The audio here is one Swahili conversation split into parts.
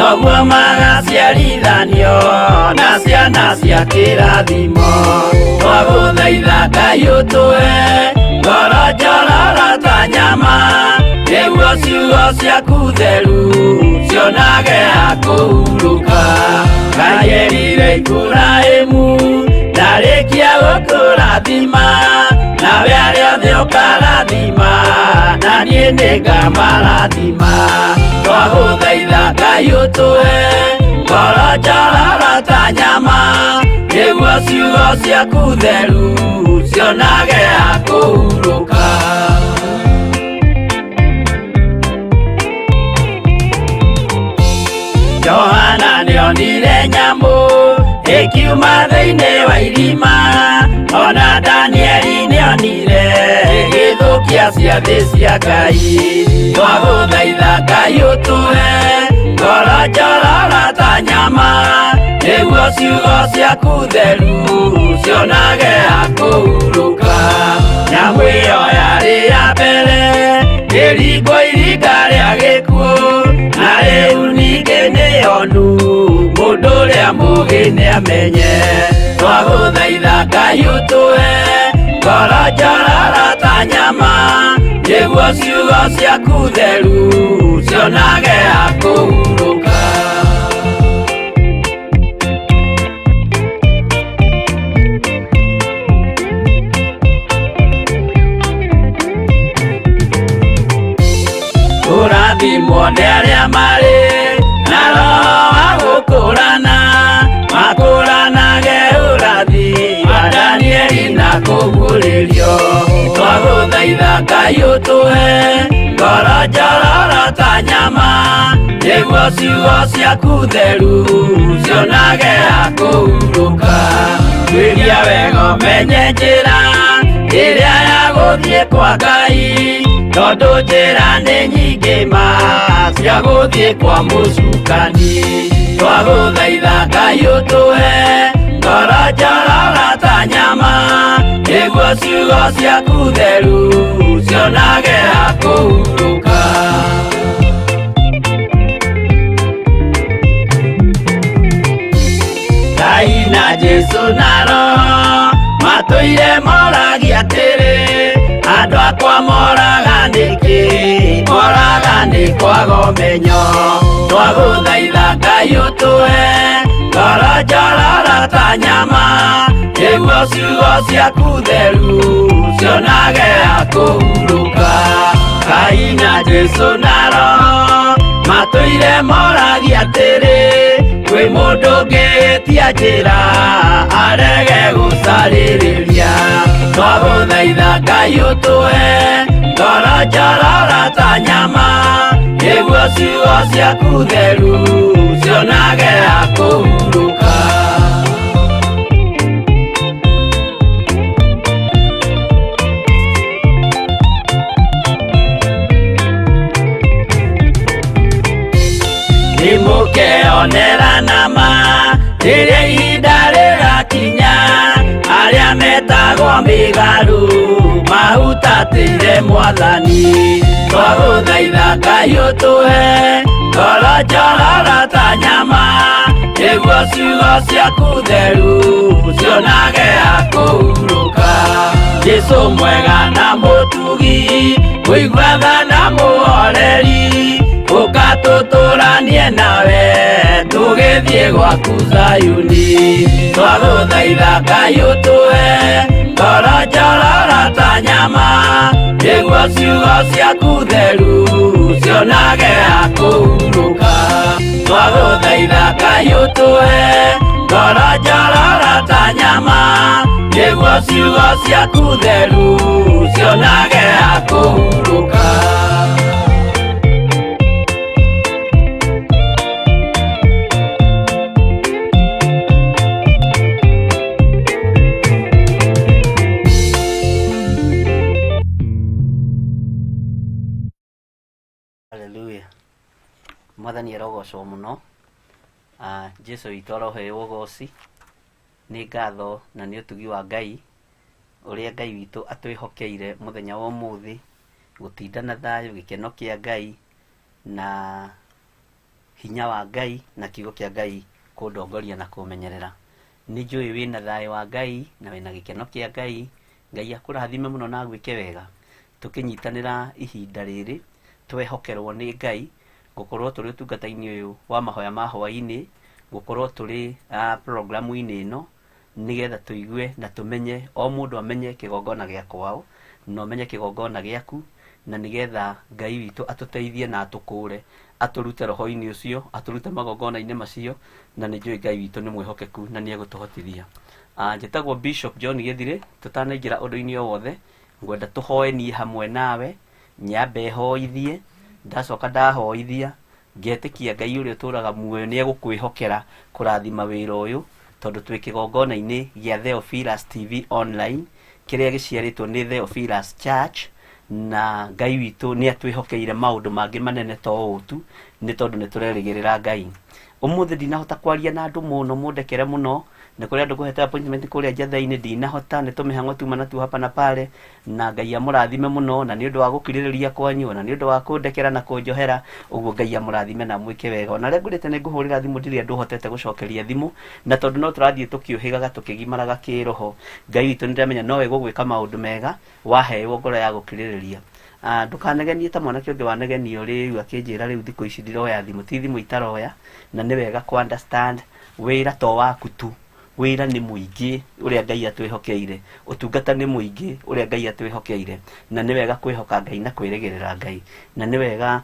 noguo magaciarithanio na ciana cia kĩrathimo. Twagũthaitha Ngai ũtũhe ngoro njororo ta nyama, nĩguo ciugo ciaku theru cionage ha kũhurũka. Ngai erire Iburahĩmu ndarĩkia gũkũrathima, nawe arĩa othe ũkarathima na niĩ nĩngamarathima. Twagũthaitha Ngai ũtũhe ngoro njororo ta nyama, nĩguo ciugo ciaku theru cionage ha kũhurũka. Johana nĩonire nyamũ ĩkiuma thĩinĩ wa irima, ona Danieli nĩonire ĩgĩthũkia ciathĩ cia Ngai. Twagũthaitha Ngai ũtũhe ngoro njororo ta nyama, nĩguo ciugo ciaku theru cionage ha kũhurũka. Nyamũ ĩyo yarĩ ya mbere ĩringwo iringa rĩa gĩkuũ, na rĩu ningĩ nĩyonu mũndũ ũrĩa mũũgĩ nĩamenye. Twagũthaitha Ngai ũtũhe ngoro njororo ta nyama, nĩguo ciugo ciaku theru cionage ha kũhurũka. Kũrathimwo nĩ arĩa marĩ na roho wa gũkũrana, makũranage ũrathi wa Danieli na kũguũrĩrio. Twagũthaitha Ngai ũtũhe ngoro njororo ta nyama, nĩguo ciugo ciaku theru cionage ha kũhurũka. Twĩria wega ũmenye njĩra ĩrĩa ya gũthiĩ kwa Ngai, tondũ njĩra nĩ nyingĩ ma cia gũthiĩ kwa mũcukani. Twagũthaitha Ngai ũtũhe ngoro njororo ta nyama, nĩguo ciugo ciaku theru cionage ha kũhurũka. Ngai na Jesu na Roho matũire moragia atĩrĩ, andũ akwa moraga nĩkĩ, moraga nĩ kwaga ũmenyo. Twagũthaitha Ngai ũtũhe ngoro njororo ta nyama, nĩguo ciugo ciaku theru cionage ha kũhurũka. Ngai na Jesu na Roho matũire moragia atĩrĩ, kwĩ mũndũ ũngĩtia njĩra arege gũcarĩrĩria. Twagũthaitha Ngai ũtũhe ngoro njororo ta nyama, nĩguo ciugo ciaku theru cionage ha kũhurũka. Nĩmũkeonera nama rĩrĩa ihinda rĩgakinya, arĩa metagwo mĩgarũ mahutatĩire Mwathani. Twagũthaitha Ngai ũtũhe ngoro njororo ta nyama, nĩguo ciugo ciaku theru cionage ha kũhurũka. Jesũ mwega na mũtugi, mũigua tha na mũhoreri, ũka tũtũranie nawe tũgĩthiĩ gwaku Zayuni. Twagũthaitha Ngai ũtũhe ngoro njororo ta nyama, nĩguo ciugo ciaku theru cionage ha kũhurũka. Twagũthaitha Ngai ũtũhe ngoro njororo ta nyama, nĩguo ciugo ciaku theru cionage ha kũhurũka. Haleluya. Mwathani arogocwo muno. Jesu witũ aroheo ũgooci. Nĩ ngatho na nĩ ũtugi wa Ngai ũrĩa Ngai witũ atwĩhokeire mũthenya wa ũmũthĩ gũtinda na thayũ gĩkeno kĩa Ngai na hinya wa Ngai na kiugo kĩa Ngai kũndongoria na kũmenyerera. Nĩ njũĩ wĩna thayũ wa Ngai na wĩna gĩkeno kĩa Ngai. Ngai akũrathime mũno na gwĩke wega. Tũkĩnyitanĩra ihinda rĩrĩ twehokerwo nĩ Ngai gũkorwo tũrĩ ũtungata-inĩ ũyũ wa mahoya ma hwaĩ-inĩ, gũkorwo tũrĩ programu-inĩ ĩno, nĩgetha tũigue na tũmenye, o mũndũ amenye kĩgongona gĩa kwao na ũmenye kĩgongona gĩaku, na nĩgetha Ngai witũ atũteithie na atũkũre, atũrute roho-inĩ ũcio, atũrute magongona-inĩ macio, na nĩ njũĩ Ngai witũ nĩ mwĩhokeku na nĩ egũtũhotithia. Njĩtagwo Bishop John Gĩthirĩ. Tũtanaingĩra ũndũ-inĩ o wothe, ngwenda tũhoe niĩ hamwe nawe, nyambe hoithie, ndacoka ndahoithia ngetĩkia Ngai ũrĩa ũtũraga muoyo nĩ egũkwĩhokera kũrathima wĩra ũyũ, tondũ twĩ kĩgongona-inĩ gĩa Theophilus TV online, kĩrĩa gĩciarĩtwo nĩ Theophilus Church, na Ngai witũ nĩ atwĩhokeire maũndũ mangĩ manene to ũũ tu, nĩ tondũ nĩ tũrerĩgĩrĩra Ngai. Ũmũthĩ ndinahota kwaria na andũ mũno, mũndekere mũno, nĩ kũrĩa andũ kũhete appointment kũrĩa njatha-inĩ ndinahota, nĩ tũmĩhang'o tumana tu hapa na pale, na Ngai amũrathime mũno, na nĩ ũndũ wa gũkirĩrĩria kwanyu, na nĩ ũndũ wa kũndekera na kũnjohera, ũguo Ngai amũrathime na mwĩke wega. Ona rĩa ngũrĩte nĩ ngũhũrĩra thimũ ndirĩ andũ hotete gũcokeria thimũ, na tondũ no tũrathiĩ tũkĩũhĩgaga tũkĩgimaraga kĩroho, Ngai witũ nĩndĩramenya no egũgwĩka maũndũ mega waheo ngoro ya gũkirĩrĩria. Ndũkanegenie ta mwanake ũngĩ wanegenio rĩu akĩnjĩra rĩu thikũ ici ndiroya thimũ, ti thimũ itaroya, na nĩ wega ku understand wĩra to waku tu, wĩra nĩ mũingĩ ũrĩa Ngai atwĩhokeire, ũtungata nĩ mũingĩ ũrĩa Ngai atwĩhokeire, na nĩ wega kwĩhoka Ngai na kwĩrĩgĩrĩra Ngai, na nĩ wega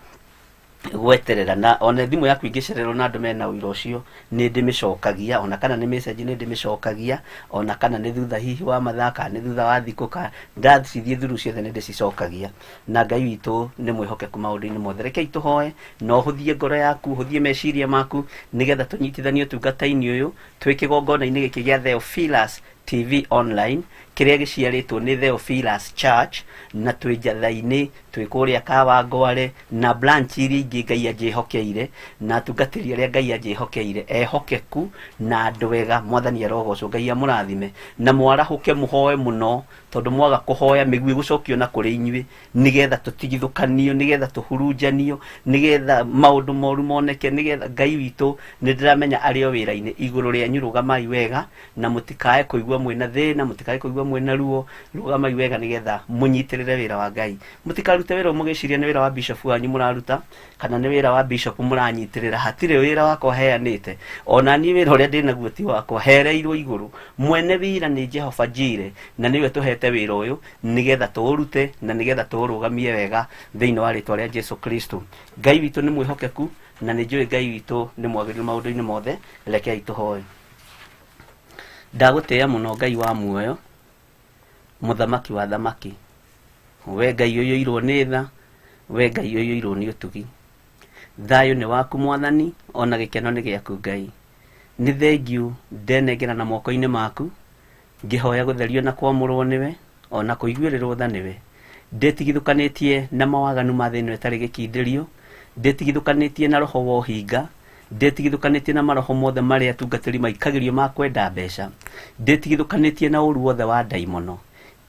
gweterera. Na ona thimũ yaku ingĩcererwo na andũ mena ũira ũcio nĩ ndĩmĩcokagia, ona kana nĩ message nĩ ndĩmĩcokagia, ona kana nĩ thutha hihi wa mathaa, kana nĩ thutha wa thikũ, kana ndathiĩ through ciothe nĩ ndĩcicokagia. Na Ngai witũ nĩ mwĩhokeku maũndũ-inĩ mothe. Rekei tũhoe na ũhũthie ngoro yaku, ũhũthie meciria maku, nĩgetha tũnyitithanie ũtungata-inĩ ũyũ twĩ kĩgongona-inĩ gĩkĩ gĩa Theophilus TV online, kĩrĩa gĩciarĩtwo nĩ Theophilus Church, na twĩ njatha-inĩ, twĩ kũrĩa Kawangware na branch iria ingĩ Ngai anjĩhokeire, na atungatĩri arĩa Ngai anjĩhokeire ehokeku na andũ ega. Mwathani arogocwo, Ngai amũrathime, na mwarahũke mũhoe mũno, tondũ mwaga kũhoya mĩguĩ gũcokio na kũrĩ inyuĩ, nĩgetha tũtigithũkanio, nĩgetha tũhurunjanio, nĩgetha maũndũ moru moneke, nĩgetha Ngai witũ nĩ ndĩramenya arĩ o wĩra-inĩ igũrũ rĩanyu. Rũgamai wega na mũtikae kũigua mwĩna thĩna, mũtikae kũigua mwĩna ruo, rũgamai wega nĩgetha mũnyitĩrĩre wĩra wa Ngai. Mũtikarute wĩra mũgĩciria nĩ wĩra wa bishop wanyu mũraruta, kana nĩ wĩra wa bishop mũranyitĩrĩra. Hatirĩ wĩra wakwa heanĩte, ona niĩ wĩra ũrĩa ndĩnaguo ti wakwa, hereirwo igũrũ. Mwene wĩra nĩ Jehova Jireh, na nĩwe tũhete wĩra ũyũ nĩgetha tũũrute na nĩgetha tũũrũgamie wega thĩinĩ wa rĩtwa rĩa Jesu Kristo. Ngai witũ nĩ mwĩhokeku na nĩ njũĩ Ngai witũ nĩ mwagĩrĩru maũndũ-inĩ mothe. Rekei tũhoe. Ndagũtĩĩa mũno Ngai wa muoyo, mũthamaki wa thamaki, we Ngai ũiyũirwo nĩ tha, we Ngai ũiyũirwo nĩ ũtugi. Thayũ nĩ waku Mwathani, ona gĩkeno nĩ gĩaku Ngai. Nĩ thengiũ ndenengera na moko-inĩ maku, ngĩhoya gũtherio na kwamũrwo nĩwe, ona kũiguĩrĩrwo tha nĩwe. Ndĩtigithũkanĩtie na mawaganu ma thĩ ĩno ĩtarĩ gĩkindĩrio, ndĩtigithũkanĩtie na roho wa ũhinga, ndĩtigithũkanĩtie na maroho mothe marĩa atungatĩri maikagĩrio ma kwenda mbeca, ndĩtigithũkanĩtie na ũru wothe wa ndaimono.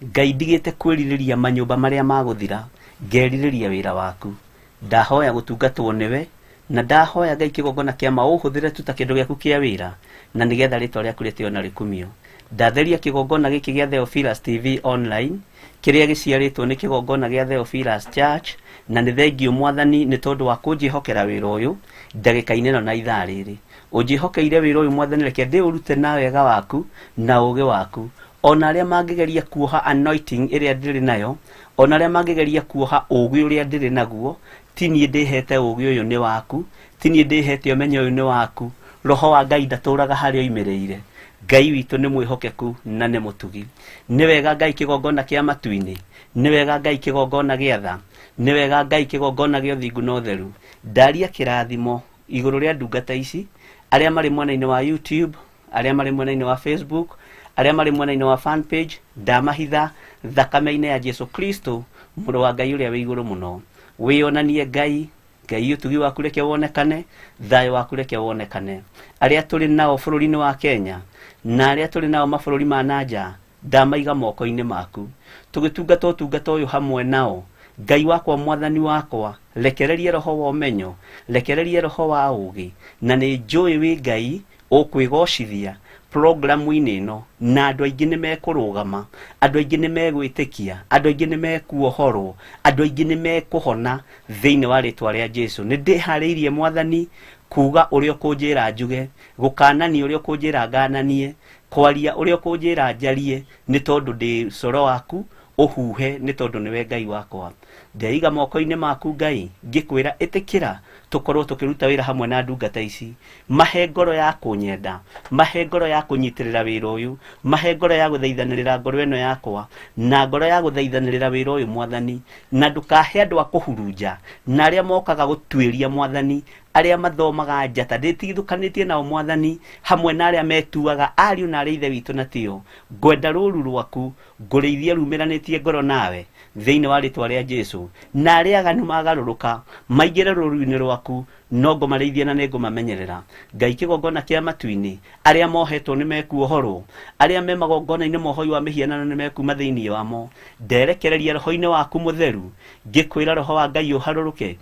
Ngai ndigĩte kwĩrirĩria manyũmba marĩa magũthira, ngerirĩria wĩra waku. Ndahoya gũtungatwo nĩwe, na ndahoya Ngai kĩgongona kĩa maũhũthĩre tu ta kĩndũ gĩaku kĩa wĩra, na nĩgetha rĩtwa rĩaku rĩtĩo na rĩkumio. Ndatheria kĩgongona gĩkĩ gĩa Theophilus TV online, kĩrĩa gĩciarĩtwo nĩ kĩgongona gĩa Theophilus Church, na nĩ thengiũ Mwathani nĩ tondũ wa kũnjĩhokera wĩra ũyũ ndagĩka-inĩ ĩno na ithaa rĩrĩ. Ũnjĩhokeire wĩra ũyũ Mwathani, reke ndĩũrute na wega waku na ũũgĩ waku. Ona arĩa mangĩgeria kuoha anointing ĩrĩa ndĩrĩ nayo, ona arĩa mangĩgeria kuoha ũũgĩ ũrĩa ndĩrĩ naguo, ti niĩ ndĩhete ũũgĩ ũyũ nĩ waku, ti niĩ ndĩhete ũmenyo ũyũ nĩ waku. Roho wa Ngai ndatũũraga harĩa oimĩrĩire. Ngai witũ nĩ mwĩhokeku na nĩ mũtugi. Nĩ wega Ngai kĩgongona kĩa matu-inĩ, nĩ wega Ngai kĩgongona gĩa tha, nĩ wega Ngai kĩgongona gĩa ũthingu na ũtheru. Ndaria kĩrathimo igũrũ rĩa ndungata ici, arĩa marĩ mwena-inĩ wa YouTube, arĩa marĩ mwena-inĩ wa Facebook, arĩa marĩ mwena-inĩ wa fan page, ndamahitha thakame-inĩ ya Jesu Kristo, mũrũ wa Ngai ũrĩa wĩ igũrũ mũno. Wĩonanie Ngai, Ngai ũtugi waku reke wonekane, thayũ waku reke wonekane. Arĩa tũrĩ nao bũrũri-inĩ wa Kenya na arĩa tũrĩ nao mabũrũri ma nanja, ndamaiga moko-inĩ maku. Tũgĩtungata ũtungata ũyũ hamwe nao, Ngai wakwa mwathani wakwa, rekereria roho wa umenyo, rekereria roho wa ugi, na nĩ njũĩ wĩ Ngai ũkwĩgocithia programu-inĩ ĩno, na andũ aingĩ nĩ mekũrũgama, andũ aingĩ nĩ megwĩtĩkia, andũ aingĩ nĩ mekuohorwo, andũ aingĩ nĩ mekũhona thĩinĩ wa rĩtwa rĩa Jesu. Nĩ ndĩharĩirie mwathani kuga ũrĩa ũkũnjĩra njuge, gũkanania ũrĩa ũkũnjĩra ngananie, kwaria ũrĩa ũkũnjĩra njarie, nĩ tondũ ndĩ coro waku, ũhuhe nĩ tondũ nĩwe Ngai wakwa. Ndeiga moko-inĩ maku Ngai, ngĩkwĩra ĩtĩkĩra tukorwo tukĩruta wĩra hamwe na ndungata ici, mahe ngoro ya kũnyenda, mahe ngoro ya kũnyitĩrĩra wĩra ũyũ, mahe ngoro ya gũthaithanĩrĩra ngoro ĩno yakwa, na ngoro ya gũthaithanĩrĩra wĩra ũyũ mwathani, na ndũkahe andũ a kũhurunja, na arĩa mokaga gũtuĩria mwathani, arĩa mathomaga njata ndĩtigithũkanĩtie nao mwathani, hamwe na arĩa metuaga ariũ na arĩa ithe witũ na tĩo, ngwenda rũru rwaku ngũrĩithie rumiranĩtie ngoro nawe thĩinĩ wa rĩtwa rĩa Jesu, na arĩa aganu magarũrũka maingĩre rũru-inĩ rwaku, no ngũmarĩithia na nĩngũmamenyerera. Ngai kĩgongona kĩa matu-inĩ, arĩa mohetwo nĩ mekuohorwo, arĩa me magongona-inĩ mohoi wa mĩhianano nĩ mekuma thĩinĩ wamo, nderekereria roho-inĩ waku mũtheru, ngĩkwĩra roho wa Ngai ũharũrũke,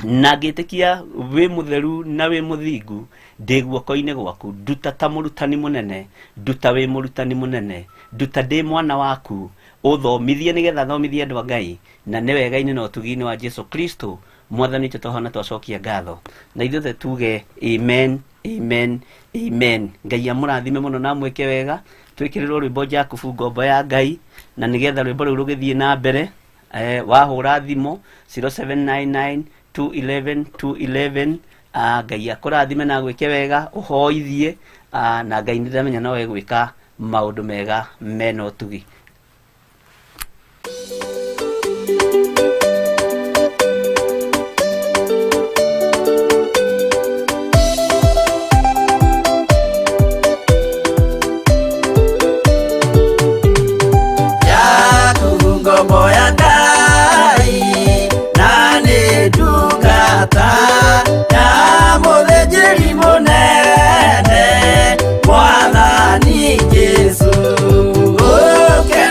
na ngĩtĩkia wĩ mũtheru na wĩ mũthingu, ndĩ guoko-inĩ gwaku, nduta ta mũrutani mũnene, nduta wĩ mũrutani mũnene, nduta ndĩ mwana waku, ũthomithie nĩgetha thomithie andũ a Ngai, na nĩ wega-inĩ na ũtugi-inĩ wa Jesu Kristo mwathani tũtohana twacokia ngatho, na ithuothe tuge amen, amen, amen. Ngai amũrathime mũno na mwĩke wega, twĩkĩrĩrwo rwĩmbo Jakubu ngombo ya Ngai, na nĩgetha rwĩmbo rũu rũgĩthiĩ na mbere, wahũra thimo 0799 211 211. Ngai akũrathime na gwĩke wega, ũhoithie, na Ngai nĩndamenya no egwĩka maũndũ mega mena ũtugi. Mwathani Jesu, okay.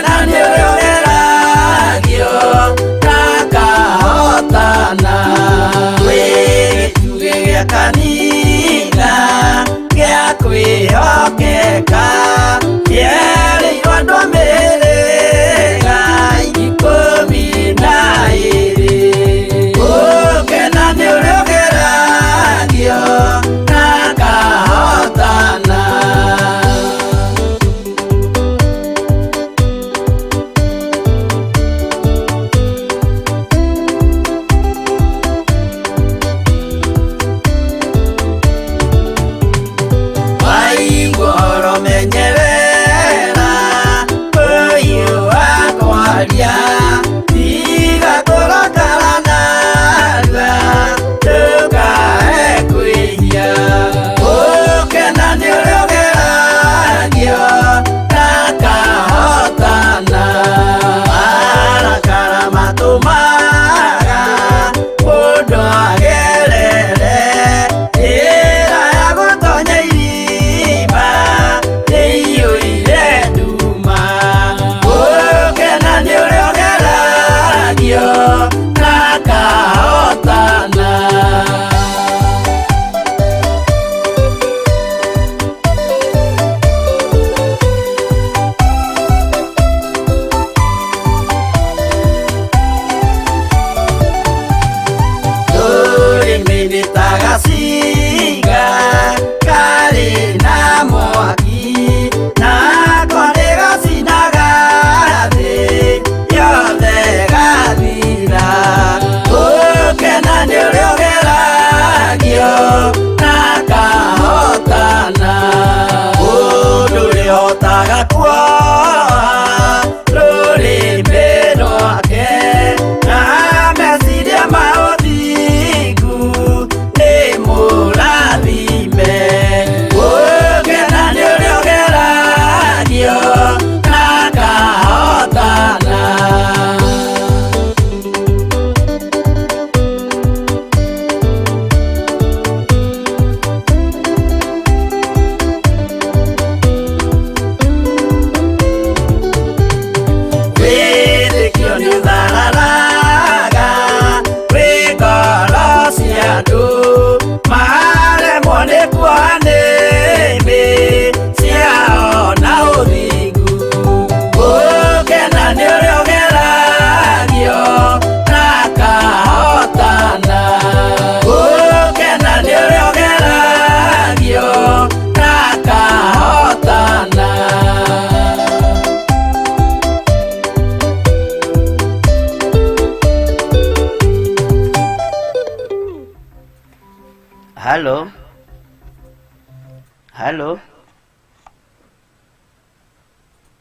Halo.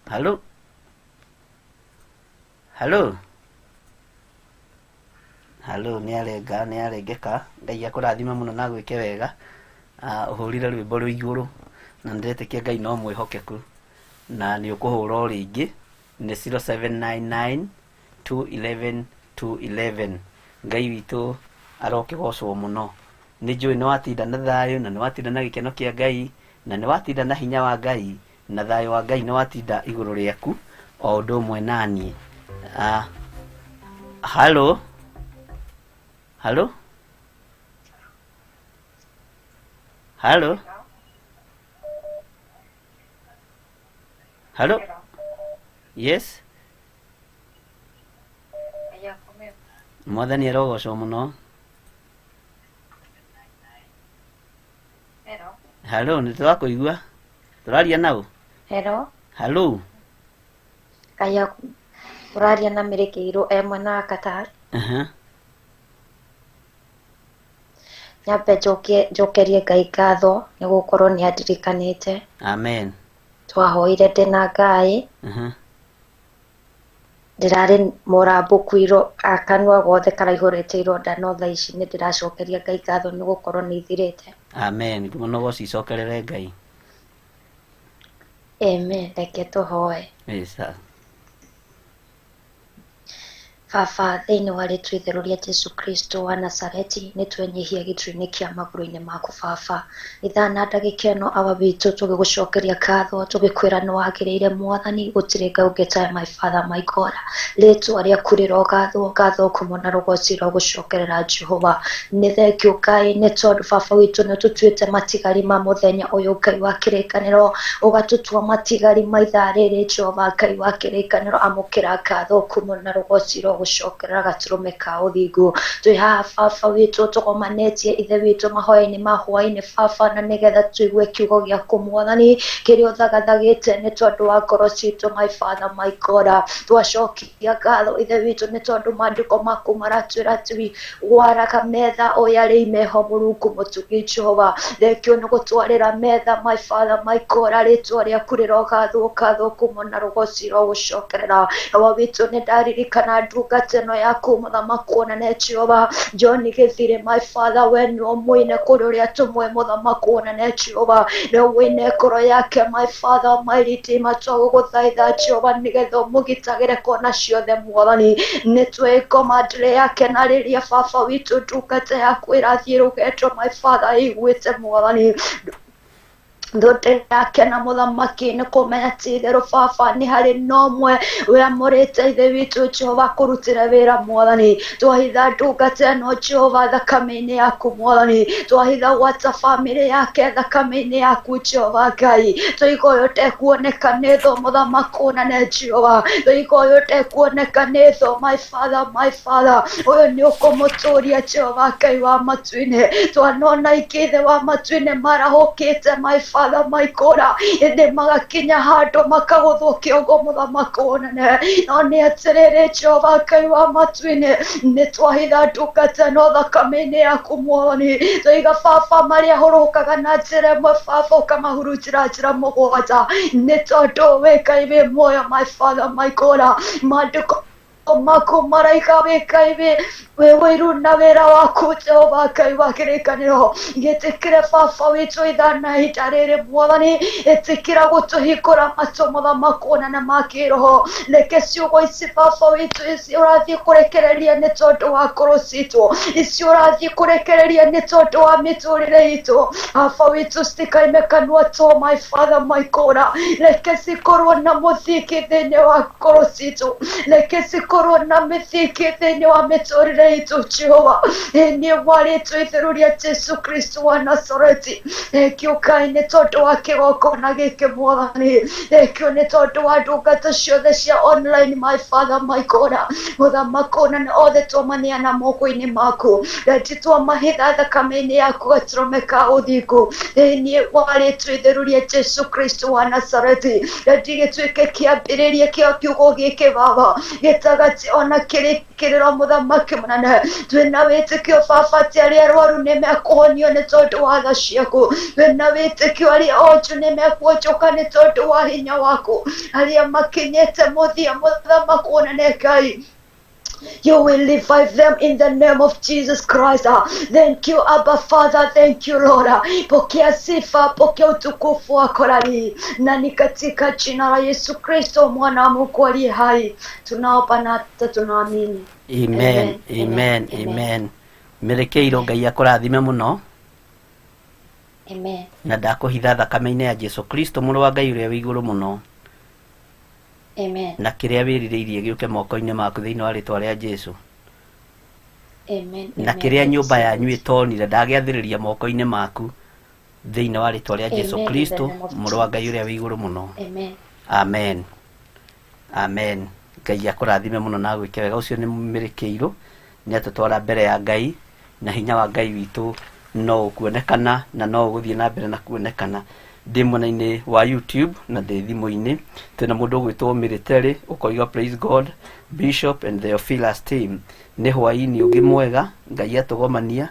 Halo. Halo. Halo, nĩ arengeka. Ngai akũrathima mũno na gwĩke wega. Ũhũrire rwĩmbo rwĩ igũrũ na ndĩretĩkia Ngai no mwĩhokeku na nĩ ũkũhũra rĩngĩ nĩ 0799 211 211. Ngai witũ arokĩgocwo mũno. Nĩ njũĩ nĩ watinda na thayũ na nĩ watinda na gĩkeno kĩa Ngai na nĩ watinda na hinya wa Ngai na thayũ wa Ngai nĩ watinda igũrũ rĩaku o ũndũ ũmwe naniĩ. Halo. Halo. Halo. Halo. Yes. Mwathani arogocwo mũno. Halo, nĩ tũrakũigua? Tũraria naũ? Hello. Halo. Kaya uraria na Mĩrĩkĩirwo mwena wa Qatar. Nyambe njokerie Ngai ngatho nĩ gũkorwo nĩ andirikanĩte. Amen. Twahoire ndĩna Ngai. Ndĩrarĩ mũrambũku akanua gothe karaihũrĩte ironda no thaa ici nĩ ndĩracokeria Ngai ngatho nĩ gũkorwo nĩ ithirĩte. Amen. Mũno gũcicokerere Ngai. Amen. Reke tũhoe. Yes. Baba, thĩinĩ wa rĩtwa itheru rĩa Jesu Kristo wa Nazareti, nĩ twenyihia gĩturi-inĩ kĩa magũrũ-inĩ maku Baba. Ithana ndagĩka ĩno aba bitũ tũgĩgũcokeria ngatho tũgĩkwĩra nĩ wagĩrĩire Mwathani, gũtirĩ Ngai ũngĩ ta my Father my God. Rĩtwa rĩaku rĩrogathwo, ngatho kuuma na rũgoci rwa gũcokerera Jehova. Nĩ thengio Ngai nĩ tondũ Baba witũ nĩ tũtuĩte matigari ma mũthenya ũyũ Ngai wa kĩrĩkanĩro, ũgatũtua matigari ma ithaa rĩrĩ Jehova Ngai wa kĩrĩkanĩro. Amũkĩra ngatho kuuma na rũgoci rwa gũcokerera gatũrũme ka ũthingu. Twĩ haha Baba witũ tũgomanĩtie ithe witũ mahoya-inĩ ma hwaĩ-inĩ Baba, na nĩgetha tũigue kiugo gĩaku Mwathani kĩrĩa ũthagathagĩte nĩ tondũ wa ngoro citũ my Father my God. Twacokia ngatho ithe witũ nĩ tondũ maandĩko maku maratwĩra atĩ gwaraga metha ũyũ arĩ imeho Mũrungu mũtugi Jehova. Thengio nĩ gũtwarĩra metha my Father my God. Rĩtwa rĩaku rĩrogathwo, ngatho kuuma na rũgoci rwa gũcokerera. Baba witũ nĩ ndaririkana ndungata ĩno yaku mũthamaki wonane Jehova John Gĩthire my Father, we nĩ mũine kũrĩ ũrĩa tũmwe mũthamaki wonane Jehova, nĩ mũine ngoro yake my Father my Redeemer. Twagũgũthaitha Jehova nĩgetha ũmũgitagĩre kona ciothe Mwathani. Nĩ twĩ komandĩre yake na rĩrĩa Baba witũ ndungata yaku ĩrathiĩ rũgendo my Father ĩiguĩte Mwathani. Ndote yake na mũthamaki nĩ kũmenya ti itherũ Baba nĩ harĩ na ũmwe wĩamũrĩte ithe witũ Jehova kũrutĩra wĩra Mwathani. Twahitha ndungata ĩno Jehova thakame-inĩ yaku Mwathani, twahitha gwata bamĩrĩ yake thakame-inĩ yaku Jehova Ngai. Tũiga ũyũ tekuoneka nĩ thũ mũthamaki wonane Jehova, tũiga ũyũ tekuoneka nĩ thũ my Father my Father. Ũyũ nĩ ũkũmũtũria Jehova Ngai wa matu-inĩ. Twanona ingĩ thĩ wa matu-inĩ marahũkĩte my Father my God, ĩndĩ magakinya handũ makagũthwo kĩongo mũthamaki wonane. No nĩ atĩrĩrĩ Jehova Ngai wa matu-inĩ, nĩ twahitha ndungata ĩno thakame-inĩ yaku Mwathani. Tũiga Baba marĩa hũrũkaga na njĩra ĩmwe Baba ũkamahurunjĩra njĩra mũgwanja, nĩ tondũ wĩ Ngai wĩ muoyo my Father my God. Maandĩko maku maraiga wĩ Ngai wĩ wĩru na wĩra waku Jehova Ngai wa kĩrĩkanĩro. Gĩtĩkĩre Baba witũ ithana ihinda rĩrĩ Mwathani, ĩtĩkĩra gũtũhingũra matũ mũthamaki wonane ma kĩroho. Reke ciugo ici Baba witũ ici ũrathiĩ kũrekereria nĩ tondũ wa ngoro citũ, ici ũrathiĩ kũrekereria nĩ tondũ wa mĩtũrĩre itũ Baba witũ, citikaime kanua to my Father my God. Reke cikorwo na mũthingi thĩinĩ wa ngoro citũ, reke cikorwo na mĩthingi thĩinĩ wa mĩtũrĩre itũ Jehova. Nĩ warĩtwo itheru rĩa Jesu Kristo wa Nazareti. Thengio Ngai nĩ tondũ wa kĩgongona gĩkĩ Mwathani, thengio nĩ tondũ wa ndungata ciothe cia online my Father my God. Mũthamaki wonane othe twamaneana moko-inĩ maku, rendi twamahitha thakame-inĩ yaku gatũrũme ka ũthingu thĩinĩ wa rĩtwa itheru rĩa Jesu Kristo wa Nazareti. Rendi gĩtuĩke kĩambĩrĩria kĩa kiugo gĩkĩ Baba, gĩtaga ati ona kirikiriro muthamaki munene twina witikio baba ati aria arwaru nimekuhonio ni tondu wa tha ciaku twina witikio aria onju nimekuonjoka ni tondu wa hinya waku aria makinyite muthia muthamaki munene Ngai. You will revive them in the name of Jesus Christ. Thank you, Abba Father. Thank you, Lord. Pokea sifa, pokea utukufu wako Rabi. Na ni katika jina la Yesu Kristo mwana wa Mungu aliye hai. Tunaomba na tunaamini. Amen. Amen. Amen. Merekeiro Ngai akurathime muno. Amen. Na ndakuhitha thakame-inĩ ya Jesu Kristo mũrũ wa Ngai ũrĩa wĩ igũrũ mũno. Amen. Na kĩrĩa wĩrirĩirie gĩũke moko-inĩ maku thĩinĩ wa rĩtwa rĩa Jesu. Amen. Na kĩrĩa nyũmba yanyu ĩtonire ndagĩathĩrĩria moko-inĩ maku thĩinĩ wa rĩtwa rĩa Jesu Kristo mũrũ wa Ngai ũrĩa wĩ igũrũ mũno. Amen. Amen. Amen. Ngai akũrathime mũno na gwĩke wega. Ũcio nĩ Mĩrĩkĩirũ nĩ atũtwara mbere ya Ngai na hinya wa Ngai witũ no kuonekana na no gũthiĩ na mbere na kuonekana. Ndĩ mwena-inĩ wa YouTube na ndĩ thimũ-inĩ twĩna mũndũ ũgwĩtwo Military ũkoiga praise God Bishop and the Theophilus team. Nĩ hwaĩ-inĩ ũngĩ mwega Ngai atũgomania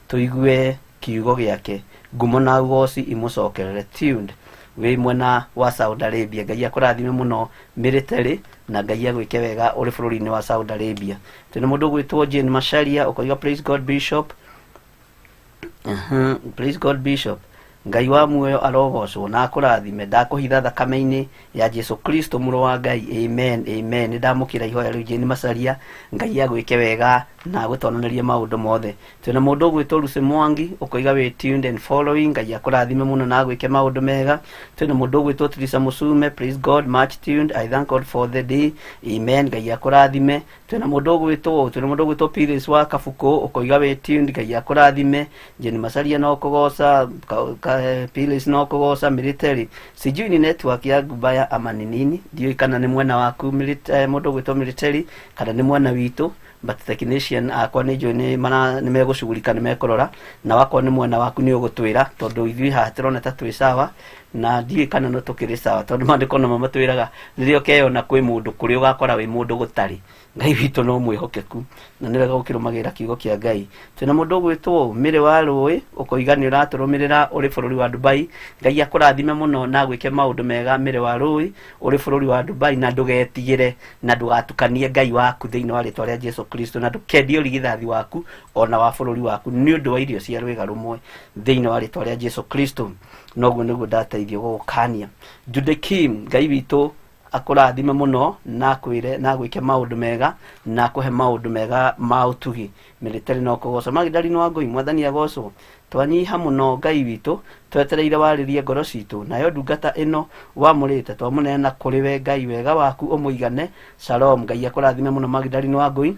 tũigue kiugo gĩake ngumo na ugoci imũcokerere tuned wĩ mwena wa Saudi Arabia. Ngai akũrathime mũno Military na Ngai agwĩke wega ũrĩ bũrũri-inĩ wa Saudi Arabia. Twĩna mũndũ ũgwĩtwo Jane Macharia ũkoiga praise God Bishop. Praise God Bishop. Ngai wa muoyo arogocwo na akũrathime. Ndakũhitha thakame-inĩ ya Jesu Kristo mũrũ wa Ngai. Amen. Amen. Nĩ ndamũkĩra ihoya rĩu Jane Macharia. Ngai agwĩke wega na gũtonererie maũndũ mothe. Twĩna mũndũ ũgwĩtwo Lucy Mwangi ũkoiga wĩ tuned and following. Ngai akũrathime mũno na agwĩke maũndũ mega. Twĩna mũndũ ũgwĩtwo Teresa Musume praise God much tuned. I thank God for the day. Amen. Ngai akũrathime. Twĩna mũndũ ũgwĩtwo Pires wa Kabuku ũkoiga wĩ tuned. Ngai akũrathime. Jane Macharia no kũgoca Pires no kũgoca Military. Sijui ni network ya Gubaya ama ni nini. Ndiyo kana ni mwena waku mũndũ ũgwĩtwo Military kana ni mwena witũ. But technician akwa nĩ njũĩ nĩ megũcugurika nĩ mekũrora na wakwa nĩ mwena waku nĩ ũgũtwĩra tondũ ithuĩ haha tũrona ta twĩ sawa na ndiĩ kana no tũkĩrĩ sawa tondũ maandĩko no matwĩraga rĩrĩa ũkeyona kwĩ mũndũ kũrĩa ũgakora wĩ mũndũ gũtarĩ. Ngai witũ no mwĩhokeku na nĩ wega gũkĩrũmagĩrĩra kiugo kĩa Ngai. Twĩna mũndũ ũgwĩtwo Mĩrĩ wa Rũĩ ũkoiga nĩ ũratũrũmĩrĩra ũrĩ bũrũri wa Dubai. Ngai akũrathime mũno na gwĩke maũndũ mega Mĩrĩ wa Rũĩ ũrĩ bũrũri wa Dubai na ndũgetigĩre na ndũgatukanie Ngai waku thĩinĩ wa rĩtwa rĩa Jesu Kristo na ndũkendie ũrigithathi waku ona wa bũrũri waku nĩ ũndũ wa irio cia rwĩga rũmwe thĩinĩ wa rĩtwa rĩa Jesu Kristo. Noguo nĩguo ndateithio gũgũkania. Jude Kim Ngai witũ akũrathime mũno na kwĩre na gwĩke maũndũ mega na kũhe maũndũ mega ma ũtugi. Military no kũgoca Magdalene wa Ngũi mwathani agocwo. Twanyiha mũno Ngai witũ twetereire warĩrie ngoro citũ nayo ndungata ĩno wamũrĩte twamũneana kũrĩ we Ngai wega waku ũmũigane. Shalom. Ngai akũrathime mũno Magdalene wa Ngũi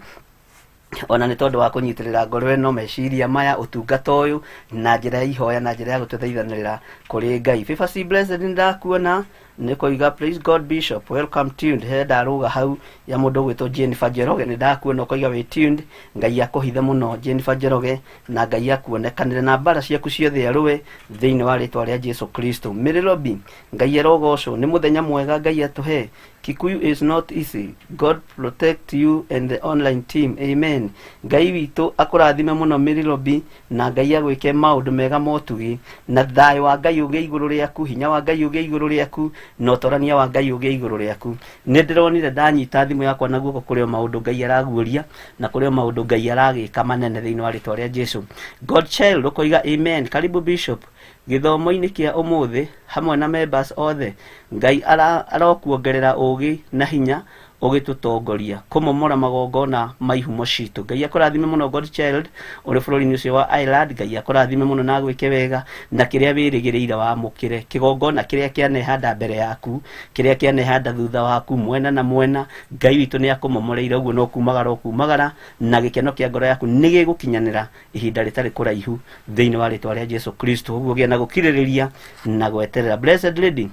ona nĩ tondũ wa kũnyitĩrĩra ngoro ĩno meciria maya ũtungata ũyũ na njĩra ya ihoya na njĩra ya gũtũthaithanĩrĩra kũrĩ Ngai. Favor C Blessed nĩndakuona nĩ kũiga praise God Bishop welcome tuned. He ndarũga hau ya mũndũ ũgwĩtwo Jennifer Njoroge nĩndakuona ũkoiga wĩ tuned. Ngai akũhithe mũno Jennifer Njoroge na Ngai akuonekanĩre na mbara ciaku ciothe arũe thĩinĩ wa rĩtwa rĩa Jesu Kristo. Mĩrĩ Robi Ngai arogocwo nĩ mũthenya mwega Ngai atũhe. Kikuyu is not easy. God protect you and the online team. Amen. Ngai witũ akũrathime mũno Mĩrĩ Robi na Ngai agwĩke maũndũ mega motugi na thayũ wa Ngai ũgĩe igũrũ rĩaku hinya wa Ngai ũgĩe igũrũ rĩaku na ũtorania wa Ngai ũgĩe igũrũ rĩaku. Nĩ ndĩronire ndanyita thimũ yakwa na guoko kũrĩ maũndũ Ngai araguũria na kũrĩ maũndũ Ngai aragĩka manene thĩinĩ wa rĩtwa rĩa Jesu. God child ũkoiga amen. Karibu Bishop gĩthomo-inĩ kĩa ũmũthĩ hamwe na members othe. Ngai arokuongerera ũgĩ na hinya ũgĩtũtongoria kũmomora magongona ma ihumo citũ. Ngai akũrathime mũno God child ũrĩ bũrũri-inĩ ũcio wa Ireland. Ngai akũrathime mũno na gwĩke wega na kĩrĩa wĩrĩgĩrĩire wamũkĩre kĩgongona kĩrĩa kĩanehanda mbere yaku kĩrĩa kĩanehanda thutha waku mwena na mwena. Ngai witũ nĩ akũmomoreire ũguo no kumagara na gĩkeno kĩa ngoro yaku nĩ gĩgũkinyanĩra ihinda rĩtarĩ kũraihu thĩinĩ wa rĩtwa rĩa Jesu Kristo. Ũguo gĩa na gũkirĩrĩria na gweterera. Blessed Lady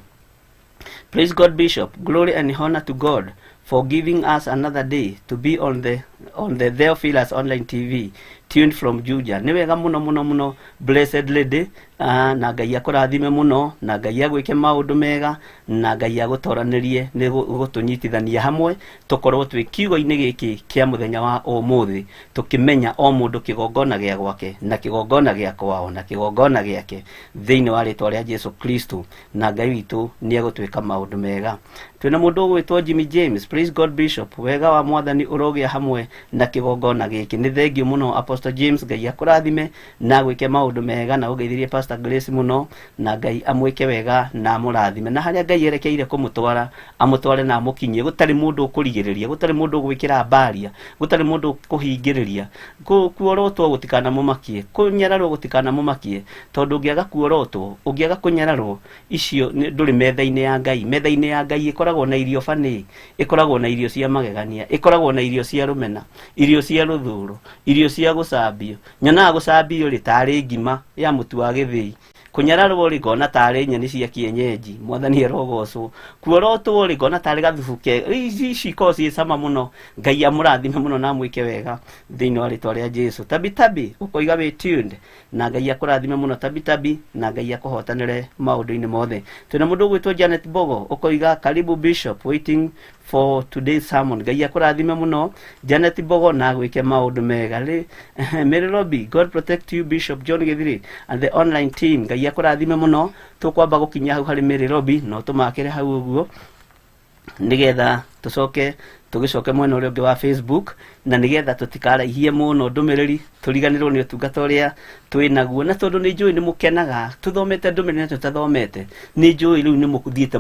praise God Bishop glory and honor to God for giving us another day to be on the on the Theophilus Online TV, tuned from Juja. Ni wega muno muno muno, blessed lady, na Ngai akurathime muno, na Ngai agwike maundu mega, na Ngai agutoranirie ni gutunyitithania hamwe tukorwo twi kiugo-ini giki kia muthenya wa umuthi, tukimenya o mundu kigongona gia gwake na kigongona gia kwao na kigongona giake thiini wa ritwa ria Jesu Kristo, na Ngai witu ni agutwika maundu mega. Twina mundu gwitwo Jimmy James, praise God Bishop, wega wa mwathani urogia hamwe na kigongona giki. Ni thengio muno Apostle James, Ngai akurathime na gwike maundu mega na ugeithirie Pastor Grace muno, na Ngai amwike wega na amurathime, na haria Ngai erekeire kumutwara amutware na amukinyie. Gutari mundu ukurigiriria, gutari mundu gwikira baria, gutari mundu kuhingiriria, kuorotwo gutikana mumakie, kunyararwo gutikana mumakie, tondu ngiaga kuorotwo, ungiaga kunyararwo, icio nduri metha-ini ya Ngai. Metha-ini ya Ngai ikoragwo na irio bani, ikoragwo na irio cia magegania, ikoragwo na irio cia rumena, irio cia ruthuro, irio cia gucambio. Nyonaga gucambio ritari ngima ya mutu wa githii, kunyararwo ri ngona tari nyeni cia kienyeji. Mwathani erogocwo. Kuorotwo ri ngona tari gathubuke, ici koci sama muno. Ngai amurathime muno na mwike wega thiini wa ritwa ria Jesu. Tabi ukoiga wi tuned, na Ngai akurathime muno tabi, na Ngai akuhotanire maundu-ini mothe. Twina mundu gwitwo Janet Bogo, ukoiga karibu Bishop, waiting for today's sermon. Ngai akurathime muno Janet Bogo na gwike maundu mega. Mary Robbie, God protect you Bishop John Githiri and the online team. Ngai akurathime muno. Tukwamba gukinya hau hari Mary Robbie, no tumakire hau uguo nigetha tucoke tugicoke mwena uria ungi wa Facebook, na nigetha tutikaraihie muno ndumiriri, turiganirwo ni utungata uria twinaguo. Na tondu ni njui ni mukenaga tuthomete ndumiriri na tutathomete, ni njui riu ni mukuthiite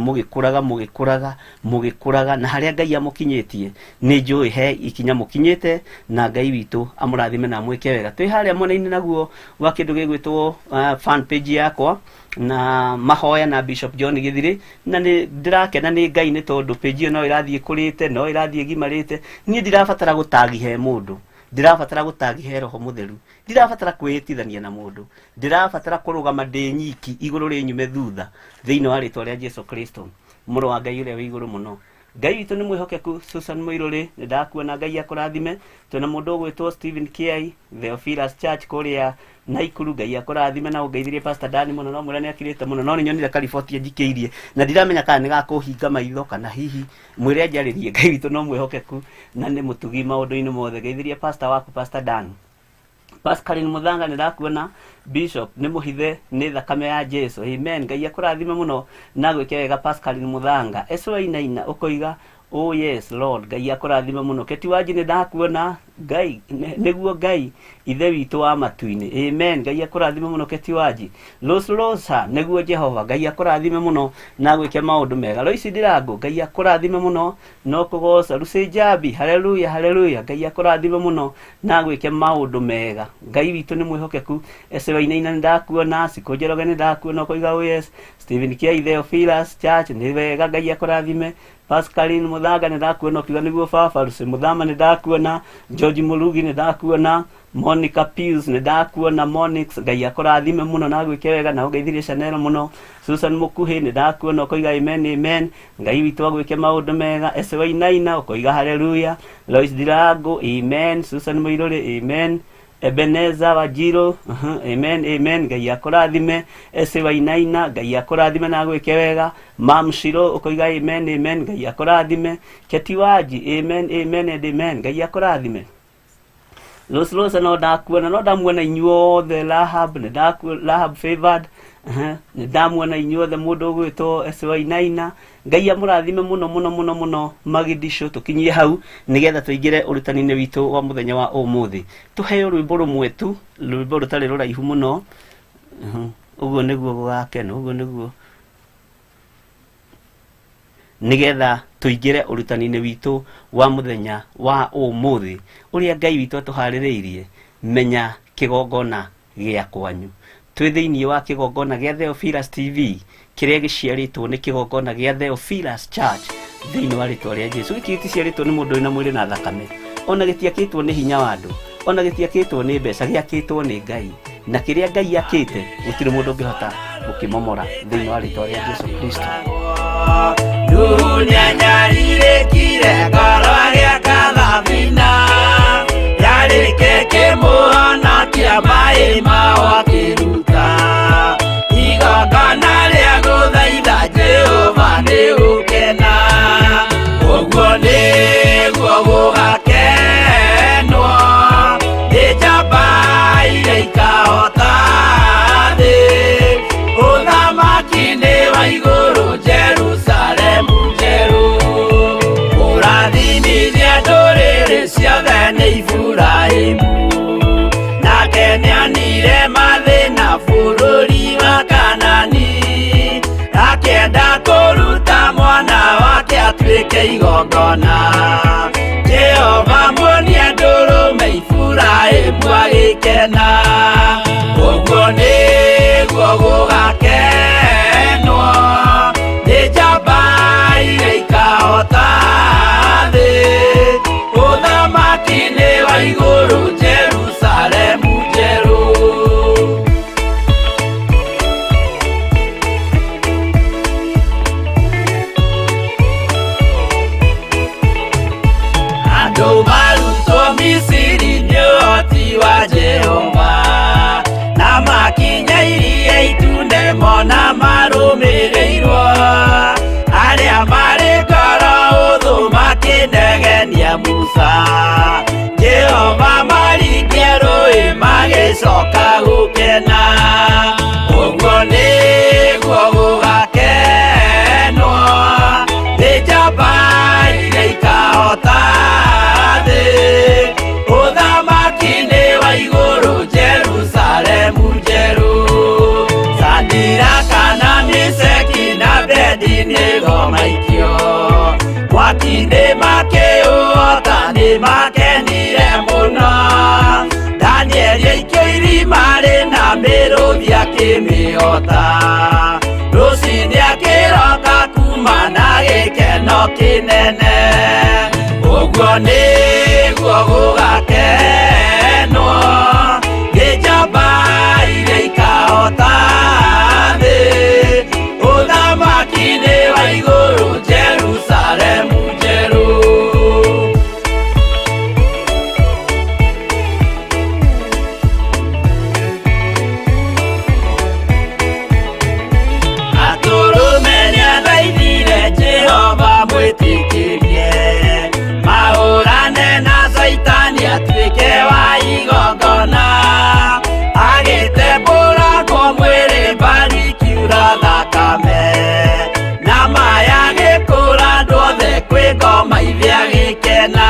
mugikuraga na haria Ngai amukinyitie ni njui he ikinya mukinyite, na Ngai witu amurathime na mwike wega. Twi haria mwena-ini naguo wa kindu gigwitwo fan page yakwa na mahoya na Bishop John Githiri, na ni ndirakena ni Ngai ni tondu page io no irathie kurite, no irathie gimarite. Ni ndirabatara gutagi he mundu, ndirabatara gutagi he roho mutheru, ndirabatara kwihitithania na mundu, ndirabatara kurugama ndi nyiki iguru ri nyume thutha thiini wa ritwa ria Jesu Kristo, muru wa Ngai uria wi iguru muno. Ngai witu ni mwihokeku. Susan Muiruri ni ndakuona, Ngai akurathime. Twina mundu gwitwo Stephen Kiai, Theophilus Church kuria Naikuru, Ngai akurathime na ungeithirie Pastor Dani muno, no mwira ni akirite muno, no ni nyonire kariboti njikiirie na ndiramenya kana ni gakuhinga maitho kana hihi mwire njaririe. Ngai witu no mwihokeku na ni mutugi maundu-ini mothe. Ngeithirie pastor waku Pastor Dani. Pascaline Muthanga ni ndakuona. Bishop ni muhithe ni thakame ya Jesu. Amen. Ngai akurathime muno na gwike wega Pascaline Muthanga. Eswa inaina ukoiga oh yes Lord, Ngai akurathime muno. Keti waji ni ndakuona. Ngai niguo Ngai ithe witu wa matu-ini. Amen. Ngai akurathime muno Keti waji. Losa niguo Jehova. Ngai akurathime muno na gwike maundu mega. Loisi Ndirango, Ngai akurathime muno no kugoca. Lucy Jabi, haleluya haleluya. Ngai akurathime muno na gwike maundu mega. Ngai witu ni mwihokeku. Eswa inaina ni ndakuona. Siko Njoroge ni ndakuona ukoiga oh yes. Stephen Kiai, Theophilus Church ni wega. Ngai akurathime. Pascaline Muthanga ni ndakuona ukiuga niguo baba. Lucy Muthama ni ndakuona. George Murugi ni ndakuona. Monica Pius ni ndakuona. Monix, Ngai akurathime muno na gwike wega na ugeithirie Chanel muno. Susan Mukuhi ni ndakuona ukoiga amen amen. Ngai witu agwike maundu mega. Eswa inaina ukoiga haleluya. Lois Ndirango, amen. Susan Muiruri, amen. Ebeneza Wajiro, amen amen. Ngai akurathime. Eswa inaina, Ngai akurathime na gwike wega. Mam Shiro ukoiga amen amen. Ngai akurathime. Keti waji, amen amen and amen. Ngai akurathime. Losa no ndakuona, no ndamuona inyuothe. Lahab ni ndakuona. Lahab Favored, ni ndamuona inyuothe mundu gwitwo Eswa inaina. Ngai amurathime muno muno muno muno. Magidisho tukinyie hau nigetha tuingire urutani-ini witu wa muthenya wa umuthi. Tuheo rwimbo rumwe tu, rwimbo rutari ruraihu muno. Uguo niguo gugakena, uguo niguo nigetha tuingire urutani-ini witu wa muthenya wa umuthi uria Ngai witu atuhaririirie. Menya kigongona gia kwanyu. Twi thiini wa kigongona gia Theophilus TV kiria giciaritwo ni kigongona gia Theophilus Church thiini wa ritwa ria Jesu. Giki giciaritwo ni mundu wina mwiri na thakame, ona gitiakitwo ni hinya wa andu, ona gitiakitwo ni mbeca, giakitwo ni Ngai, na kiria Ngai akite gutiri mundu ungihota gukimomora thiini wa ritwa ria Jesu Kristo. Dunia nyarire kire ngoro gia kathabina. maĩ mahwa kĩruta igongona rĩa gũthaitha Jehova nĩ gũkena ũguo nĩguo gũgakenwo nĩ njamba iria ikahota thĩ ũthamaki-inĩ wa igũrũ Jerusalemu njerũ ũrathimithie ndũrĩrĩ ciothe nĩ Iburahĩmu nake nĩonire mathĩna bũrũri wa Kanani akĩenda kũruta mwana wake atuĩke igongona Jehova muonie ndũrũme Iburahĩmu agĩkena ũguo nĩguo gũgakenwo nĩ njamba iria ikahota thĩ ũthamaki-inĩ wa igũrũ Jerusalemu njerũ andũ marutwo Misiri nĩ ũhoti wa Jehova na makinya iria itune mona marũmĩrĩirwo arĩa marĩ ngoro hũthũ makĩnegenia Musa Jehova maringie rũĩ magĩcoka gũkena ũguo nĩguo gũgakenwo nĩ njamba iria ikahota thĩ ũthamaki-inĩ wa igũrũ Jerusalemu njerũ Shadiraka na Meshaki na Abedinego maikio mwaki-inĩ makĩũhota nĩ makenire mũno Danieli aikio irima rĩna mĩrũthi akĩmĩhota rũciinĩ akĩroka kuma na gĩkeno kĩnene ũguo nĩguo gũgakenwo nĩ njamba iria ikahota thĩ ũthamaki-inĩ wa igũrũ Jerusalemu njerũ atũrũme nĩathaithire Jehova mwĩtĩkĩrie mahũrane na Saitani atuĩke wa igongona agĩtembũragwo mwĩrĩ mbari kiura thakame na maya gĩkũra andũ othe kwĩ ngoma ithĩa gĩkena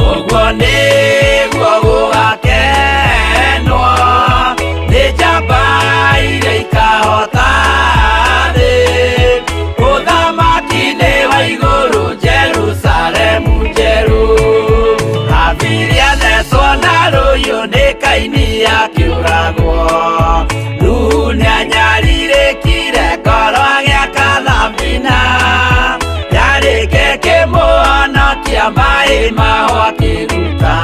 ũguo nĩguo gũgakenwo nĩ njamba iria ikahota thĩ ũthamaki-inĩ wa igũrũ Jerusalemu njerũ Abiria thecwo na rũhiũ nĩ Kaini akĩũragwo Nuhu nĩanyarirĩkire ngoro agĩaka thabina yarĩke kĩmũhonokia maĩ mahwa kĩruta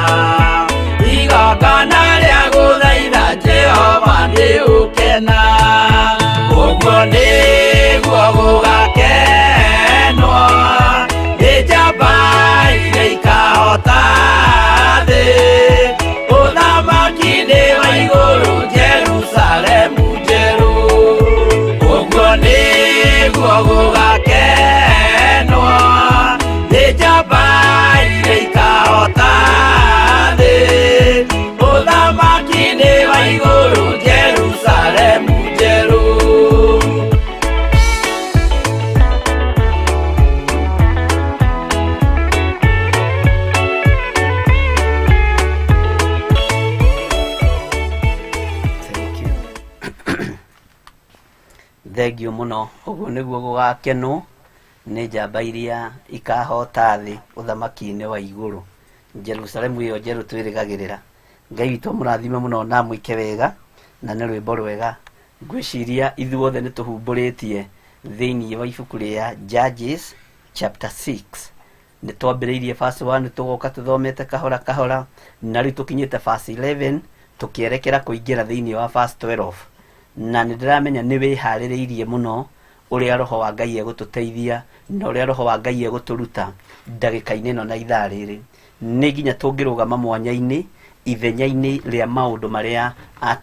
igongona rĩa gũthaitha Jehova nĩ gũkena ũguo nĩguo gũgakenwo nĩ njamba iria ikahota thĩ ũthamaki-inĩ wa igũrũ Jerusalemu njerũ ũguo nĩguo gũgakenwo nĩ njamba iria ikahota thĩ ũthamaki-inĩ wa igũrũ Jerusalemu njerũ thengio mũno ũguo nĩguo gũgakenwo nĩ njamba iria ikahota thĩ ũthamaki-inĩ wa igũrũ Jerusalemu ĩyo njerũ twĩrĩgagĩrĩra Ngai witũ mũrathime mũno na mwĩke wega na nĩ rwĩmbo rwega ngwĩciria ithuothe nĩ tũhumbũrĩtie thĩinĩ wa ibuku rĩa Judges chapter 6 nĩ twambĩrĩirie verse 1 tũgoka tũthomete kahora kahora na rĩu tũkinyĩte verse 11 tũkĩerekera kũingĩra thĩinĩ wa verse 12 na nĩ ndĩramenya nĩ wĩharĩrĩirie mũno ũrĩa roho wa Ngai egũtũteithia na ũrĩa roho wa Ngai egũtũruta ndagĩka-inĩ ĩno na ithaa rĩrĩ nĩ nginya tũngĩrũgama mwanya-inĩ ithenya-inĩ rĩa maũndũ marĩa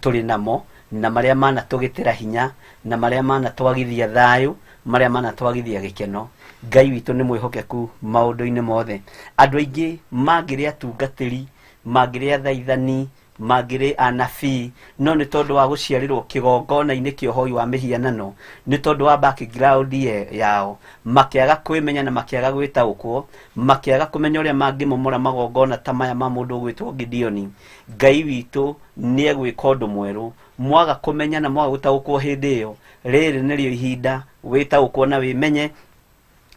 tũrĩ namo na marĩa manatũgĩtĩra hinya na marĩa manatwagithia thayũ, marĩa manatwagithia gĩkeno. Ngai witũ nĩ mwĩhokeku maũndũ-inĩ mothe. Andũ aingĩ mangĩrĩ atungatĩri, mangĩrĩ athaithani, mangĩrĩ anabii, no nĩ tondũ wa gũciarĩrwo kĩgongona-inĩ kĩa ũhoi wa mĩhianano, nĩ tondũ wa background yao, makĩaga kwĩmenya na makĩaga gwĩtaũkwo, makĩaga kũmenya ũrĩa mangĩmomora magongona ta maya ma mũndũ ũgwĩtwo Gideoni. Ngai witũ nĩ egwĩka ũndũ mwerũ. Mwaga kũmenya na mwaga gũtaũkwo hĩndĩ ĩyo, rĩrĩ nĩrĩo ihinda wĩtaũkwo na wĩmenye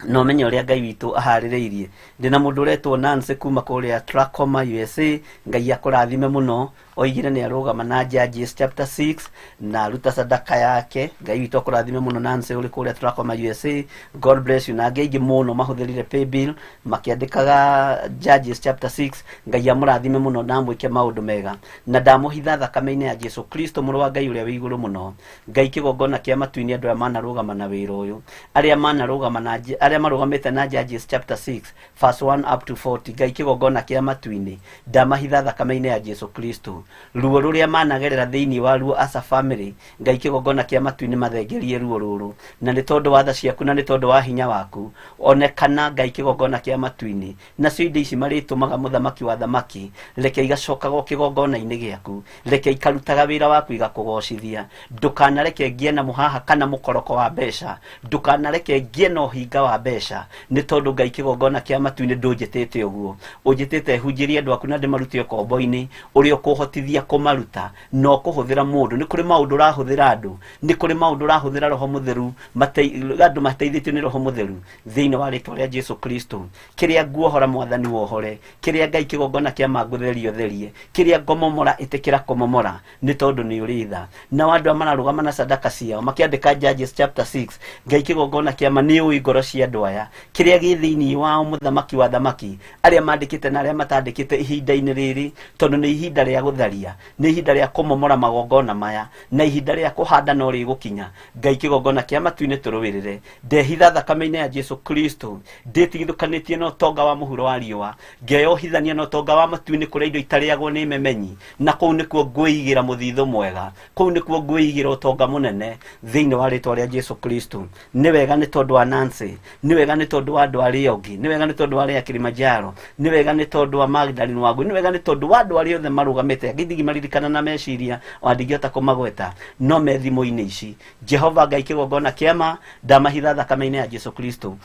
na ũmenye ũrĩa Ngai witũ aharĩrĩirie. Ndĩna mũndũ ũretwo Nancy kuma kũrĩa Tacoma, USA. Ngai akũrathime mũno. Oigire nĩ arũgama na Judges chapter 6 na ruta sadaka yake. Ngai witũ akũrathime mũno Nancy ũrĩ kũrĩa Tacoma, USA. God bless you. Na angĩ aingĩ mũno mahũthĩrire paybill makĩandĩkaga Judges chapter 6. Ngai amũrathime mũno na amwĩke maũndũ mega. Na ndamũhitha thakame-inĩ ya Jesu Kristo mũrũ wa Ngai ũrĩa wĩ igũrũ mũno. Ngai kĩgongona kĩa matu-inĩ andũ arĩa manarũgama na wĩra ũyũ, arĩa manarũgama na arĩa marũgamĩte na Judges chapter 6 verse 1 up to 40. Ngai kĩgongona kĩa matu-inĩ ndamahitha thakame-inĩ ya Jesu Kristo. Ruo rũrĩa managerera thĩinĩ wa ruo as a family, Ngai kĩgongona kĩa matu-inĩ mathengerie ruo rũrũ. Na nĩ tondũ wa tha ciaku na nĩ tondũ wa hinya waku, onekana Ngai kĩgongona kĩa matu-inĩ. Nacio indo ici marĩtũmaga mũthamaki wa thamaki, reke igacokagwo kĩgongona-inĩ gĩaku, reke ikarutaga wĩra waku igakũgocithia. Ndũkanareke ngĩe na mũhaha kana mũkoroko wa mbeca, ndũkanareke ngĩe na ũhinga wa mbeca, nĩ tondũ Ngai kĩgongona kĩa matu-inĩ ndũnjĩtĩte ũguo. Ũnjĩtĩte hunjĩrie andũ aku na ndĩmarute ũkombo-inĩ ũrĩa ũkũhotithia kũmaruta na ũkũhũthĩra mũndũ. Nĩ kũrĩ maũndũ ũrahũthĩra andũ, nĩ kũrĩ maũndũ ũrahũthĩra Roho Mũtheru, andũ mateithĩtio nĩ Roho Mũtheru thĩinĩ wa rĩĩtwa rĩa Jesu Kristo. Kĩrĩa nguohora Mwathani wohore, kĩrĩa Ngai kĩgongona kĩa mangũtherio therie, kĩrĩa ngomomora ĩtĩkĩra kũmomora, nĩ tondũ nĩ ũrĩ tha. Na andũ a mararũgama na sadaka ciao makĩandĩka Judges chapter 6, Ngai kĩgongona kĩama nĩ ũĩ ngoro cia andũ aya, kĩrĩa gĩ thĩinĩ wao mũthamaki wa thamaki, arĩa mandĩkĩte na arĩa matandĩkĩte ihinda-inĩ rĩrĩ, tondũ nĩ ihinda rĩa gũtharia, nĩ ihinda rĩa kũmomora magongona maya, na ihinda rĩa kũhanda no rĩgũkinya. Ngai kĩgongona kĩa matu-inĩ tũrũĩrĩre. Ndehitha thakame-inĩ ya Jesu Kristo, ndĩtigithũkanĩtie na ũtonga wa mũhuro wa riũa, ngeyohithania na ũtonga wa matu-inĩ kũrĩa indo itarĩagwo nĩ memenyi, na kũu nĩkuo ngwĩigĩra mũthithũ mwega, kũu nĩkuo ngwĩigĩra ũtonga mũnene thĩinĩ wa rĩĩtwa rĩa Jesu Kristo. Nĩ wega nĩ tondũ wa Nancy, nĩ wega nĩ tondũ wa andũ arĩa angĩ, nĩ wega nĩ tondũ wa arĩa Kilimanjaro, nĩ wega nĩ tondũ wa Magdalene Wangui, nĩ wega nĩ tondũ wa andũ arĩa othe marũgamĩte, ngĩthigi maririkana na meciria o ndingĩhota kũmagweta, no me thimũ-inĩ ici. Jehova Ngai kĩgongona kĩama ndamahitha thakame-inĩ ya Jesu Kristo.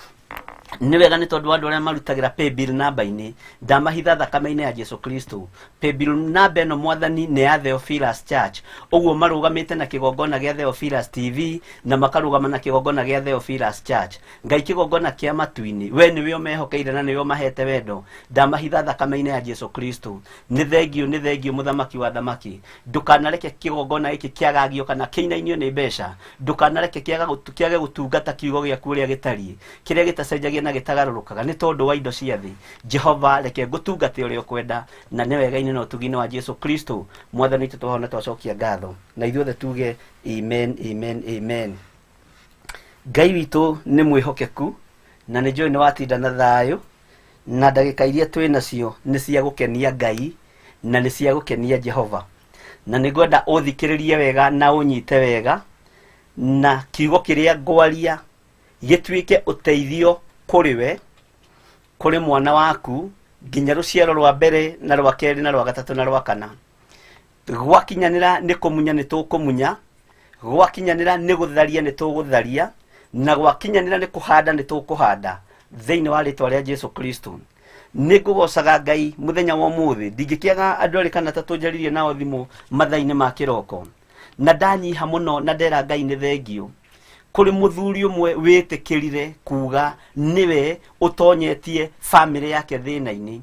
Nĩ wega nĩ tondũ andũ arĩa marutagĩra paybill namba-inĩ ndamahitha thakame-inĩ ya Jesu Kristo. Paybill namba ĩno Mwathani nĩ ya Theophilus Church, ũguo marũgamĩte na kĩgongona gĩa Theophilus TV na makarũgama na kĩgongona gĩa Theophilus Church. Ngai kĩgongona kĩa matu-inĩ, we nĩwe ũmehokeire na nĩwe ũmahete wendo, ndamahitha thakame-inĩ ya Jesu Kristo. Nĩ thengio mũthamaki wa thamaki, ndũkanareke kĩgongona gĩkĩ kĩagagio kana kĩinainio nĩ mbeca, ndũkanareke kĩage gũtungata kiugo gĩaku ũrĩa gĩtariĩ, kĩrĩa gĩtacenjagia na gĩtagarũrũkaga nĩ tondũ wa indo cia thĩ. Jehova reke ngũtungate ũrĩa ũkwenda, na nĩ wega-inĩ na ũtugi-inĩ wa Jesu Kristo. Mwathani witũ tũhona twacokia ngatho, na ithuothe tuge amen, amen, amen. Ngai witũ nĩ mwĩhokeku, na nĩ njũĩ nĩ watinda na thayũ, na ndagĩka iria twĩ nacio nĩ cia gũkenia Ngai na nĩ cia gũkenia Jehova. Na nĩ ngwenda ũthikĩrĩrie wega na ũnyite wega, na kiugo kĩrĩa ngwaria gĩtuĩke ũteithio kũrĩ we, kũrĩ mwana waku, nginya rũciaro rwa mbere na rwa kerĩ na rwa gatatũ na rwa kana. Gwakinyanĩra nĩ kũmunya nĩ tũkũmunya, gwakinyanĩra nĩ gũtharia nĩ tũgũtharia, na gwakinyanĩra nĩ kũhanda nĩ tũkũhanda thĩinĩ wa rĩĩtwa rĩa Jesu Kristo. Nĩ ngũgocaga Ngai mũthenya wa ũmũthĩ, ndingĩkĩaga andũ arĩ kana tatũ njaririe nao thimũ mathaa-inĩ ma kĩroko, na ndanyiha mũno na ndera Ngai nĩ thengio kũrĩ mũthuri ũmwe wĩtĩkĩrire kuga nĩwe ũtonyetie famĩlĩ yake thĩna-inĩ,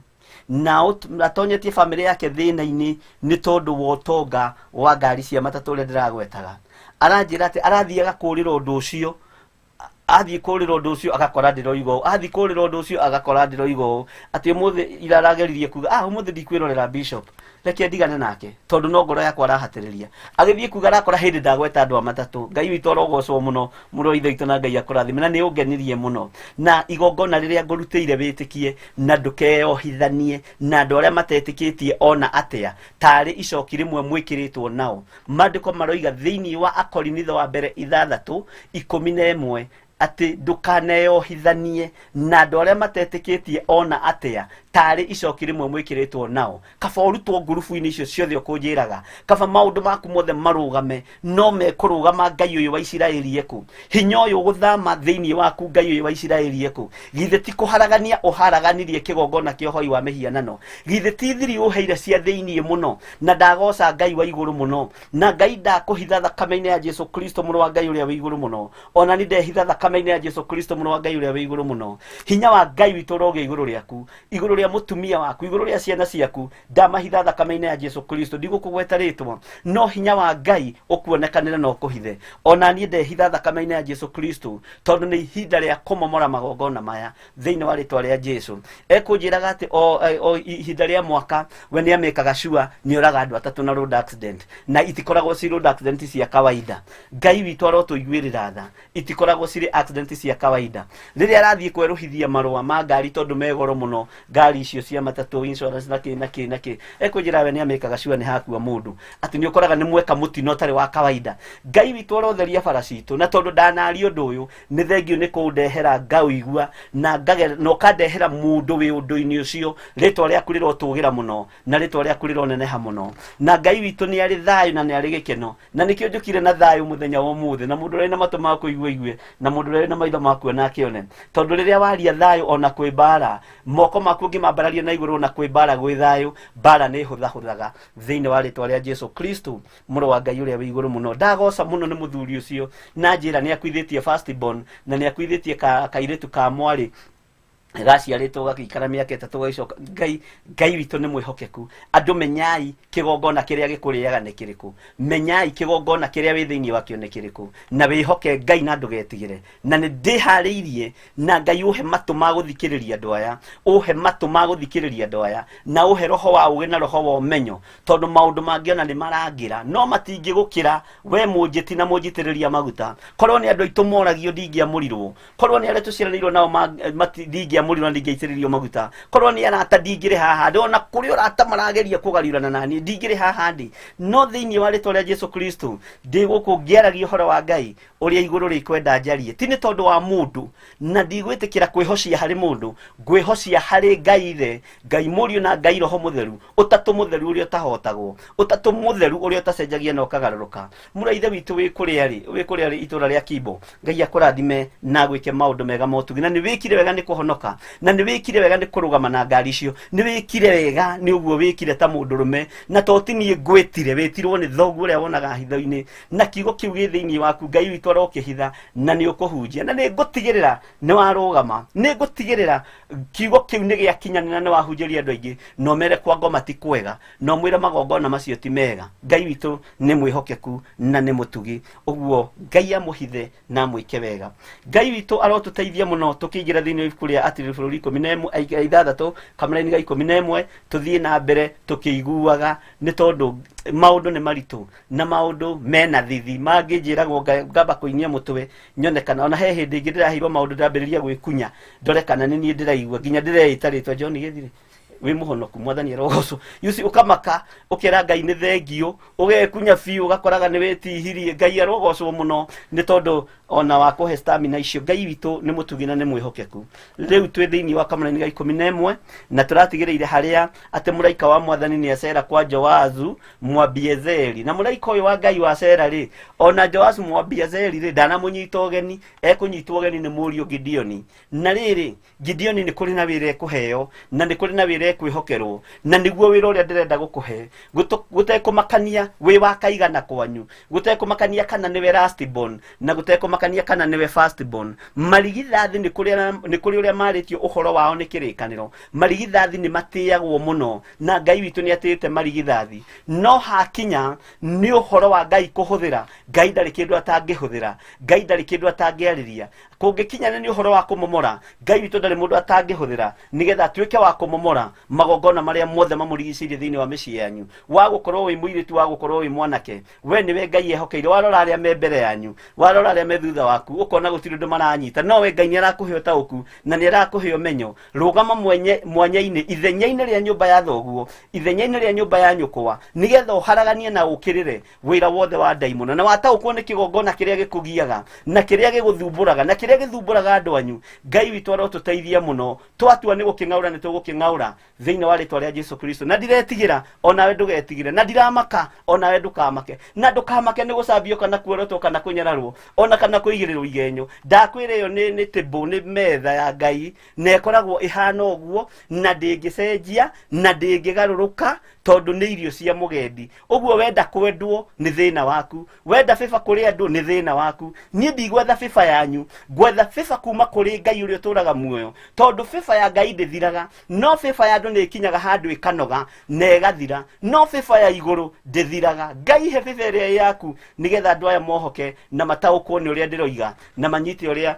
na atonyetie famĩlĩ yake thĩna-inĩ nĩ tondũ wa ũtonga wa ngari cia matatũ ũrĩa ndĩragwetaga. Aranjĩra atĩ arathiaga kũrĩra ũndũ ũcio, athiĩ kũrĩra ũndũ ũcio agakora ndĩroiga ũũ, athiĩ kũrĩra ũndũ ũcio agakora ndĩroiga ũũ, atĩ ũmũthĩ irarageririe kuga ũmũthĩ ndikwĩrorera Bishop, reke ndigane nake tondu no ngoro yakwa arahatĩrĩria agĩthiĩ kuga arakora hĩndĩ ndagweta andũ a matatũ. Ngai witũ arogocwo mũno mũrũ wa ithe witũ na Ngai akũrathime na nĩ ũngenirie mũno na igongona rĩrĩa ngũrutĩire wĩtĩkie na ndũkeyohithanie na andũ arĩa matetĩkĩtie ona atĩa tarĩ icoki rĩmwe mwĩkĩrĩtwo nao. Maandĩko maroiga thĩinĩ wa Akorinitho wa mbere 6:11 atĩ ndũkaneyohithanie na andũ arĩa matetĩkĩtie ona atĩa tarĩ icoki rĩmwe mwĩkĩrĩtwo nao. Kaba ũrutwo ngurubu-inĩ icio ciothe ũkũnjĩraga, kaba maũndũ maku mothe marũgame, no mekũrũgama Ngai ũyũ wa Isiraeli ekũ? Hinya ũyũ gũthama thĩinĩ waku Ngai ũyũ wa Isiraeli ekũ? Githĩ ti kũharagania ũharaganirie kĩgongona kĩa ũhoi wa mĩhianano? Githĩ ti thiri ũheire cia thĩinĩ mũno na ndagoca Ngai wa igũrũ mũno na Ngai ndakũhitha thakame-inĩ ya Jesu Kristo mũrũ wa Ngai ũrĩa wĩ igũrũ mũno? Ona nĩ ndehitha thakame-inĩ ya Jesu Kristo mũrũ wa Ngai ũrĩa wĩ igũrũ mũno. Hinya wa Ngai witũ ũrogĩa igũrũ rĩaku, igũrũ rĩa mutumia waku, igũrũ rĩa ciana ciaku. Ndamahitha thakame-inĩ ya Jesu Kristo, ndigũkũgweta rĩtwa, no hinya wa Ngai ũkuonekanĩre na ũkũhithe. Ona niĩ ndehitha thakame-inĩ ya Jesu Kristo tondũ nĩ ihinda rĩa kũmomora magongona maya thĩinĩ wa rĩtwa rĩa Jesu. Ekũnjĩraga atĩ o ihinda rĩa mwaka we nĩ amĩkaga sure nĩ oraga andũ atatũ na road accident, na itikoragwo ci road accident cia kawaida. Ngai witũ arotũiguĩrĩra tha, itikoragwo cirĩ accident cia kawaida. Rĩrĩa arathiĩ kwerũhithia marũa ma ngari tondũ me goro mũno ngari icio cia matatũ, insurance na kĩ ekũnjĩra we nĩ amĩkaga sure nĩ hakua mũndũ atĩ nĩ ũkoraga nĩ mweka mũtino ũtarĩ wa kawaida. Ngai witũ arotheria bara citũ, na tondũ ndanaria ũndũ ũyũ nĩ thengio nĩ kũndehera ngaũigua na ũkandehera mũndũ wĩ ũndũ-inĩ ũcio. Rĩtwa rĩaku rĩrotũgĩra mũno na rĩtwa rĩaku rĩroneneha mũno, na Ngai witũ nĩ arĩ thayũ na nĩ arĩ gĩkeno, na nĩkĩo njũkire na thayũ mũthenya wa ũmũthĩ, na mũndũ ũrĩ na matũ ma kũigua igue na mũndũ ũrĩ na maitho ma kuona akĩone. Tondũ rĩrĩa waria thayũ ona kwĩ mbara, moko maku ũngĩmambararia na igũrũ na kwĩ mbara gwĩ thayũ, mbara nĩ hũthahũthaga thĩinĩ wa rĩtwa rĩa Jesu Kristo mũrũ wa Ngai ũrĩa wĩ igũrũ mũno. Ndagoca mũno nĩ mũthuri ũcio na njĩra nĩ akuithĩtie first born na nĩ akuithĩtie kairĩtu ka mwarĩ gaciarĩtwo gagĩikara mĩaka 3 gagĩcoka. Ngai witũ nĩ mwĩhokeku. Andũ menyai kĩgongona kĩrĩa gĩkũrĩaga nĩ kĩrĩkũ, menyai kĩgongona kĩrĩa wĩ thĩinĩ wakĩo nĩ kĩrĩkũ, na wĩhoke Ngai na ndũgetigĩre. Na nĩ ndĩharĩirie na Ngai ũhe matũ ma gũthikĩrĩria andũ aya, ũhe matũ ma gũthikĩrĩria andũ aya, na ũhe roho wa ũgĩ na roho wa ũmenyo, tondũ maũndũ mangĩ ona nĩ marangĩra no matingĩgũkĩra we mũnjĩti na mũnjitĩrĩria maguta. Korwo nĩ andũ aitũ moragio ndingĩamũrirwo, korwo nĩ arĩa tũciaranĩirwo nao ndingĩamũrirwo na ndingĩaitĩrĩrio maguta, korwo nĩ arata ndingĩrĩ haha ndĩ, ona kũrĩ ũrata marageria kũgariũrana naniĩ ndingĩrĩ haha ndĩ, no thĩinĩ wa rĩtwa rĩa Jesu Kristo ndĩ gũkũ ngĩaragia ũhoro wa Ngai ũrĩa igũrũ rĩkwenda njarie. Ti nĩ tondũ wa mũndũ na ndigwĩtĩkĩra kwĩhocia harĩ mũndũ, ngwĩhocia harĩ Ngai Ithe, Ngai Mũriũ na Ngai Roho Mũtheru, ũtatũ mũtheru ũrĩa ũtahotagwo, ũtatũ mũtheru ũrĩa ũtacenjagia na ũkagarũrũka. Mũrũ ithe witũ wĩ kũrĩa rĩ itũra rĩa Kimbo, Ngai akũrathime na gwĩke maũndũ mega ma ũtugi, na nĩ wĩkire wega nĩ kũhonoka, na nĩ wĩkire wega nĩ kũrũgama na ngari icio, nĩ wĩkire wega nĩ ũguo wĩkire ta mũndũrũme, na to ti niĩ ngwĩtire, wĩtirwo nĩ thoguo ũrĩa wonaga hitho-inĩ, na kiugo kĩu gĩ thĩinĩ waku Ngai witũ arokĩhitha na nĩ ũkũhunjia, na nĩ ngũtigĩrĩra nĩ warũgama, nĩ ngũtigĩrĩra kiugo kĩu nĩ gĩakinyanĩra nĩ wahunjĩria andũ aingĩ, no mere kwa ngoma ti kwega, no mwĩre magongona macio ti mega. Ngai witũ nĩ mwĩhokeku na nĩ mũtugi, ũguo Ngai amũhithe na mwĩke wega. Ngai witũ arotũteithia mũno tũkĩingĩra thĩinĩ wa ibuku rĩa Atĩrĩ bũrũri 16 kamũra-inĩ ga 11 tũthiĩ na mbere tũkĩiguaga, nĩ tondũ maũndũ nĩ maritũ na maũndũ mena thithi mangĩnjĩragwo ngamba kũinia mũtwe nyonekana. Ona he hĩndĩ ĩngĩ ndĩraheirwo maũndũ ndambĩrĩria gwĩkunya ndore kana nĩ niĩ ndĩraigua, nginya ndĩreĩta rĩtwa John Gĩthire wĩ mũhonoku mwathani arogocwo. Yusi ũkamaka ũkĩra Ngai nĩ thengio, ũgekunya biũ ũgakoraga nĩ wĩtihirie. Ngai arogocwo mũno nĩ tondũ ona wa kũhe stamina icio. Ngai witũ nĩ mũtugi na nĩ mwĩhokeku. Rĩu twĩ thĩinĩ wa kamũra-inĩ ga 11 na tũratigĩrĩire harĩa atĩ mũraika wa mwathani nĩ acera kwa Joazu Mwabiezeri, na mũraika ũyũ wa Ngai wacera rĩ, ona Joazu Mwabiezeri rĩ ndanamũnyita ũgeni, ekũnyitwo ũgeni nĩ mũriũ Gideoni. Na rĩrĩ Gideoni nĩ kũrĩ na wĩra ekũheo na nĩ kũrĩ na wĩra ekwĩhokerwo, na nĩguo wĩra ũrĩa ndĩrenda gũkũhe, gũtekũmakania wĩ wa kaigana kwanyu, gũtekũmakania kana nĩwe last born na gũtekũmakania kana nĩwe first born. Marigithathi nĩ kũrĩ ũrĩa marĩtio ũhoro wao nĩ kĩrĩkanĩro. Marigithathi nĩ matĩagwo mũno na Ngai witũ nĩ atĩte marigithathi, no hakinya nĩ ũhoro wa Ngai kũhũthĩra. Ngai ndarĩ kĩndũ atangĩhũthĩra, Ngai ndarĩ kĩndũ atangĩarĩria. kungikinya ni uhoro wa kumomora Ngai witu ndari mundu atangihuthira nigetha tuike wa kumomora magongona maria mothe mamurigicirie thiini wa micii yanyu wa gukorwo wi muiritu wa gukorwo wi mwanake we niwe Ngai ehokeire warora aria me mbere yanyu warora aria me thutha waku ukona gutiri ndu maranyita no we Ngai ni arakuhe utauku na ni arakuhe umenyo rugama mwanya-ini ithenya-ini ria nyumba ya thoguo ithenya-ini ria nyumba ya nyukwa nigetha uharaganie na ukirire wira wothe wa daimono na wataukwo ni kigongona kiria gikugiaga na kiria giguthumburaga na kiria githumburaga andu anyu Ngai witu arotuteithia muno twatua ni guking'aura ni tuguking'aura thiini wa ritwa ria Jesu Kristo na ndiretigira ona we ndugetigire na ndiramaka ona we ndukamake na ndukamake ni gucambio kana kuorotwo kana kunyararwo ona kana kuigirirwo igenyo ndakwira iyo ni tibu ni metha ya Ngai na ikoragwo ihana uguo na ndingicenjia na ndingigaruruka tondu ni irio cia mugendi uguo wenda kwendwo ni thina waku wenda fifa kuri andu ni thina waku nie ndigwetha fifa yanyu gwetha fifa kuma kuri Ngai uria turaga muoyo tondu fifa ya Ngai ndithiraga no fifa ya andu ni ikinyaga handu ikanoga na igathira no fifa ya iguru ndithiraga Ngai he fifa iria yaku nigetha andu aya mohoke na mataukwo ni uria ndiroiga na manyite uria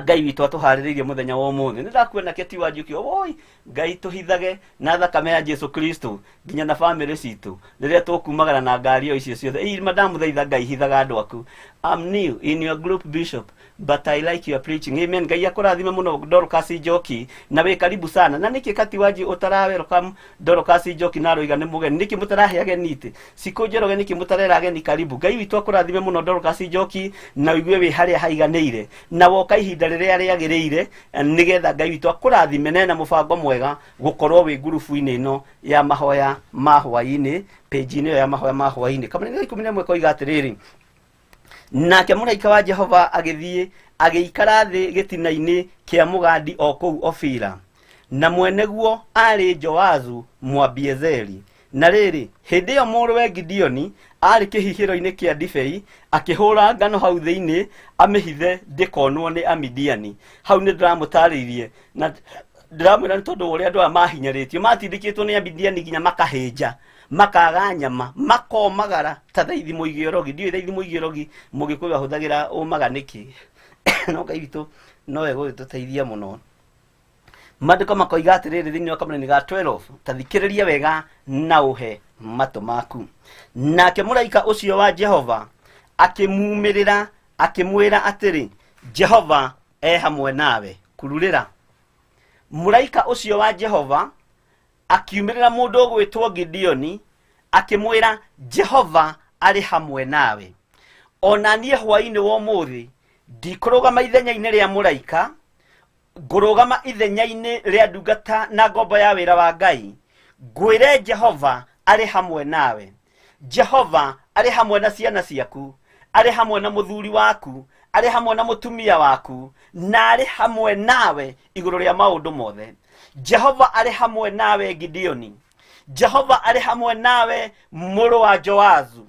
Ngai witu atuhariririe muthenya wa umuthi ndakwena keti wa njukio woi Ngai tuhithage na thakame ya Jesu Kristo nginya na family citu riria tukumagara na ngari o icio ciothe madam thaitha Ngai hithaga andu aku I'm new in your group bishop but I like your preaching amen Ngai akurathime muno Dorcas Njoki na we karibu sana na niki kati waji utarawe welcome Dorcas Njoki na roiga ni mugeni niki mutarahe agenite siku njeroge niki mutarera ageni karibu Ngai witu akurathime muno Dorcas Njoki na igwe we haria haiganiire na woka ihinda riria riagiriire nigetha Ngai witu akurathime nena mubango mwega gukorwo wi ngurubu-ini ino ya mahoya ma hwaini page-ini ya mahoya ma hwaini kama ni 11 koiga atiriri nake muraika wa Jehova agithie agiikara thi gitina-ini kia mugandi o kou Ofira na mweneguo ari Joazu Mwabiezeri na riri hindi yo muruwe Gideoni ari kihihiro-ini kia ndibei akihura ngano hau thiini amihithe ndikonwo ni Amidiani hau ni ndiramutaririe na ndiramwira ni tondu uria andu mahinyaritie matindikitwo ni Amidiani ginya makahinja makaga nyama makomagara ta thaithi muigiorogi ndiwe thaithi muigiorogi mugikuyu ahuthagira umaganiki no Ngai witu no we gututeithia muno mandiko makoiga atiriri thiini wa kamene ga 12 tathikiriria wega na uhe matu maku nake muraika ucio wa Jehova akimumirira akimwira atiri Jehova hamwe nawe kururira muraika ucio wa Jehova akiumirira mundu gwitwo Gideoni akimwira Jehova ari hamwe nawe ona nie hwaini wo muthi ndikurugama ithenya-ini ria muraika ngurugama ithenya-ini ria ndungata na ngombo ya wira wa Ngai ngwire Jehova ari hamwe nawe Jehova ari hamwe na ciana ciaku ari hamwe na muthuri waku ari hamwe na mutumia waku na ari hamwe nawe iguru ria maundu mothe Jehova ari hamwe nawe Gideoni Jehova ari hamwe nawe muru wa Joazu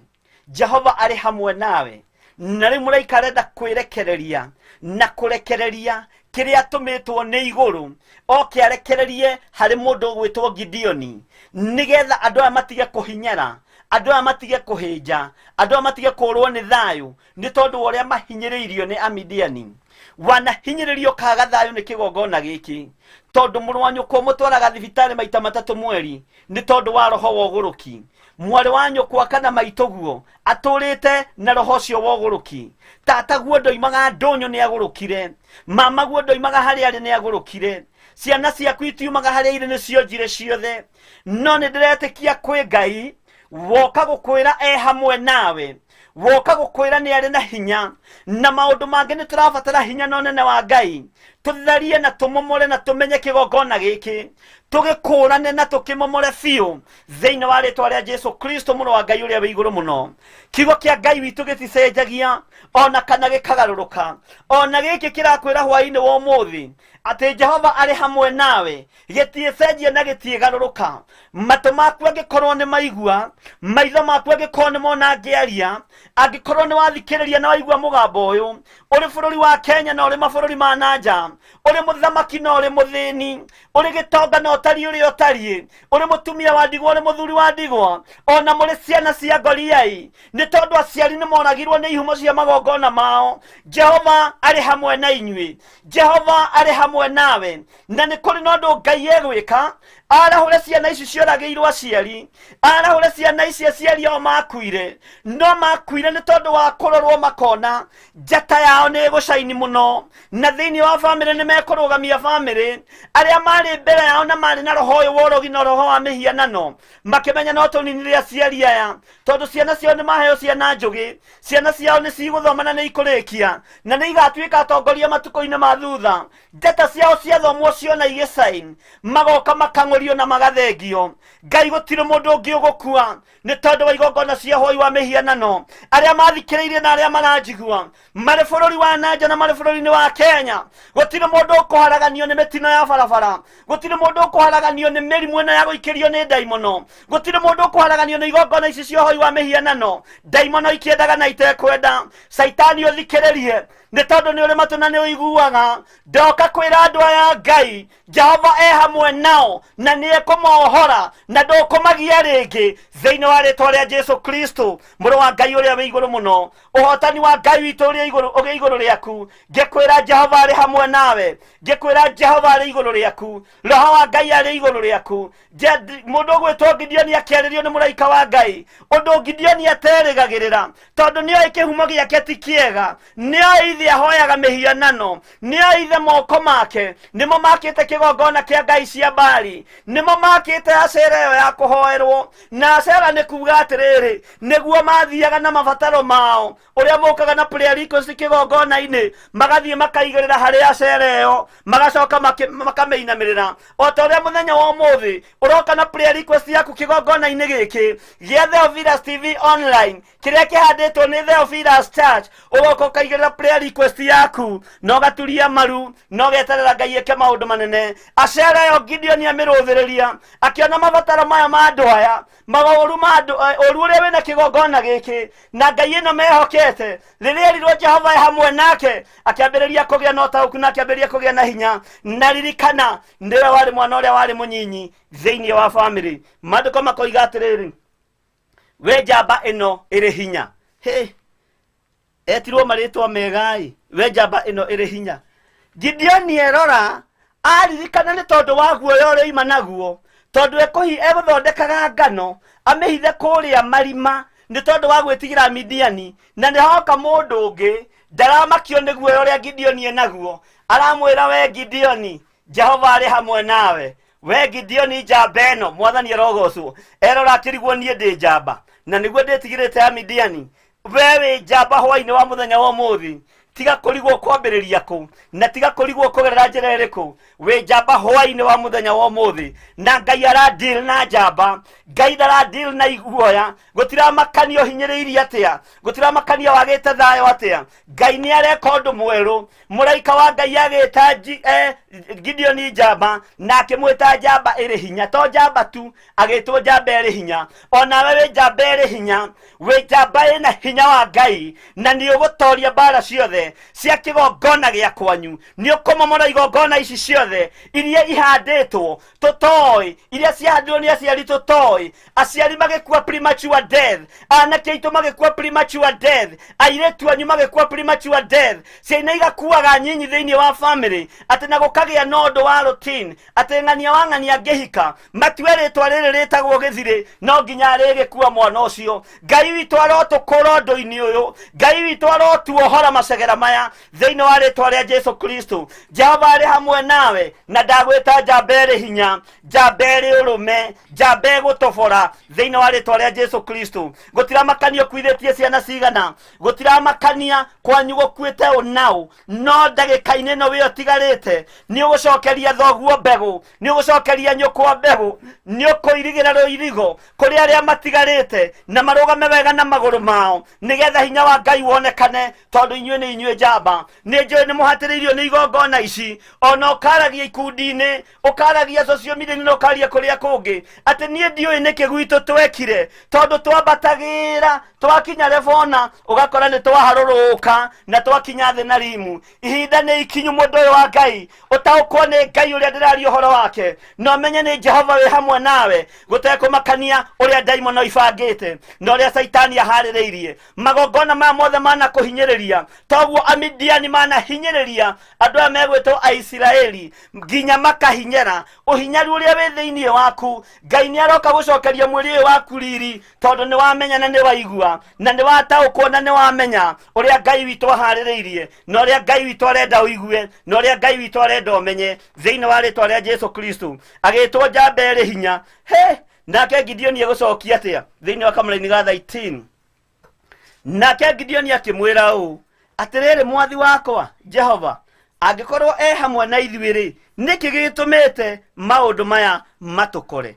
Jehova ari hamwe nawe nari muraika arenda kwirekereria na kurekereria kiria tumitwo ni iguru oke arekererie hari mundu gwitwo Gideoni nigetha andu aya matige kuhinyara andu aya matige kuhinja andu aya matige kurwo ni thayu ni tondu uria mahinyiriirio ni Amidiani wanahinyiririo kaga thayu ni kigongona giki tondu murwanyu ko mutwaraga thibitari maita matatu mweri ni tondu wa roho woguruki mwari wanyu kwa kana maitoguo aturite na roho cio woguruki tata guo ndoimaga ndonyo ni agurukire mama guo ndoimaga hari ari ni agurukire ciana ciaku itiumaga hari ire ni cionjire ciothe no ni ndiretekia kwi Ngai woka gukwira hamwe nawe woka gukwira ni ari na hinya na maundu mangi ni turabatara hinya no nene wa Ngai tutharie na tumomore na tumenye kigongona giki tugikurane na tukimomore fiu thiini wa ritwa ria Jesu Kristo muno wa Ngai uria wi iguru muno kigo kia Ngai witu giticenjagia ona kana gikagaruruka ona giki kirakwira hwaini wa umuthi ati Jehova ari hamwe nawe giticenjia na gitigaruruka matu maku angikorwo ni maigua maitho maku angikorwo ni mona ngiaria angikorwo ni wathikiriria na waigua mugambo uyu uri bururi wa Kenya na uri mabururi ma nanja uri muthamaki na uri muthini, uri gitonga na utari uri utari, uri mutumia wa ndigwa uri muthuri wa ndigwa, ona muri ciana cia ngoriai, ni tondu aciari ni moragirwo ni ihumo cia magongona mao. Jehova ari hamwe na inyui, Jehova ari hamwe nawe, na ni kuri na undu Ngai egwika. Arahũre ciana ici cioragĩirwo aciari, arahũre ciana ici aciari o makuire, no makuire nĩ tondũ wa kũrorwo makona njata yao nĩ gũcaini mũno, na thĩinĩ wa bamĩrĩ nĩ mekũrũgamia bamĩrĩ. Arĩa marĩ mbere yao na marĩ na roho ũyũ wa ũrogi na roho wa mĩhianano, makĩmenya no tũninire aciari aya, tondũ ciana ciao nĩ maheo ciana njũgĩ, ciana ciao nĩ cigũthoma na nĩ ikũrĩkia, na nĩ igatuĩka atongoria matukũ-inĩ ma thutha. Njata ciao ciathomwo ciona igĩcain, magoka makang'ũrio na magathengio. Ngai gũtirĩ mũndũ ũngĩ ũgũkua nĩ tondũ wa igongona cia ũhoi wa mĩhianano. Arĩa mathikĩrĩirie na arĩa maranjigua marĩ bũrũri wa nanja na marĩ bũrũri-inĩ wa Kenya, gũtirĩ mũndũ ũkũharaganio nĩ mĩtino ya barabara, gũtirĩ mũndũ ũkũharaganio nĩ mĩrimũ ĩno ya gũikĩrio nĩ ndaimono, gũtirĩ mũndũ ũkũharaganio nĩ igongona ici cia ũhoi wa mĩhianano. Ndaimono ikĩendaga na itekwenda, Saitani ũthikĩrĩrie nĩ tondũ nĩ ũrĩ matũ na nĩ ũiguaga. Ndoka kwĩra andũ aya Ngai Jehova e hamwe nao na nĩ ekũmohora na ndũkũmagia rĩngĩ, thĩinĩ wa rĩĩtwa rĩa Jesu Kristo, mũrũ wa Ngai ũrĩa wĩ igũrũ mũno. Ũhotani wa Ngai witũ ũrĩ igũrũ rĩaku. Ngĩkwĩra Jehova arĩ hamwe nawe, ngĩkwĩra Jehova arĩ igũrũ rĩaku, roho wa Ngai arĩ igũrũ rĩaku. Mũndũ ũgwĩtwo Gideoni akĩarĩrio nĩ mũraika wa Ngai ũndũ Gideoni aterĩgagĩrĩra, tondũ nĩoĩ kĩhumo gĩake ti kĩega, nĩoĩ ithe ahoyaga mĩhianano, nĩoĩ ithe moko make nĩmo makĩte kĩgongona kĩa ngai cia Baali, nĩmo makĩte Acera ĩyo ya kũhoerwo. Na Acera nĩ kuuga atĩrĩrĩ, nĩguo mathiaga na mabataro mao, ũrĩa mũkaga na prayer request kĩgongona-inĩ, magathiĩ makaigĩrĩra harĩ Acera ĩyo, magacoka makamĩinamĩrĩra. O ta ũrĩa mũthenya wa ũmũthĩ ũroka na prayer request yaku kĩgongona-inĩ gĩkĩ gĩa Theophilus TV online, kĩrĩa kĩhandĩtwo nĩ Theophilus Church, ũgoka ũkaigĩrĩra prayer request yaku na ũgaturia maru na ũgeterera Ngai eke maũndũ manene. Acera ĩyo Gideoni amĩrũthĩrĩria, akĩona mabataro maya ma andũ aya, maũru ũrĩa wĩna kĩgongona gĩkĩ, na Ngai ĩno mehokete. Rĩrĩa erirwo Jehova e hamwe nake, akĩambĩrĩria kũgĩa na ũtaũku na akĩambĩrĩria kũgĩa na hinya. Na ririkana nĩwe warĩ mwana ũrĩa warĩ mũnyinyi thĩinĩ wa bamĩrĩ. Maandĩko makoiga atĩrĩrĩ, we njamba ĩno ĩrĩ hinya. Etirwo marĩtwa megai, we njamba ĩno ĩrĩ hinya. Gideoni erora aririkana nĩ tondũ wa guoya ũrĩa oima naguo, tondũ egũthondekaga ngano amĩhithe kũrĩa marima nĩ tondũ wa gwĩtigĩra Midiani, na nĩ hoka mũndũ ũngĩ ndaramakio nĩ guoya ũrĩa Gideoni enaguo. Aramwĩra, we Gideoni, Jehova arĩ hamwe nawe. We Gideoni njamba ĩno, Mwathani arogocwo, erora akĩrigwo niĩ ndĩ njamba na nĩguo ndĩtigĩrĩte ya Midiani. We wĩ njamba hwainĩ wa mũthenya wa ũmũthĩ, tiga kũrigwo kwambĩrĩria kũ na tiga kũrigwo kũgerera njĩra ĩrĩkũ. We njamba hwainĩ wa mũthenya wa ũmũthĩ, na Ngai aradeal na njamba. Ngai ndaradeal na iguoya. Gũtiramakanio hinyĩrĩirie atĩa, gũtiramakanio wagĩte thayũ atĩa. Ngai nĩ areka ũndũ mwerũ. Mũraika wa Ngai agĩta Gideoni njamba na akĩmwĩta njamba ĩrĩ hinya. To njamba tu, agĩtwo njamba ĩrĩ hinya. Onawe wĩ njamba ĩrĩ hinya, wĩ njamba ĩna hinya wa Ngai, na nĩ ũgũtoria mbara ciothe cia kĩgongona gĩa kwanyu. Nĩ ũkũmomora igongona ici ciothe iria ihandĩtwo tũtoĩ, iria ciahandirwo nĩ aciari tũtoĩ. Aciari magĩkua premature death, anake aitũ magĩkua premature death, airĩtu anyu magĩkua premature death, ciana igakuaga nyinyi thĩinĩ wa bamĩrĩ, atĩ na gũkagĩa na ũndũ wa routine, atĩ ng'ania wa ng'ania angĩhika matue rĩtwa rĩrĩ rĩtagwo gĩthirĩ no nginya arĩgĩkua mwana ũcio. Ngai witũ arotũkũra ũndũ-inĩ ũyũ, Ngai witũ arotuohora macegera maya thĩinĩ wa rĩtwa rĩa Jesu Kristo. Jehova arĩ hamwe nawe, na ndagwĩta njamba ĩrĩ hinya, njamba ĩrĩ ũrũme, njamba ĩgũtobora thĩinĩ wa rĩtwa rĩa Jesu Kristo. Gũtiramakanio kuithĩtie ciana cigana, gũtiramakania kwanyu gũkuĩte ũnaũ, no ndagĩka-inĩ ĩno wĩ ũtigarĩte nĩ ũgũcokeria thoguo mbegũ, nĩ ũgũcokeria nyũkwa mbegũ, nĩ ũkũirigĩra rũirigo kũrĩ arĩa matigarĩte na marũgame wega na magũrũ mao, nĩgetha hinya wa Ngai wonekane, tondũ inyuĩ nĩ inyue njamba nä njå nä må hatä rä irio nä igongona ici ona å karagia ikundi-inä å karagia social media-inä na å karia kå rä a kå ngä atä niä ndiå nä kä gwitå twekire tondå twambatagä ra twakinya rebona å gakora nä twaharå rå ka na twakinya thä na rimu ihinda nä ikinyu må ndå å yå wa Ngai å taå kwo nä Ngai å rä a ndä raria å horo wake no menye nä Jehova wä hamwe nawe gå tekå makania å rä a ndaimono ibangä te na å rä a Saitani aharä rä irie magongona maya mothe mana kå hinyä rä ria toguo Amidiani mana hinyä rä ria andå aya megwä two Aisiraeli nginya makahinyara å hinyaru å rä a wä thä inä waku Ngai nä aroka gå cokeria mwä rä å waku riri tondå nä wamenya na nä waigua na nä wataå kwo na nä wamenya å rä a Ngai witå aharä rä irie na å rä a Ngai witå arenda å igue na å rä a Ngai witå arenda å menye thä inä wa rä twa rä a Jesu Kristo agä two njamba ä rä hinya nake Gideoni egå cokia atä a thä inä wa kamå-inä ga 13 nake Gideoni akä mwä ra å atä rä rä mwathi wakwa Jehova angä korwo hamwe na ithuä rä nä kä gä tå mä te maå ndå maya matå kore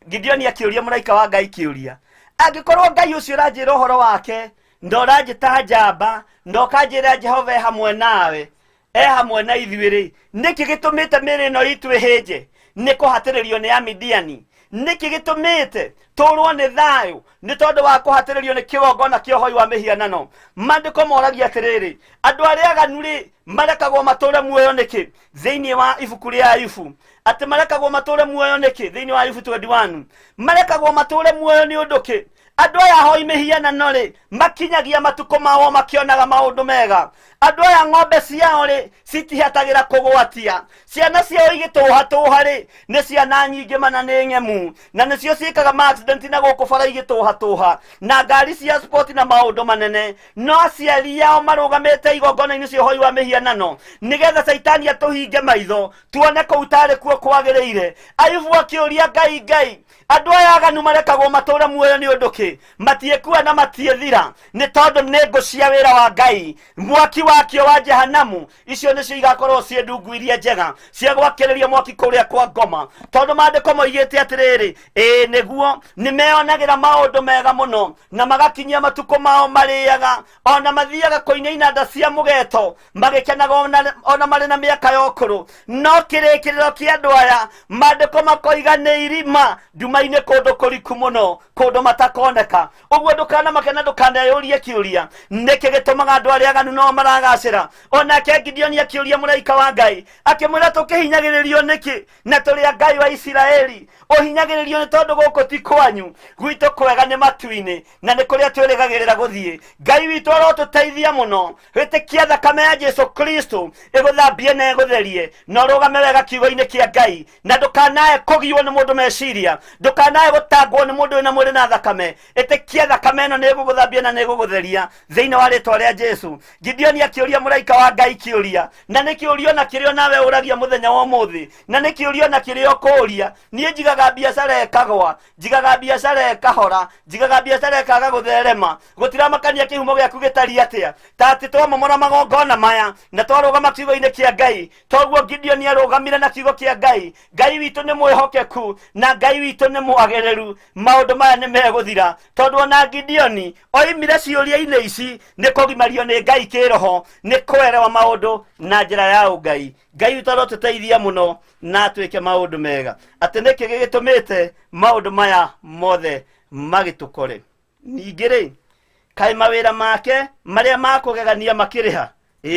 Gideoni akä å ria må raika wa Ngai kä å ria angä korwo Ngai å cio å ranjä ra å horo wake na å ranjä ta njamba na å kanjä ra Jehova hamwe nawe hamwe na ithuä rä nä kä gä tå mä te mä rä no itwä hä nje nä kå hatä rä rio nä Amidiani nä kä gä tå mä te tå rwo nä thayå nä tondå wa kå hatä rä rio nä kä gongona kä ohoi wa mä hianano mandä ko moragia atä rä rä andå arä aganu rä marekagwo matå re muoyo nä kä thä inä wa ibuku rä a Ayubu atä marekagwo matå re muoyo nä kä thä inä wa Ayubu 21 marekagwo matå re muoyo nä å ndå kä andå aya hoi mä hianano rä makinyagia matukå mao makionaga maå ndå mega andå aya ng'ombe ciao rĩ citihatagĩra kũgwatia ciana ciao igĩtũhatũha rĩ nĩ ciana nyingĩ mana nĩ ng'emu na nĩcio ciĩkaga ma accident na gũkũ bara igĩtũhatũha na ngari cia sport na maũndũ manene no aciari ao marũgamĩte igongona-inĩ cia ũhoi wa mĩhianano nĩgetha Saitani atũhinge maitho tuone kũu tarĩ kuo kwagĩrĩire Ayubu akĩũria Ngai andå aya aganu marekagwo matũre muoyo nĩ ũndũ kĩ matiĩkua na matiĩthira nĩ tondũ nĩ ngũ cia wĩra wa Ngai mwaki wakio wa jehanamu icio nĩcio igakorwo ciĩ ndungu iria njega cia gwakĩrĩria mwaki kũrĩa kwa ngoma tondũ maandĩko moigĩte atĩrĩrĩ nĩguo nĩmeyonagĩra maũndũ mega mũno na magakinyia matukũ mao marĩaga ona mathiaga kũina inanda cia mũgeeto magĩkenaga ona marĩ na mĩaka ya ũkũrũ no kĩrĩkĩrĩro kĩa andũ aya maandĩko makoiga nĩ irima nduma-inĩ kũndũ kũriku mũno kũndũ matakoneka ũguo ndũkanamake na ndũkaneyũrie kĩũria nĩkĩ gĩtũmaga andũ arĩa aganu no maragacĩra onake Gideoni akĩũria mũraika wa Ngai akĩmwĩra tũkĩhinyagĩrĩrio nĩkĩ na tũrĩ a Ngai wa Isiraeli ũhinyagĩrĩrio nĩ tondũ gũkũ ti kwanyu gwitũ kwega nĩ matu-inĩ na nĩ kũrĩa twĩrĩgagĩrĩra gũthiĩ Ngai witũ arotũteithia mũno wĩtĩkia thakame ya Jesu Kristo ĩgũthambie na ĩgũtherie na ũrũgame wega kiugo-inĩ kĩa Ngai na ndũkanae kũgiyo nĩ mũndũ meciria ndũkanae gũtangwo nĩ mũndũ wĩna mwĩrĩ na thakame ĩtĩkia thakame ĩno nĩ ĩgũgũthambia na nĩ ĩgũgũtheria thĩinĩ wa rĩtwa rĩa Jesu Gideoni akĩũria mũraika wa Ngai kĩũria na nĩ kĩũrio na kĩrĩo nawe ũragia mũthenya wa ũmũthĩ na nĩ kĩũrio na kĩrĩo kũũria niĩ njigaga biacara ĩkagwa njigaga biacara ĩkahora njigaga biacara ĩkaga gũtherema gũtiramakania kĩhumo gĩaku gĩtariĩ atĩa ta atĩ twamomora magongona maya na twarũgama kiugo-inĩ kĩa Ngai toguo Gideoni arũgamire na kiugo kĩa Ngai Ngai witũ nĩ mwĩhokeku na Ngai witũ nĩ mwagĩrĩru maũndũ maya nĩ megũthira tondũ ona Gideoni oimire ciũria-inĩ ici nĩ kũgimario nĩ Ngai kĩroho nĩ kwerewa maũndũ na njĩra ya ũngai Ngai witũ arotũteithia mũno na atuĩke maũndũ mega atĩ nĩkĩ gĩgĩtũmĩte maũndũ maya mothe magĩtũkore ningĩ rĩ kaĩ mawĩra make marĩa makũgegania makĩrĩha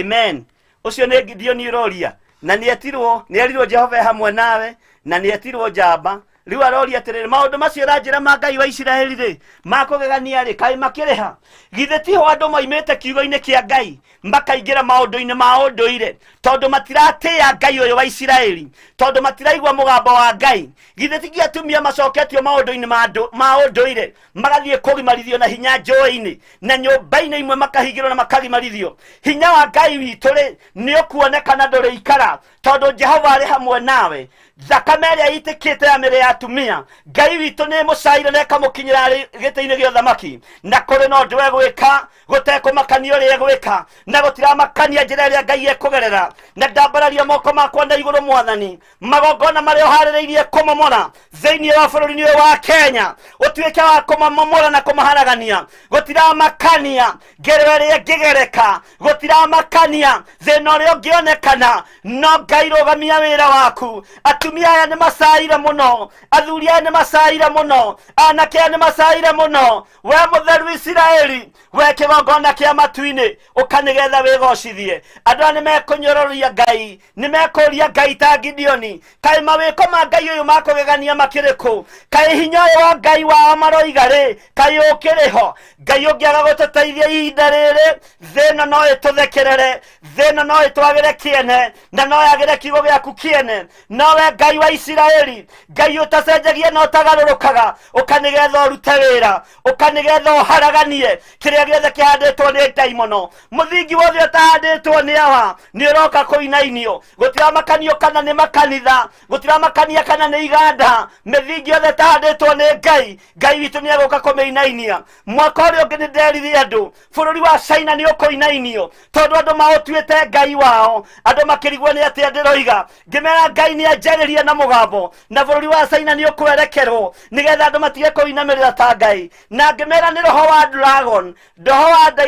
amen ũcio nĩ Gideoni ũroria na nĩerirwo Jehova hamwe nawe na nĩetirwo njamba rĩu aroria atĩrĩrĩ maũndũ macio ũranjĩra ma Ngai wa Isiraeli rĩ makũgegania rĩ kaĩ makĩrĩha githĩ tiho andũ moimĩte kiugo-inĩ kĩa Ngai makaingĩra maũndũ-inĩ ma ũndũire tondũ matiratĩĩa Ngai ũyũ wa Isiraeli tondũ matiraigua mũgambo wa Ngai githĩ tigi atumia macoketio maũndũ-inĩ ma ũndũire magathiĩ kũgimarithio na hinya njũĩ-inĩ na nyũmba-inĩ imwe makahingĩrwo na makagimarithio hinya wa Ngai witũ rĩ nĩ ũkuonekana ndũrĩikara tondũ Jehova arĩ hamwe nawe thakame ĩrĩa itĩkĩte ya mĩrĩ ya atumia Ngai witũ nĩ mũcaire na ĩkamũkinyĩra gĩtĩ-inĩ gĩa ũthamaki na kũrĩ na ũndũ egwĩka gũtekũmakania ũrĩa egwĩka na gũtiramakania njĩra ĩrĩa Ngai ekũgerera na ndambararia moko makwa na igũrũ Mwathani magongona marĩa ũharĩrĩirie kũmomora thĩinĩ wa bũrũri-inĩ ũyũ wa Kenya ũtuĩke wa kũmamomora na kũmaharagania gũtiramakania ngero ĩrĩa ngĩgereka gũtiramakania thĩna ũrĩa ũngĩonekana no Ngai rũgamia wĩra waku atumia aya nĩ macaire mũno athuri aya nĩ macaire mũno anake aya nĩ macaire mũno we mũtheru Isiraeli we kĩgongona kĩa matu-inĩ ũkanĩgetha wĩgocithie andũ aya nĩ mekũnyororia Ngai nĩ mekũria Ngai ta Gideoni kaĩ mawĩko ma Ngai ũyũ makũgegania makĩrĩkũ kaĩ hinya ũyũ wa Ngai wao maroiga rĩ kaĩ ũkĩrĩ ho Ngai ũngĩaga gũtũteithia ihinda rĩrĩ thĩna no ĩtũthekerere thĩna no ĩtwagĩre kĩene na no yagĩre kiugo gĩaku kĩene nowe Ngai wa Isiraeli Ngai ũtacenjagia na ũtagarũrũkaga ũkanĩgetha ũrute wĩra ũkanĩgetha ũharaganie kĩrĩa gĩothe kĩhandĩtwo nĩ ndaimono mũthingi wothe ũtahandĩtwo nĩ awa nĩ ũroka kũinainio gũtiramakanio kana nĩ makanitha gũtiramakania kana nĩ iganda mĩthingi yothe ĩtahandĩtwo nĩ Ngai Ngai witũ nĩ egũka kũmĩinainia mwaka ũrĩa ũngĩ nĩ nderire andũ bũrũri wa China nĩ ũkũinainio tondũ andũ maũtuĩte Ngai wao andũ makĩrigwo nĩ atĩa ndĩroiga ngĩmera Ngai nĩ anjaririe na mũgambo na bũrũri wa China nĩ ũkwerekerwo nĩgetha andũ matige kũinamĩrĩra ta Ngai na ngĩmera nĩ roho wa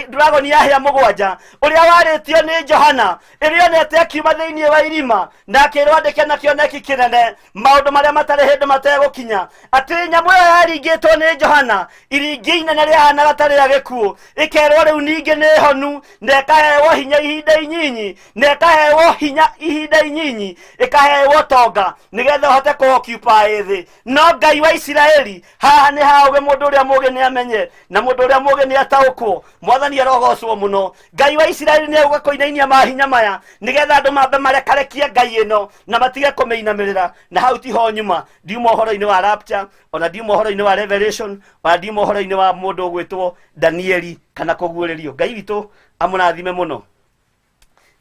dragon yahĩa mũgwanja ũrĩa warĩtio nĩ Johana ĩrĩonete akiuma thĩinĩ wa irima na akĩrwo andĩke na kĩoneki kĩnene maũndũ marĩa matarĩ hĩndĩ mategũkinya atĩ nyamũ ĩyo yaringĩtwo nĩ Johana iringi inene rĩahana ta rĩa gĩkuũ ĩkerwo rĩu ningĩ nĩ honu na ĩkaheo hinya ihinda inyinyi na ĩkaheo hinya ihinda inyinyi ĩkaheo tonga nĩgetha ũhote kũ-occupy thĩ no Ngai wa Isiraeli haha nĩ haũgĩ mũndũ ũrĩa mũgĩ nĩ amenye na mũndũ ũrĩa mũgĩ nĩ ataũkwo Mwathani arogocwo mũno Ngai wa Isiraeli nĩ egũka kũinainia mahinya maya nĩgetha andũ mambe marekarekie Ngai ĩno na matige kũmĩinamĩrĩra na hau tiho nyuma ndiuma ũhoro-inĩ wa rapture ona ndiuma ũhoro-inĩ wa revelation ona ndiuma ũhoro-inĩ wa mũndũ ũgwĩtwo Danieli kana kũguũrĩrio Ngai witũ amũrathime mũno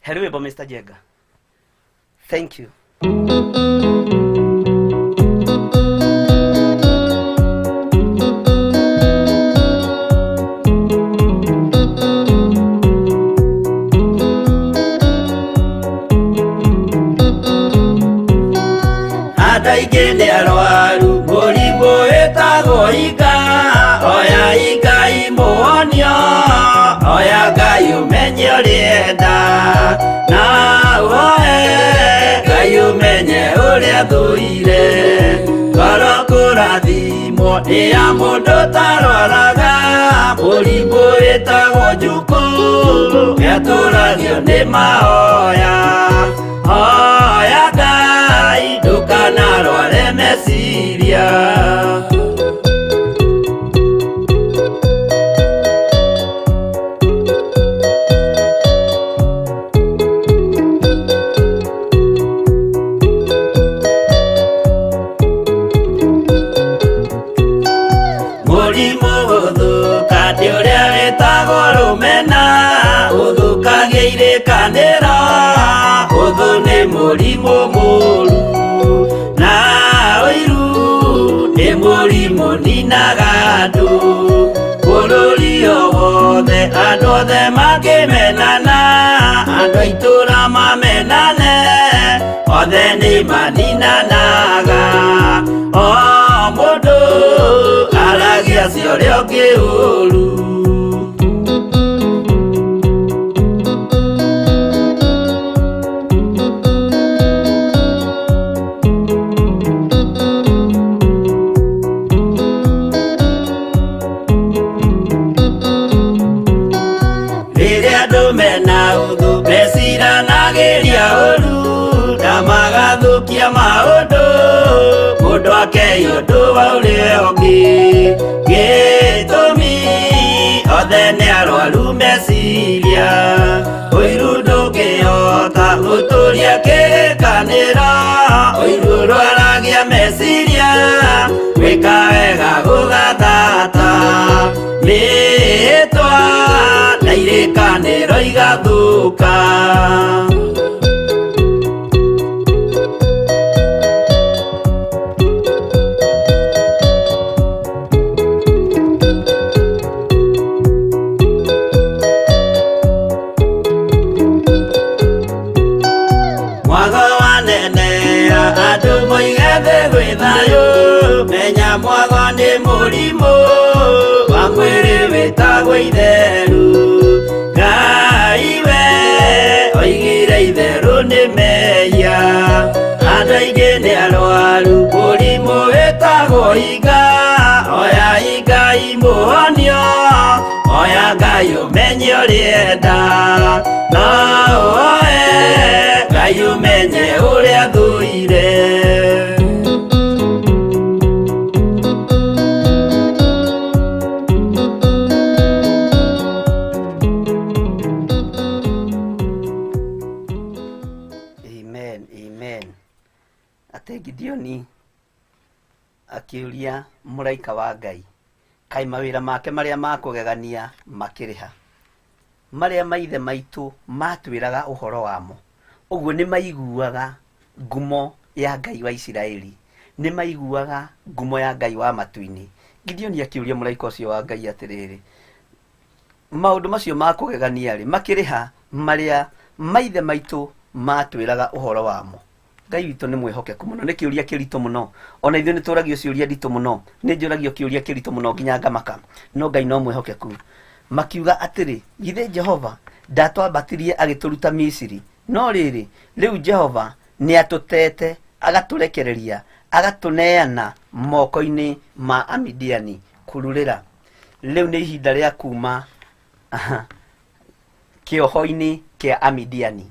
he rwĩmbo Mr. Jenga. Thank you. Aingĩ nĩ arwaru mũrimũ wĩtagwo inga oya inga imũhonio oya Ngai ũmenye ũrĩa enda na ũhoe Ngai ũmenye ũrĩa thũire ngoro kũrathimwo nĩ ya mũndũ tarwaraga mũrimũ wĩtagwo njukũ gĩatũragio nĩ mahoya hoya Ngai ndũkanarware meciria mũrimũ gũthũka nĩ ũrĩa wĩtagwo rũmena ũthũkagia irĩkanĩro ũthũ nĩ mũrimũ mũru na ũiru nĩ mũrimũ ninaga andũ bũrũri o wothe andũ othe makĩmenana andũ a itũũra mamenane othe nĩ maninanaga o mũndũ aragia cio ũrĩa ũngĩ ũru magathũkia maũndũ mũndũ akeyũndũ wa ũrĩa ũngĩ gĩtũmi othe nĩ arwaru meciria ũiru ndũngĩhota gũtũria kĩrĩkanĩro ũiru ũrwaragia meciria gwĩka wega gũgathata mĩĩtwa na irĩkanĩro igathũka mũrimũ wa mwĩrĩ wĩtagwo itheru. Ngai we oigire itherũ nĩ mehia, andũ aingĩ nĩ arwaru mũrimũ wĩtagwo inga. Oya Ngai mũhonio, oya Ngai ũmenye ũrĩenda, na oe Ngai ũmenye ũrĩa thũire. Ate Gideoni akiuria mũraika wa Ngai, kai mawĩra make marĩa ma kũgegania makĩrĩha, marĩa maithe maitũ matwĩraga ũhoro wamo. Ũguo nĩ maiguaga ngumo ya Ngai wa Isiraeli, nĩ maiguaga ngumo ya Ngai wa matu-inĩ. Gideoni akiuria mũraika ũcio wa Ngai atĩrĩrĩ, maũndũ macio ma kũgegania rĩ makĩrĩha marĩa maithe maitũ matwĩraga ũhoro wamo? Ngai witũ nĩ mwĩhokeku mũno, nĩ kĩũria kĩritũ mũno. Ona ithuĩ nĩ tũragio ciũria nditũ mũno, nĩ njũragio kĩũria kĩritũ mũno nginya ngamaka, no Ngai no mwĩhokeku. Makiuga atĩrĩ, githĩ Jehova ndatwambatirie agĩtũruta Misiri? No rĩrĩ, rĩu Jehova nĩ atũtete agatũrekereria, agatũneana moko-inĩ ma Amidiani kururĩra. Rĩu nĩ ihinda rĩa kuma kĩoho-inĩ kĩa Amidiani.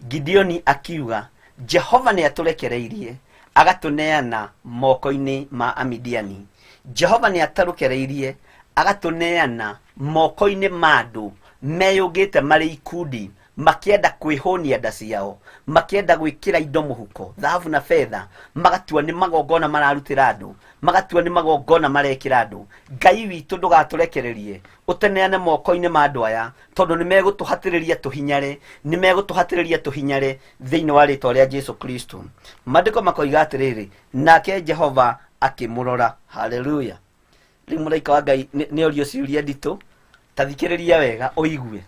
Gideoni akiuga, Jehova nĩ atũrekereirie agatũneana moko-inĩ ma Amidiani. Jehova nĩ atũrekereirie agatũneana moko-inĩ ma andũ meyũngĩte marĩ ikundi, makĩenda kwĩhũnia nda ciao, makĩenda gwĩkĩra indo mũhuko, thahabu na fedha, magatua nĩ magongona mararutĩra andũ, magatua nĩ magongona marekĩra andũ. Ngai witũ ndũgatũrekererie ũteneane moko-inĩ ma andũ aya, tondũ nĩ megũtũhatĩrĩria tũhinyare, nĩ megũtũhatĩrĩria tũhinyare thĩinĩ wa rĩĩtwa rĩa Jesu Kristo. Maandĩko makoiga atĩrĩrĩ, nake Jehova akĩmũrora. Haleluya. Rĩu mũraika wa Ngai nĩ orio ciũria nditũ, ta thikĩrĩria wega ũigue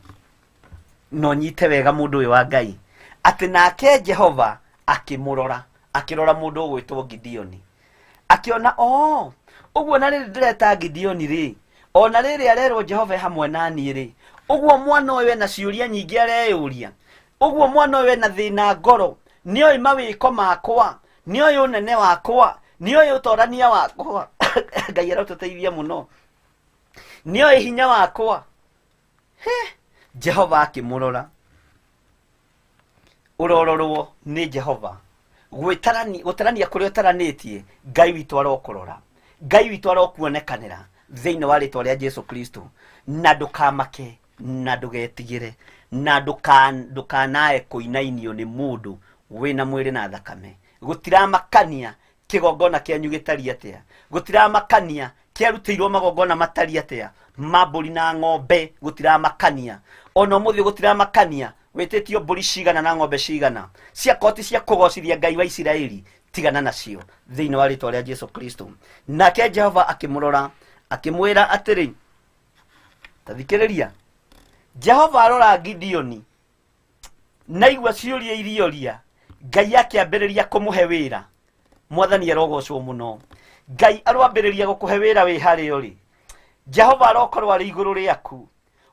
no nyite wega mũndũ ũyũ wa Ngai, atĩ nake Jehova akĩmũrora, akĩrora mũndũ ũgwĩtwo Gideoni, akĩona ũguo na rĩrĩ ndĩreta Gideoni rĩ, ona rĩrĩ arerwo Jehova hamwe naniĩ rĩ, ũguo mwana ũyũ ena ciũria nyingĩ areyũria, ũguo mwana ũyũ ena thĩna ngoro, nĩoĩ mawĩko makwa, nĩoĩ ũnene wakwa, nĩoĩ ũtorania wakwa Ngai arotũteithia mũno, nĩoĩ hinya wakwa. Jehova akĩmũrora. Ũrororwo nĩ Jehova, gũtarania kũrĩa ũtaranĩtie, Ngai witũ arokũrora, Ngai witũ arokuonekanĩra thĩinĩ wa rĩĩtwa rĩa Jesu Kristo. Na ndũkamake, na ndũgetigĩre, na ndũkanae kũinainio nĩ mũndũ wĩna mwĩrĩ na thakame. Gũtiramakania kĩgongona kĩanyu gĩtariĩ atĩa, gũtiramakania kĩarutĩirwo magongona matariĩ atĩa, mambũri na ng'ombe gũtiramakania, ona ũmũthĩ gũtiramakania wĩtĩtio mbũri cigana na ng'ombe cigana, ciakoti cia kũgocithia Ngai wa Isiraeli, tigana nacio thĩinĩ wa rĩĩtwa rĩa Jesu Kristo. Nake Jehova akĩmũrora, akĩmwĩra atĩrĩ, ta thikĩrĩria, Jehova arora Gideoni, naigua ciũria irioria, Ngai akĩambĩrĩria kũmũhe wĩra. Mwathani arogocwo mũno. Ngai aroambĩrĩria gũkũhe wĩra wĩ harĩa ũrĩ. Jehova arokorwo arĩ igũrũ rĩaku,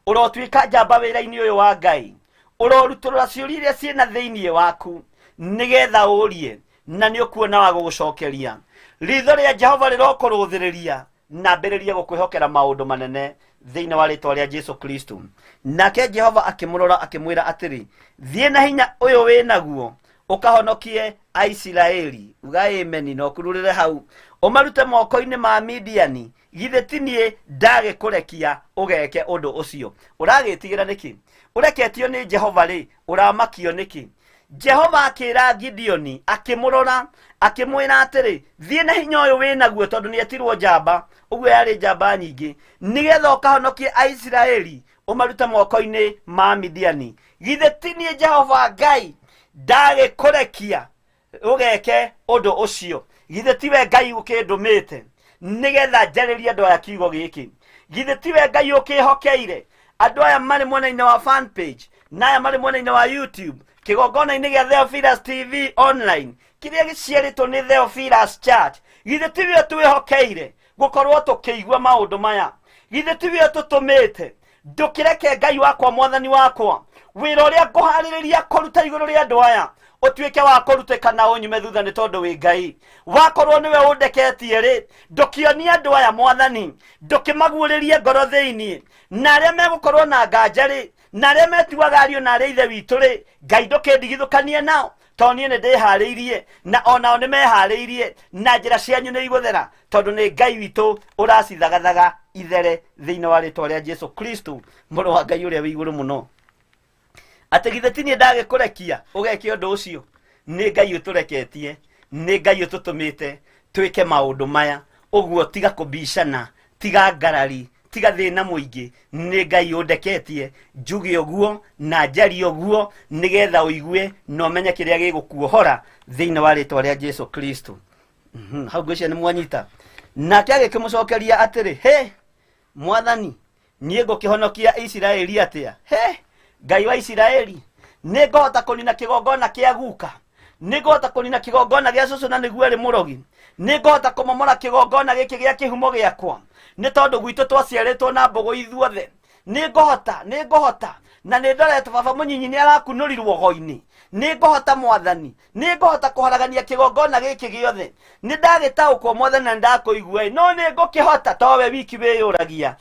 ũrotuĩka njamba wĩra-inĩ ũyũ wa Ngai, ũrorutũrũra ciũria iria ciĩna thĩinĩ waku, nĩgetha ũrie na nĩ ũkuona wa gũgũcokeria. Ritho rĩa Jehova rĩrokũrũthĩrĩria na ambĩrĩrie gũkwĩhokera maũndũ manene thĩinĩ wa rĩĩtwa rĩa Jesu Kristo. Nake Jehova akĩmũrora akĩmwĩra atĩrĩ, thiĩ na hinya ũyũ wĩnaguo ũkahonokie Aisiraeli. Uga amen na ũkururĩre hau, ũmarute moko-inĩ ma Midiani. Githĩ ti niĩ ndagĩkũrekia ũgeke ũndũ ũcio? Ũragĩtigĩra nĩkĩ? Ũreketio nĩ Jehova rĩ, ũramakio nĩkĩ? Jehova akĩra Gideoni, akĩmũrora, akĩmwĩra atĩrĩ, thiĩ na hinya ũyũ wĩnaguo, tondũ nĩetirwo njamba, ũguo yarĩ njamba nyingĩ, nĩgetha ũkahonokie Aisiraeli, ũmarute moko-inĩ ma Midiani. Githĩ ti niĩ Jehova Ngai ndagĩkũrekia ũgeke ũndũ ũcio? Githĩ tiwe Ngai ũkĩndũmĩte nĩgetha njarĩrie andũ aya kiugo gĩkĩ? Githĩ tiwe Ngai ũkĩhokeire andũ aya marĩ mwena-inĩ wa fan page, na aya marĩ mwena-inĩ wa YouTube, kĩgongona-inĩ gĩa Theophilus TV online, kĩrĩa gĩciarĩtwo nĩ Theophilus Church? Githĩ tiwe twĩhokeire gukorwo tukiigua maundu maya githe tiwe tutumite ndukireke Ngai wakwa mwathani wakwa wira uria nguhaririria kuruta iguru ria andu aya utuike wa kuruteka na unyume thutha ni tondu wi Ngai wakorwo niwe undeketie ri ndukionia andu aya mwathani ndukimaguuririe ngoro thiini na aria megukorwo na nganja ri na aria metuaga ariũ na aria ithe witũ ri Ngai ndukindigithũkanie nao tondũ niĩ nĩndĩharĩirie na onao nĩmeharĩirie na njĩra cianyu nĩ igũthera tondũ nĩ Ngai witũ ũracithagathaga ithere thĩinĩ wa rĩtwa rĩa Jesu Kristo mũrũ wa Ngai ũrĩa wĩ igũrũ mũno. Atĩ githĩ ti niĩ ndagĩkũrekia ũgeke ũndũ ũcio? Nĩ Ngai ũtũreketie, nĩ Ngai ũtũtũmĩte twĩke maũndũ maya. Ũguo tiga kũbicana, tiga ngarari, tiga thĩna mũingĩ. Nĩ Ngai ũndeketie njuge ũguo na njarie ũguo nĩgetha ũigue na ũmenye kĩrĩa gĩgũkuohora thĩinĩ wa rĩtwa rĩa Jesu Kristo. Hau ngwĩciria nĩ mwanyita. Nake agĩkĩmũcokeria atĩrĩ, he mwathani, niĩ ngũkĩhonokia Isiraeli atĩa? He Ngai wa Isiraeli, nĩ ngũhota kũnina kĩgongona kĩa guka? Nĩ ngũhota kũnina kĩgongona gĩa cũcũ na nĩguo arĩ mũrogi? Nĩ ngũhota kũmomora kĩgongona gĩkĩ gĩa kĩhumo gĩakwa nĩ tondũ gwitũ twaciarĩtwo na mbũgũ ithuothe? Nĩ ngũhota na nĩ ndorete baba mũnyinyi nĩ arakunũrirwo go-inĩ. Nĩ ngũhota mwathani, nĩ ngũhota kũharagania kĩgongona gĩkĩ gĩothe. Nĩ ndagĩtaũkwo mwathani na ndakũigua, no nĩ ngũkĩhota to we wiki wĩyũragia.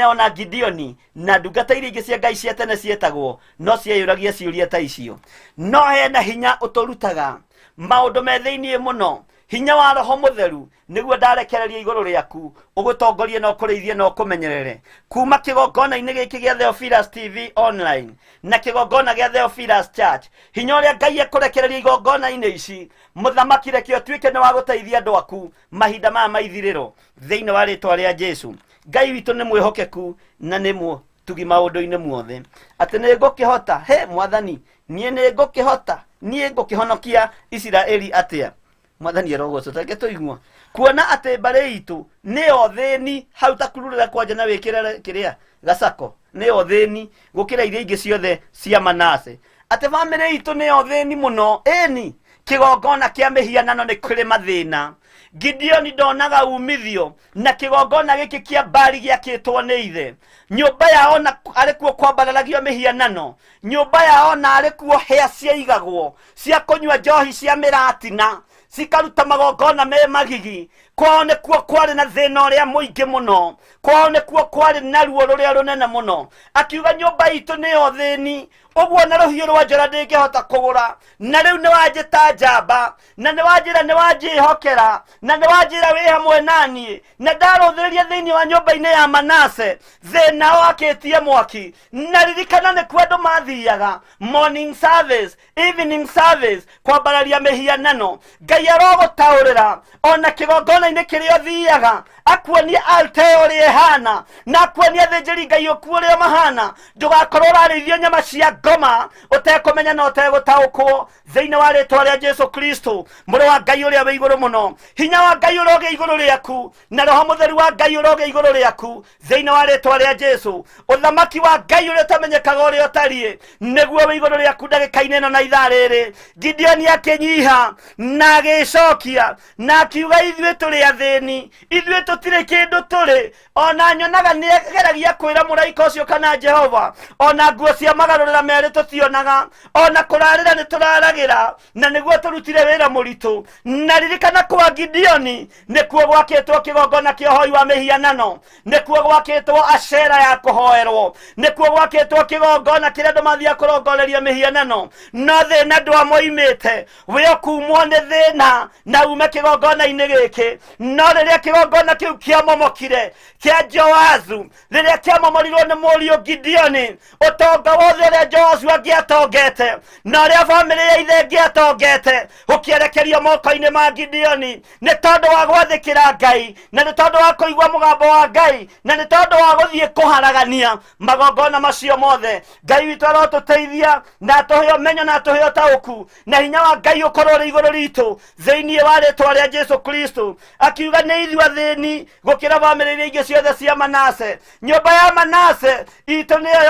Ona Gideoni na ndungata iria ingĩ cia Ngai cia tene cietagwo no cieyũragia ciũria ta icio. No hena hinya ũtũrutaga maũndũ me thĩinĩ mũno, hinya wa Roho Mũtheru nĩguo ndarekereria igũrũ rĩaku ũgũtongorie na ũkũrĩithie na ũkũmenyerere kuma kĩgongona-inĩ gĩkĩ gĩa Theophilus TV online na kĩgongona gĩa Theophilus Church. Hinya ũrĩa Ngai ekũrekereria igongona-inĩ ici mũthamaki reke ũtuĩke nĩ wa gũteithia andũ aku mahinda maya ma ithirĩro thĩinĩ wa rĩtwa rĩa Jesu. Ngai witũ nĩ mwĩhokeku na nĩ mũtugi maũndũ-inĩ muothe. Atĩ nĩ ngũkĩhota, he mwathani, niĩ nĩ ngũkĩhota, niĩ ngũkĩhonokia Isiraeli atĩa? Mwathani arogocwo take tũigua kuona atĩ mbarĩ itũ nĩyo thĩni hau ta kururĩra kwanja na wĩkĩre kĩrĩa gacako, nĩyo thĩni gũkĩra iria ingĩ ciothe cia Manase. Atĩ bamĩrĩ itũ nĩyo thĩni mũno, ĩni kĩgongona kĩa mĩhianano nĩ kũrĩ mathĩna. Gideoni ndonaga umithio na kĩgongona gĩkĩ kĩa Baali gĩakĩtwo nĩ ithe. Nyũmba yao na arĩ kuo kwambaragio mĩhianano, nyũmba yao na arĩ kuo hĩa ciaigagwo cia kũnyua njohi cia mĩratina cikaruta magongona me magigi. Kwao nĩkuo kwarĩ na thĩna ũrĩa mũingĩ mũno, kwao nĩkuo kwarĩ na ruo rũrĩa rũnene mũno. Akiuga nyũmba itũ nĩyo thĩni, ũguo na rũhiũ rwa njora ndĩngĩhota kũgũra. Na rĩu nĩ wanjĩta njamba na nĩ wanjĩra nĩ wanjĩhokera na nĩ wanjĩra wĩ hamwe naniĩ na ndarũthĩrĩria thĩinĩ wa nyũmba-inĩ ya Manase thĩna wakĩtie mwaki. Na ririkana nĩkuo andũ mathiaga morning service, evening service kwambararia mĩhianano. Ngai arogũtaũrĩra ona kĩgongona-inĩ kĩrĩa ũthiaga akuonia altar ũrĩa ĩhana na akuonia thĩnjĩri Ngai ũkuo ũrĩa mahana. Ndũgakorwo ũrarĩithio nyama cia ngoma ũtekũmenya na ũtegũtaũkwo thĩinĩ wa rĩtwa rĩa Jesu Kristo mũrũ wa Ngai ũrĩa wĩ igũrũ mũno. Hinya wa Ngai ũrogĩa igũrũ rĩaku na Roho Mũtheru wa Ngai ũrogĩa igũrũ rĩaku thĩinĩ wa rĩtwa rĩa Jesu. Ũthamaki wa Ngai ũrĩa ũtamenyekaga ũrĩa ũtariĩ nĩguo wĩ igũrũ rĩaku ndagĩka-inĩ ĩno na ithaa rĩrĩ. Gideoni akĩnyiha na agĩcokia na akiuga ithuĩ tũrĩ athĩni, ithuĩ tũtirĩ kĩndũ tũrĩ. Ona nyonaga nĩ ageragia kwĩra mũraika ũcio kana Jehova ona nguo cia magarũrĩra merĩ tũtionaga, ona kũrarĩra nĩ tũraragĩra na nĩguo tũrutire wĩra mũritũ. Na ririkana kwa Gideoni nĩkuo gwakĩtwo kĩgongona kĩa ũhoi wa mĩhianano, nĩkuo gwakĩtwo Ashera ya kũhoerwo, nĩkuo gwakĩtwo kĩgongona kĩrĩa andũ mathiaga kũrongoreria mĩhianano. No thĩna ndwamoimĩte, we ũkumwo nĩ thĩna na ume kĩgongona-inĩ gĩkĩ. No rĩrĩa kĩgongona kĩu kĩamomokire kĩa Joazu, rĩrĩa kĩamomorirwo nĩ mũriũ Gideoni, ũtonga wothe ũrĩa Joazu angĩatongete na ũrĩa bamĩrĩ ya ithe ĩngĩatongete ũkĩerekerio moko-inĩ ma Gideoni nĩ tondũ wa gwathĩkĩra Ngai na nĩ tondũ wa kũigua mũgambo wa Ngai na nĩ tondũ wa gũthiĩ kũharagania magongona macio mothe. Ngai witũ arotũteithia na atũhe ũmenyo na atũhe ũtaũku na hinya wa Ngai ũkorwo ũrĩ igũrũ ritũ thĩinĩ wa rĩtwa rĩa Jesu Kristo. akiuga nĩ ithuĩ athĩni gũkĩra bamĩrĩ iria ingĩ ciothe cia Manase. Nyũmba ya Manase itũ nĩyo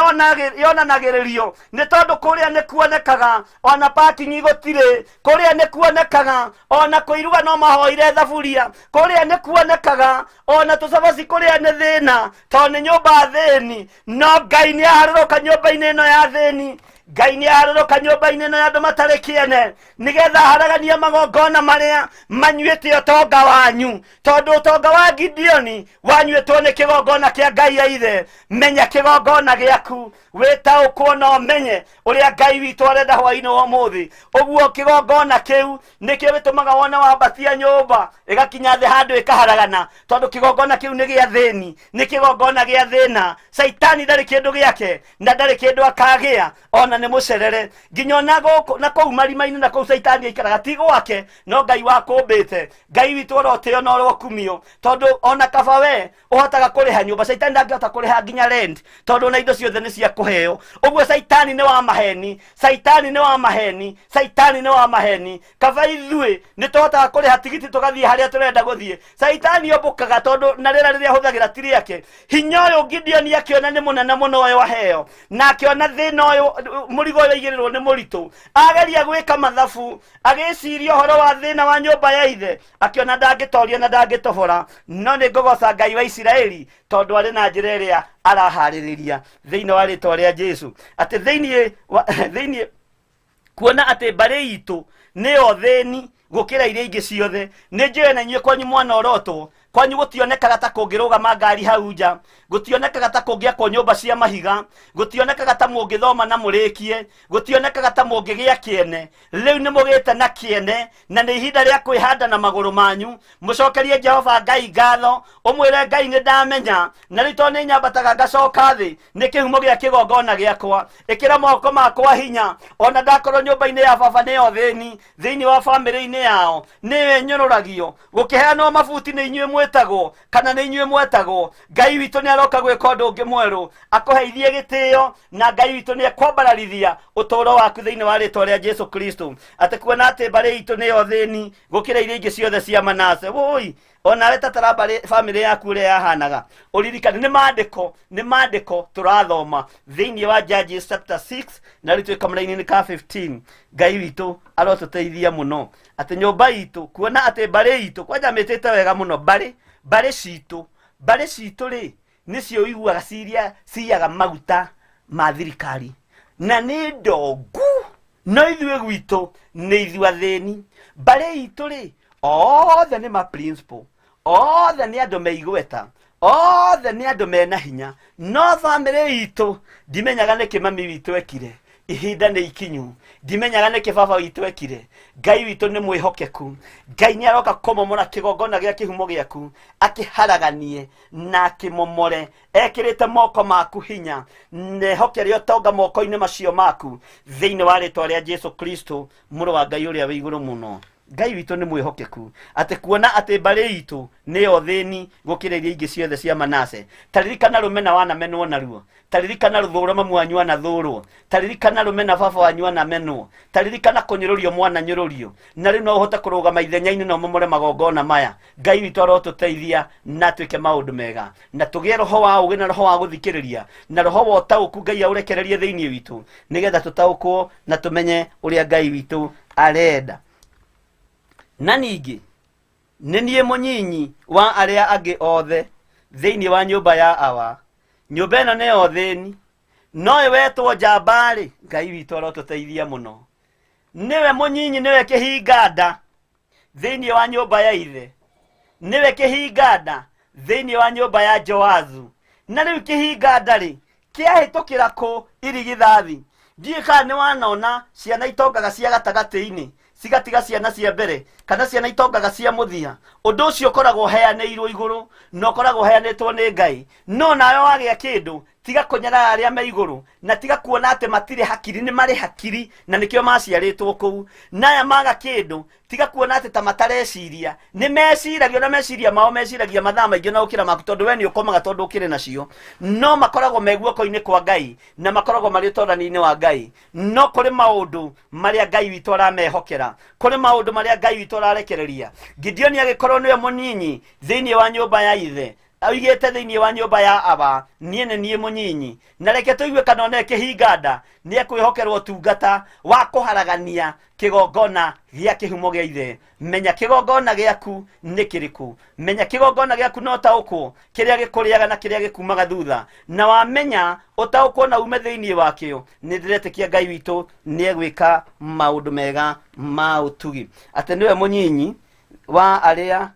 yonanagĩrĩrio nĩ tondũ kũrĩa nĩ kuonekaga ona parking gũtirĩ, kũrĩa nĩ kuonekaga ona kũiruga no mahoire thaburia, kũrĩa nĩ kuonekaga ona tũcabaci kũrĩa nĩ thĩna tondũ nĩ nyũmba thĩni. No Ngai nĩ aharũrũka nyũmba-inĩ ĩno ya thĩni, Ngai nĩ aharũrũka nyũmba-inĩ ĩno ya andũ matarĩ kĩene nĩgetha haragania magongona marĩa manyuĩte ũtonga wanyu, tondũ ũtonga wa Gideoni wanyuĩtwo nĩ kĩgongona kĩa Ngai ya ithe. Menya kĩgongona gĩaku wĩtaũkwo na ũmenye ũrĩa Ngai witũ arenda hwaĩ-inĩ wa ũmũthĩ. Ũguo kĩgongona kĩu nĩkĩo gĩtũmaga wone wambatia nyũmba ĩgakinya thĩ handũ ĩkaharagana, tondũ kĩgongona kĩu nĩ gĩa thĩni, nĩ kĩgongona gĩa thĩna. Saitani ndarĩ kĩndũ gĩake na ndarĩ kĩndũ akagĩa, ona nĩ mũcerere nginya ona gũkũ na kũu marima-inĩ na kũu Saitani aikaraga ti gwake, no Ngai wakũmbĩte. Ngai witũ orotĩo na orokumio, tondũ ona kaba we ũhotaga kũrĩha nyũmba, Saitani ndangĩhota kũrĩha nginya rent, tondũ ona indo ciothe nĩ cia kũheo. Ũguo Saitani nĩ wa maheni, Saitani nĩ wa maheni, Saitani nĩ wa maheni. Kaba ithuĩ nĩ tũhotaga kũrĩha tigiti tũgathiĩ harĩa tũrenda gũthiĩ, Saitani ombũkaga tondũ na rĩera rĩrĩa ahũthagĩra ti rĩake. Hinya ũyũ Gideoni akĩona nĩ mũnene mũno ũyũ aheo, na akĩona thĩna ũyũ mũrigo ũyũ aigĩrĩrwo nĩ mũritũ, ageria gwĩka mathabu, agĩciria ũhoro wa thĩna wa nyũmba ya ithe, akĩona ndangĩtoria na ndangĩtobora. No nĩ ngũgoca Ngai wa Isiraeli tondũ arĩ na njĩra ĩrĩa araharĩrĩria thĩinĩ wa rĩtwa rĩa Jesu, atĩ thĩinĩ kuona atĩ mbarĩ itũ nĩyo thĩni gũkĩra iria ingĩ ciothe. Nĩ njũĩ na inyuĩ kwanyu mwana orotwo, kwanyu gũtionekaga ta kũngĩrũgama ngari hau nja, gũtionekaga ta kũngĩakwo nyũmba cia mahiga, gũtionekaga ta mũngĩthoma na mũrĩkie, gũtionekaga ta mũngĩgĩa kĩene. Rĩu nĩ mũgĩte na kĩene na nĩ ihinda rĩa kwĩhanda na magũrũ manyu, mũcokerie Jehova Ngai ngatho, ũmwĩre Ngai nĩ ndamenya na rĩu tondũ nĩ nyambataga ngacoka thĩ nĩ kĩhumo gĩa kĩgongona gĩakwa. Ĩkĩra moko makwa hinya, ona ndakorwo nyũmba-inĩ ya baba nĩyo thĩni, thĩinĩ wa bamĩrĩ-inĩ yao nĩwe nyũrũragio, gũkĩheanwo mabuti nĩ inyuĩ mwĩtagwo kana nĩ inyuĩ mwetagwo. Ngai witũ nĩ aroka gwĩka ũndũ ũngĩ mwerũ, akũheithie gĩtĩo, na Ngai witũ nĩ ekwambararithia ũtũũro waku thĩinĩ wa rĩtwa rĩa Jesu Kristo. Atĩ kuona atĩ mbarĩ itũ nĩyo thĩni gũkĩra iria ingĩ ciothe cia Manase. Woi, ona wetatara bamĩrĩ yaku ũrĩa yahanaga, ũririkane nĩ maandĩko tũrathoma thĩinĩ wa Judges chapter 6 na rĩu twĩ kamũra-inĩ ka 15. Ngai witũ arotũteithia mũno atĩ nyũmba itũ, kuona atĩ mbarĩ itũ kwanja mĩtĩte wega mũno, mbarĩ citũ rĩ nĩcio iguaga ciaga maguta ma thirikari na nĩ ndongu, no ithuĩ gwitũ nĩ ithuĩ athĩni. Mbarĩ itũ rĩ othe nĩ ma principal, othe nĩ andũ me igweta, othe nĩ andũ mena hinya, no bamĩrĩ itũ ndimenyaga nĩkĩ mami witũ ekire, ihinda nĩ ikinyu, ndimenyaga nĩkĩ baba witũ ekire. Ngai witũ nĩ mwĩhokeku, Ngai nĩ aroka kũmomora kĩgongona gĩa kĩhumo gĩaku, akĩharaganie na akĩmomore, ekĩrĩte moko maku hinya, nehokere ũtonga moko-inĩ macio maku thĩinĩ wa rĩtwa rĩa Jesu Kristo, mũrũ wa Ngai ũrĩa wĩ igũrũ mũno. Ngai witũ nĩ mwĩhokeku atĩ kuona atĩ mbarĩ itũ nĩyo thĩni gũkĩra iria ingĩ ciothe cia Manase. Taririkana rũmena wanamenwo naruo, taririkana rũthũũro mamu wanyu wanathũũrwo, taririkana rũmena baba wanyu wanamenwo, taririkana kũnyũrũrio mwana nyũrũrio, na rĩu no ũhote kũrũgama ithenya-inĩ na ũmomore magongona maya. Ngai witũ arotũteithia na twĩke maũndũ mega, na tũgĩe roho wa ũũgĩ na roho wa gũthikĩrĩria na roho wa ũtaũku Ngai aũrekererie thĩinĩ witũ, nĩgetha tũtaũkwo na tũmenye ũrĩa Ngai witũ arenda. Na ningĩ nĩ niĩ mũnyinyi wa arĩa angĩ othe thĩinĩ wa nyũmba ya awa. Nyũmba ĩno nĩyo thĩni, nowe wetwo njamba-rĩ, Ngai witũ arotũteithia mũno. Nĩwe mũnyinyi, nĩwe kĩhinga-nda thĩinĩ wa nyũmba ya ithe, nĩwe kĩhinga-nda thĩinĩ wa nyũmba ya Joazu. Na rĩu kĩhinga-nda-rĩ kĩahĩtũkĩra kũ irigithathi? Ndiĩ kana nĩ wanona ciana itongaga cia gatagatĩ-inĩ cigatiga ciana cia mbere, kana ciana itongaga cia mũthia. Ũndũ ũcio ũkoragwo ũheanĩirwo igũrũ na ũkoragwo ũheanĩtwo nĩ Ngai, no nawe wagĩa kĩndũ tiga kunyara aria me iguru na tiga kuona ate matire hakiri ni mari hakiri na nikio maciaritwo kuu naya maga kindu tiga kuona ate ta matareciria ni meciragio na meciria mao meciragia mathaa maingĩ na ukira maku tondu we ni ukomaga tondu ukire nacio no makoragwo meguoko-ini kwa Ngai na makoragwo mari ũtũũrani-inĩ wa Ngai no kuri maundu maria Ngai witũ aramehokera kuri maundu maria Ngai witũ ararekereria Gideon agikorwo niwe mũnyinyi thĩinĩ wa nyũmba ya ithe augite thĩinĩ wa nyũmba ya aba niĩ mũnyinyi na reke tũigue kana one kĩhinganda nĩ ekwĩhokerwo tungata wa kũharagania kĩgongona gĩa kĩhumo gĩa ithe menya kĩgongona gĩaku nĩ kĩrĩkũ menya kĩgongona gĩaku no taũkwo kĩrĩa gĩkũrĩaga na kĩrĩa gĩkumaga thutha na wamenya ũtaũkwo na ume thĩinĩ wakĩo nĩ ndĩretĩkia Ngai witũ nĩ egwĩka maũndũ mega ma ũtugi atĩ nĩwe mũnyinyi wa arĩa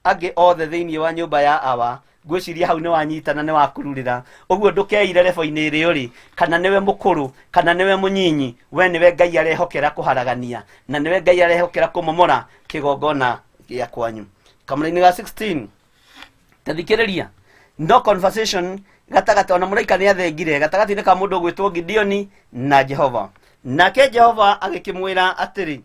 angĩ othe thĩinĩ wa nyũmba ya awa ngwĩciria hau nĩ wanyitana nĩ wakururĩra ũguo ndũkeire rebo-inĩ ĩrĩ ũrĩ kana nĩwe mũkũrũ kana nĩwe mũnyinyi we nĩwe Ngai arehokera kũharagania na nĩwe Ngai arehokera kũmomora kĩgongona gĩa kwanyu kamũra-inĩ ga 16 tathikĩrĩria no conversation gatagatĩ ona mũraika nĩ athengire gatagatĩ-inĩ ka mũndũ ũgwĩtwo Gideon na Jehova nake Jehova agĩkĩmwĩra atĩrĩ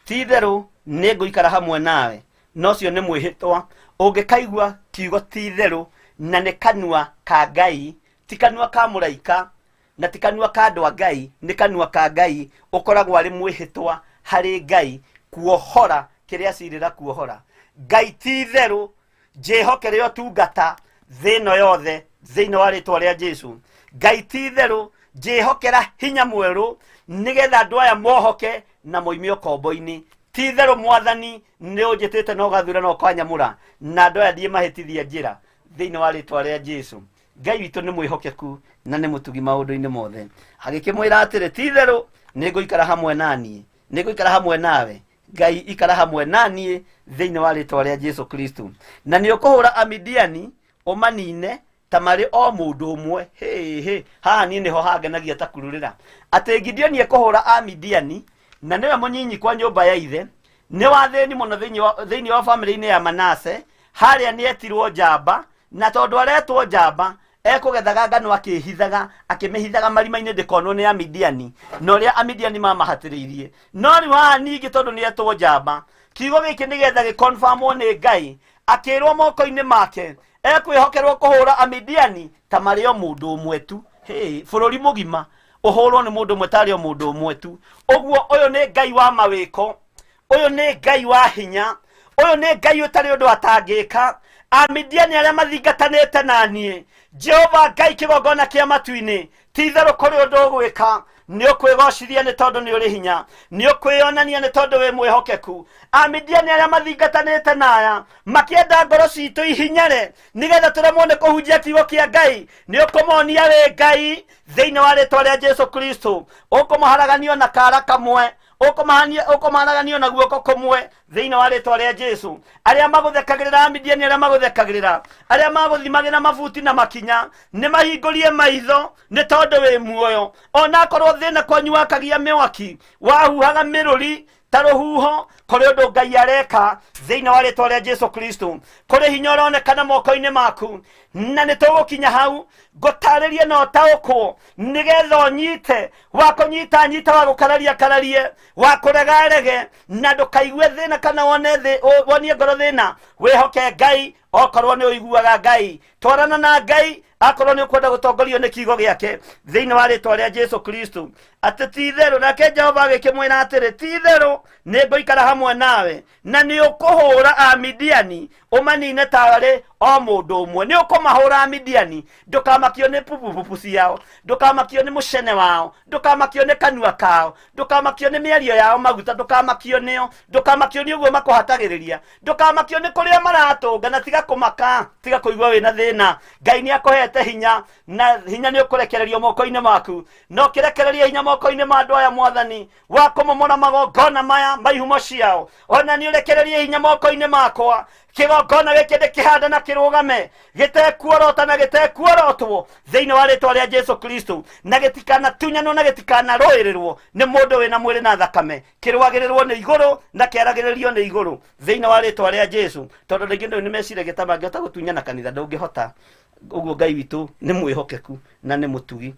ti-itherũ nĩ ngũikara hamwe nawe no cio nĩ mwĩhĩtwa ũngĩkaigua kiugo ti-itherũ na nĩ kanua ka Ngai ti kanua ka mũraika na ti kanua ka andũ a Ngai nĩ kanua ka Ngai ũkoragwo arĩ mwĩhĩtwa harĩ Ngai kuohora kĩrĩa cirĩra kuohora Ngai ti-itherũ njĩhokere ũtungata thĩno yothe thĩinĩ wa rĩtwa rĩa Jesu Ngai ti-itherũ njĩhokera hinya mwerũ nĩgetha andũ aya mohoke na moime ũkombo-inĩ ti-itherũ mwathani nĩ ũnjĩtĩte na ũgathura na ũkanyamũra na andũ aya ndiĩ mahĩtithia njĩra thĩinĩ wa rĩtwa rĩa Jesu Ngai witũ nĩ mwĩhokeku na nĩ mũtugi maũndũ-inĩ mothe agĩkĩmwĩra atĩrĩ ti-itherũ nĩ ngũikara hamwe naniĩ nĩ ngũikara hamwe nawe Ngai ikara hamwe naniĩ thĩinĩ wa rĩtwa rĩa Jesu Kristo na nĩ ũkũhũra Amidiani ũmanine ta marĩ o mũndũ ũmwe haha niĩ nĩho hangenagia ta kururĩra atĩ Gideon ekũhũra Amidiani na nĩwe mũnyinyi kwa nyũmba ya ithe nĩ wathĩni mũno thĩinĩ wa bamĩrĩ-inĩ ya Manase harĩa nĩ etirwo njamba na tondũ aretwo njamba ekũgethaga ngano akĩhithaga akĩmĩhithaga marima-inĩ ndĩkonwo nĩ Amidiani na ũrĩa Amidiani mamahatĩrĩirie no rĩu haha ningĩ tondũ nĩ etwo njamba kiugo gĩkĩ nĩgetha gĩkonfamwo nĩ Ngai akĩrwo moko-inĩ make ekwĩhokerwo kũhũra Amidiani ta marĩ o mũndũ ũmwe tu bũrũri mũgima ũhũrwo nĩ mũndũ ũmwe tarĩ o mũndũ ũmwe tu ũguo ũyũ nĩ Ngai wa mawĩko ũyũ nĩ Ngai wa hinya ũyũ nĩ Ngai ũtarĩ ũndũ atangĩka Amidiani arĩa mathingatanĩte naniĩ Jehova Ngai kĩgongona kĩa matu-inĩ ti-itherũ kũrĩ ũndũ ũgwĩka nĩ ũkwĩgocithia nĩ tondũ nĩ ũrĩ hinya nĩ ũkwĩonania nĩ tondũ wĩ mwĩhokeku Amidiani arĩa mathingatanĩte naya makĩenda ngoro citũ ihinyare nĩgetha tũremwo nĩ kũhunjia kiugo kĩa Ngai nĩ ũkũmonia wĩ Ngai thĩinĩ wa rĩtwa rĩa Jesu Kristo ũkũmaharaganio na kara kamwe ũkũmaharaganio na guoko kũmwe thĩinĩ wa rĩtwa rĩa Jesu arĩa magũthekagĩrĩra Amidiani arĩa magũthekagĩrĩra arĩa magũthimagĩra mabuti na makinya nĩ mahingũrie maitho nĩ tondũ wĩ muoyo ona akorwo thĩna kwanyu wakagia mĩwaki wahuhaga mĩrũri ta rũhuho kũrĩ ũndũ Ngai areka thĩinĩ wa rĩtwa rĩa Jesu Kristo kũrĩ hinya ũronekana moko-inĩ maku na nĩ tũgũkinya hau ngũtarĩrie na ũtaũkwo nĩgetha ũnyite wakũnyita nyita wa gũkararie wa kũrega rege na ndũkaigue thĩna kana wonie ngoro thĩna wĩhoke Ngai okorwo nĩ ũiguaga Ngai twarana na Ngai akorwo nĩ ũkwenda gũtongorio nĩ kiugo gĩake thĩinĩ wa rĩtwa rĩa Jesu Kristo atĩ ti-itherũ nake Jehova agĩkĩmwĩra atĩrĩ ti-itherũ nĩ ngũikara hamwe nawe na nĩ ũkũhũra Amidiani ũmanine tarĩ o mũndũ ũmwe nĩ ũkũmahũra Amidiani ndũkamakio nĩ pupupupu ciao ndũkamakio nĩ mũcene wao ndũkamakio nĩ kanua kao ndũkamakio nĩ mĩario yao maguta ndũkamakio nĩo ndũkamakio nĩ ũguo makũhatagĩrĩria ndũkamakio nĩ kũrĩa maratũnga na tiga kũmaka tiga kũigua wĩna thĩna Ngai nĩ akũhete hinya na hinya nĩ ũkũrekererio moko-inĩ maku no kĩrekereria hinya moko-inĩ ma andũ aya mwathani wa kũmomora magongona maya maihumo ciao ona nĩ ũrekererie hinya moko-inĩ makwa kĩgongona gĩkĩ ndĩkĩhanda na kĩrũgame gĩtekuorota na gĩtekuorotwo thĩinĩ wa rĩtwa rĩa Jesu Kristo na gĩtikanatunyanwo na gĩtikanarũĩrĩrwo nĩ mũndũ wĩna mwĩrĩ na thakame kĩrũagĩrĩrwo nĩ igũrũ na kĩaragĩrĩrio nĩ igũrũ thĩinĩ wa rĩtwa rĩa Jesu tondũ rĩngĩ nĩ meciragia ta mangĩhota gũtunyana kanitha ndũngĩhota uguo Ngai witũ nĩ mwĩhokeku na nĩ mũtugi.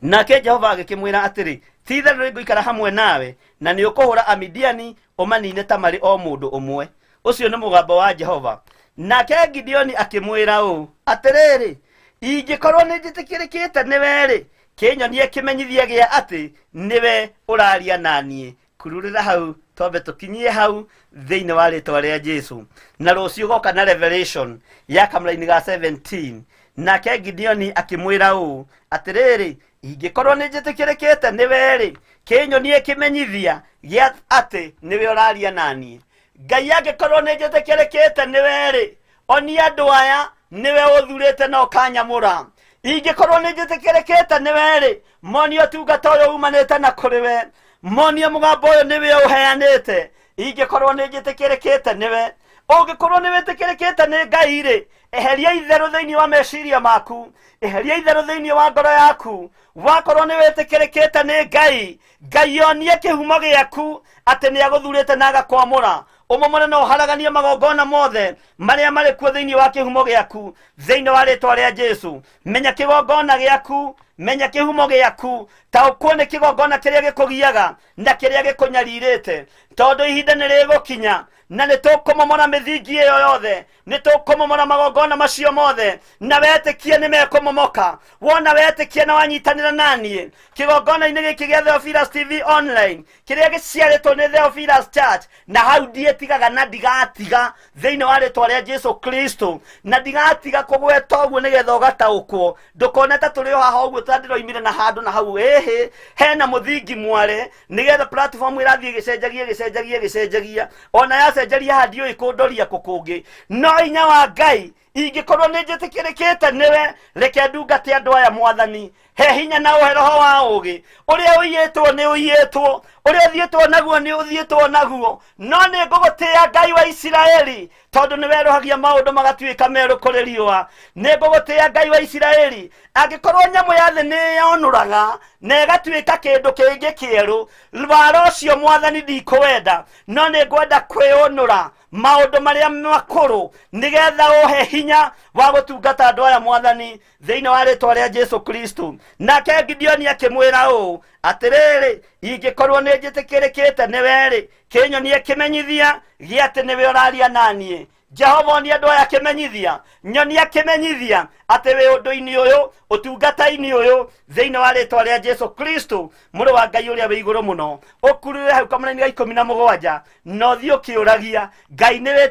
Nake Jehova agĩkĩmwĩra atĩrĩ, ti-itherũ nĩngũikara hamwe nawe na nĩ ũkũhũra Amidiani ũmanine ta marĩ o mũndũ ũmwe. Ũcio nĩ mũgambo wa Jehova. Nake Gideoni akĩmwĩra ũũ atĩrĩrĩ, ingĩkorwo nĩ njĩtĩkĩrĩkĩte nĩwe-rĩ, kĩnyonie kĩmenyithia gĩa atĩ nĩwe ũraria naniĩ. Kururĩra hau twambe tũkinyie hau thĩinĩ wa rĩtwa rĩa Jesu. Na rũciũ goka na Revelation ya kamũra-inĩ ga 17. Nake Gideoni akĩmwĩra ũũ atĩrĩrĩ, ingĩkorwo nĩ njĩtĩkĩrĩkĩte nĩwe-rĩ, kĩnyonie kĩmenyithia gĩa atĩ nĩwe ũraria naniĩ. Ngai angĩkorwo nĩ njĩtĩkĩrĩkĩte nĩwe-rĩ, onia andũ aya nĩwe ũthurĩte na ũkanyamũra. Ingĩkorwo nĩ njĩtĩkĩrĩkĩte nĩwe-rĩ, monie ũtungata ũyũ umanĩte na kũrĩ we, monie mũgambo ũyũ nĩwe ũheanĩte. Ingĩkorwo nĩ njĩtĩkĩrĩkĩte nĩwe. Ũngĩkorwo nĩ wĩtĩkĩrĩkĩte nĩ Ngai-rĩ, eheria itherũ thĩinĩ wa meciria maku, eheria itherũ thĩinĩ wa ngoro yaku. Wakorwo nĩ wĩtĩkĩrĩkĩte nĩ Ngai, Ngai onie kĩhumo gĩaku atĩ nĩ agũthurĩte na agakwamũra. Ũmomore na ũharaganie magongona mothe marĩa marĩ kuo thĩinĩ wa kĩhumo gĩaku thĩinĩ wa rĩtwa rĩa Jesu. Menya kĩgongona gĩaku, menya kĩhumo gĩaku, taũkwo nĩ kĩgongona kĩrĩa gĩkũgiaga na kĩrĩa gĩkũnyarirĩte, tondũ ihinda nĩ rĩgũkinya na nĩ tũkũmomora mĩthingi ĩyo yothe, nĩ tũkũmomora magongona macio mothe, na wetĩkie nĩ mekũmomoka. Wona wetĩkie na wanyitanĩra naniĩ kĩgongona-inĩ gĩkĩ gĩa Theophilus TV online kĩrĩa gĩciarĩtwo nĩ Theophilus Church, na hau ndiĩtigaga na ndigatiga thĩinĩ wa rĩtwa rĩa Jesu Kristo, na ndigatiga kũgweta ũguo nĩgetha ũgataũkwo. Ndũkone ta tũrĩ o haha ũguo tandĩroimire na handũ na hau ĩhĩ hena mũthingi mware nĩgetha platform ĩrathiĩ gĩcenjagia ona yacenjaria handi ũĩ kũndoria kũkũngĩ. No inya wa Ngai, ingĩkorwo nĩ njĩtĩkĩrĩkĩte nĩwe, reke ndungate andũ aya Mwathani. He hinya na ũhe roho wa ũũgĩ. Ũrĩa ũiyĩtwo nĩ ũiyĩtwo, ũrĩa ũthiĩtwo naguo nĩ ũthiĩtwo naguo. No nĩ ngũgũtĩĩa Ngai wa Isiraeli, tondũ nĩ werũhagia maũndũ magatuĩka merũ kũrĩ riũa. Nĩ ngũgũtĩĩa Ngai wa Isiraeli, angĩkorwo nyamũ ya thĩ nĩ yonũraga na ĩgatuĩka kĩndũ kĩngĩ kĩerũ, wara ũcio Mwathani ndikũwenda, no nĩ ngwenda kwĩyũnũra maũndũ marĩa makũrũ nĩgetha ũhe hinya wa gũtungata andũ aya Mwathani thĩinĩ wa rĩtwa rĩa Jesu Kristo. Nake Gideoni akĩmwĩra ũũ atĩrĩrĩ, ingĩkorwo nĩ njĩtĩkĩrĩkĩte nĩwe-rĩ, kĩnyonie kĩmenyithia gĩa atĩ nĩwe ũraria naniĩ. Jehova onia andũ aya kĩmenyithia, nyonia kĩmenyithia atĩ wĩ ũndũ-inĩ ũyũ, ũtungata-inĩ ũyũ thĩinĩ wa rĩtwa rĩa Jesu Kristo, mũrũ wa Ngai ũrĩa wĩ igũrũ mũno. Ũkurure hau kamũra-inĩ ga 17 na ũthiĩ ũkĩũragia, Ngai nĩ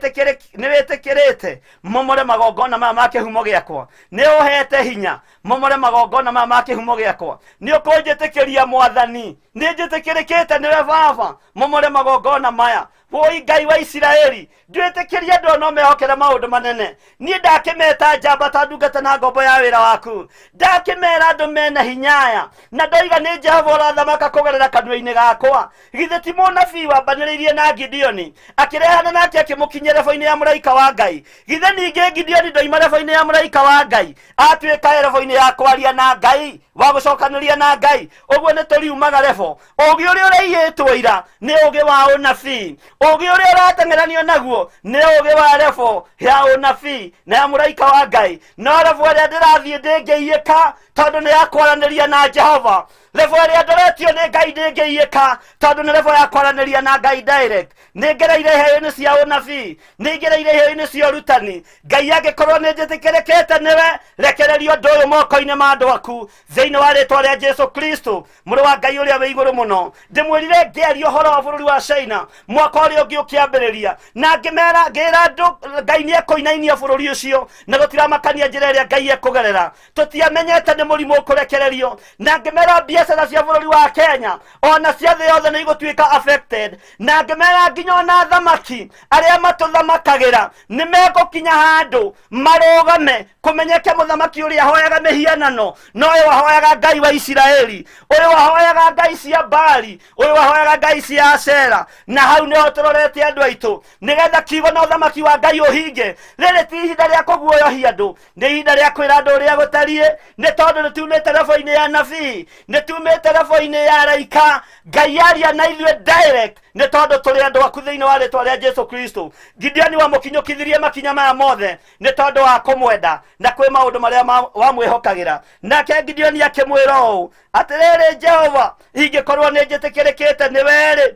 wĩtĩkĩrĩte momore magongona maya ma kĩhumo gĩakwa, nĩ ũhete hinya momore magongona maya ma kĩhumo gĩakwa, nĩ ũkũnjĩtĩkĩria Mwathani, nĩ njĩtĩkĩrĩkĩte nĩwe Baba, momore magongona maya. Woi Ngai wa Isiraeli, ndwĩtĩkĩria andũ no mehokere maũndũ manene. Niĩ ndakĩmeta njamba ta ndungata na ngombo ya wĩra waku, ndakĩmera andũ mena hinyaya, na ndoiga nĩ Jehova ũrathamaka kũgerera kanua-inĩ gakwa. Githĩ ti mũnabii wambanĩrĩirie na Gideoni akĩrehana nake akĩmũkinyia rebo-inĩ ya mũraika wa Ngai? Githĩ ningĩ Gideoni ndoima rebo-inĩ ya mũraika wa Ngai atuĩka rebo-inĩ ya kwaria na Ngai, wa gũcokanĩria na Ngai? Ũguo nĩ tũriumaga rebo. Ũũgĩ ũrĩa ũraiyĩtwo ira nĩ ũũgĩ wa ũnabii, ũũgĩ ũrĩa ũrateng'eranio naguo nĩ ũũgĩ wa rebo ya ũnabii na ya mũraika wa Ngai. No rebo ĩrĩa ndĩrathiĩ ndĩngĩiyĩka tondũ nĩ ya kwaranĩria na Jehova. Rebo ĩrĩa ndoretio nĩ Ngai ndĩngĩiyĩka tondũ nĩ rebo ya kwaranĩria na Ngai direct. Nĩ ngereire iheo-inĩ cia ũnabii, nĩ ngereire iheo-inĩ cia ũrutani. Ngai angĩkorwo nĩ njĩtĩkĩrĩkĩte nĩwe, rekereria ũndũ ũyũ moko-inĩ ma andũ aku thĩinĩ wa rĩtwa rĩa Jesu Kristo, mũrũ wa Ngai ũrĩa wĩ igũrũ mũno. Ndĩmwĩrire ngĩaria ũhoro wa bũrũri wa China mwaka ũrĩa ũngĩ ũkĩambĩrĩria, na ngĩra andũ Ngai nĩ ekũinainia bũrũri ũcio, na gũtiramakania njĩra ĩrĩa Ngai ekũgerera. Tũtiamenyete nĩ mũrimũ ũkũrekererio, na ngĩmera biacara cia bũrũri wa Kenya ona cia thĩ yothe nĩ igũtuĩka affected, na ngĩmera nginya ona thamaki arĩa matũthamakagĩra nĩ megũkinya handũ marũgame kũmenyeke mũthamaki ũrĩa ahoyaga mĩhianano no ũyũ wahoyaga Ngai wa Isiraeli, ũyũ wahoyaga ngai cia Baali, ũyũ wahoyaga ngai cia Ashera. Na hau nĩho tũrorete andũ aitũ nĩgetha kiugo na ũthamaki wa Ngai ũhinge. Rĩrĩ ti ihinda rĩa kũguoyohia andũ, nĩ ihinda rĩa kwĩra andũ ũrĩa gũtariĩ, nĩ tondũ nĩ tumĩte rebo-inĩ ya nabii, nĩ tumĩte rebo-inĩ ya araika. Ngai aria na ithuĩ direct nĩ tondũ tũrĩ andũ aku thĩinĩ wa rĩtwa rĩa Jesu Kristo. Gideoni wamũkinyũkithirie makinya maya mothe nĩ tondũ wa kũmwenda na kwĩ maũndũ marĩa wamwĩhokagĩra. Nake Gideoni akĩmwĩra ũũ, atĩrĩrĩ Jehova, ingĩkorwo nĩ njĩtĩkĩrĩkĩte nĩ werĩ,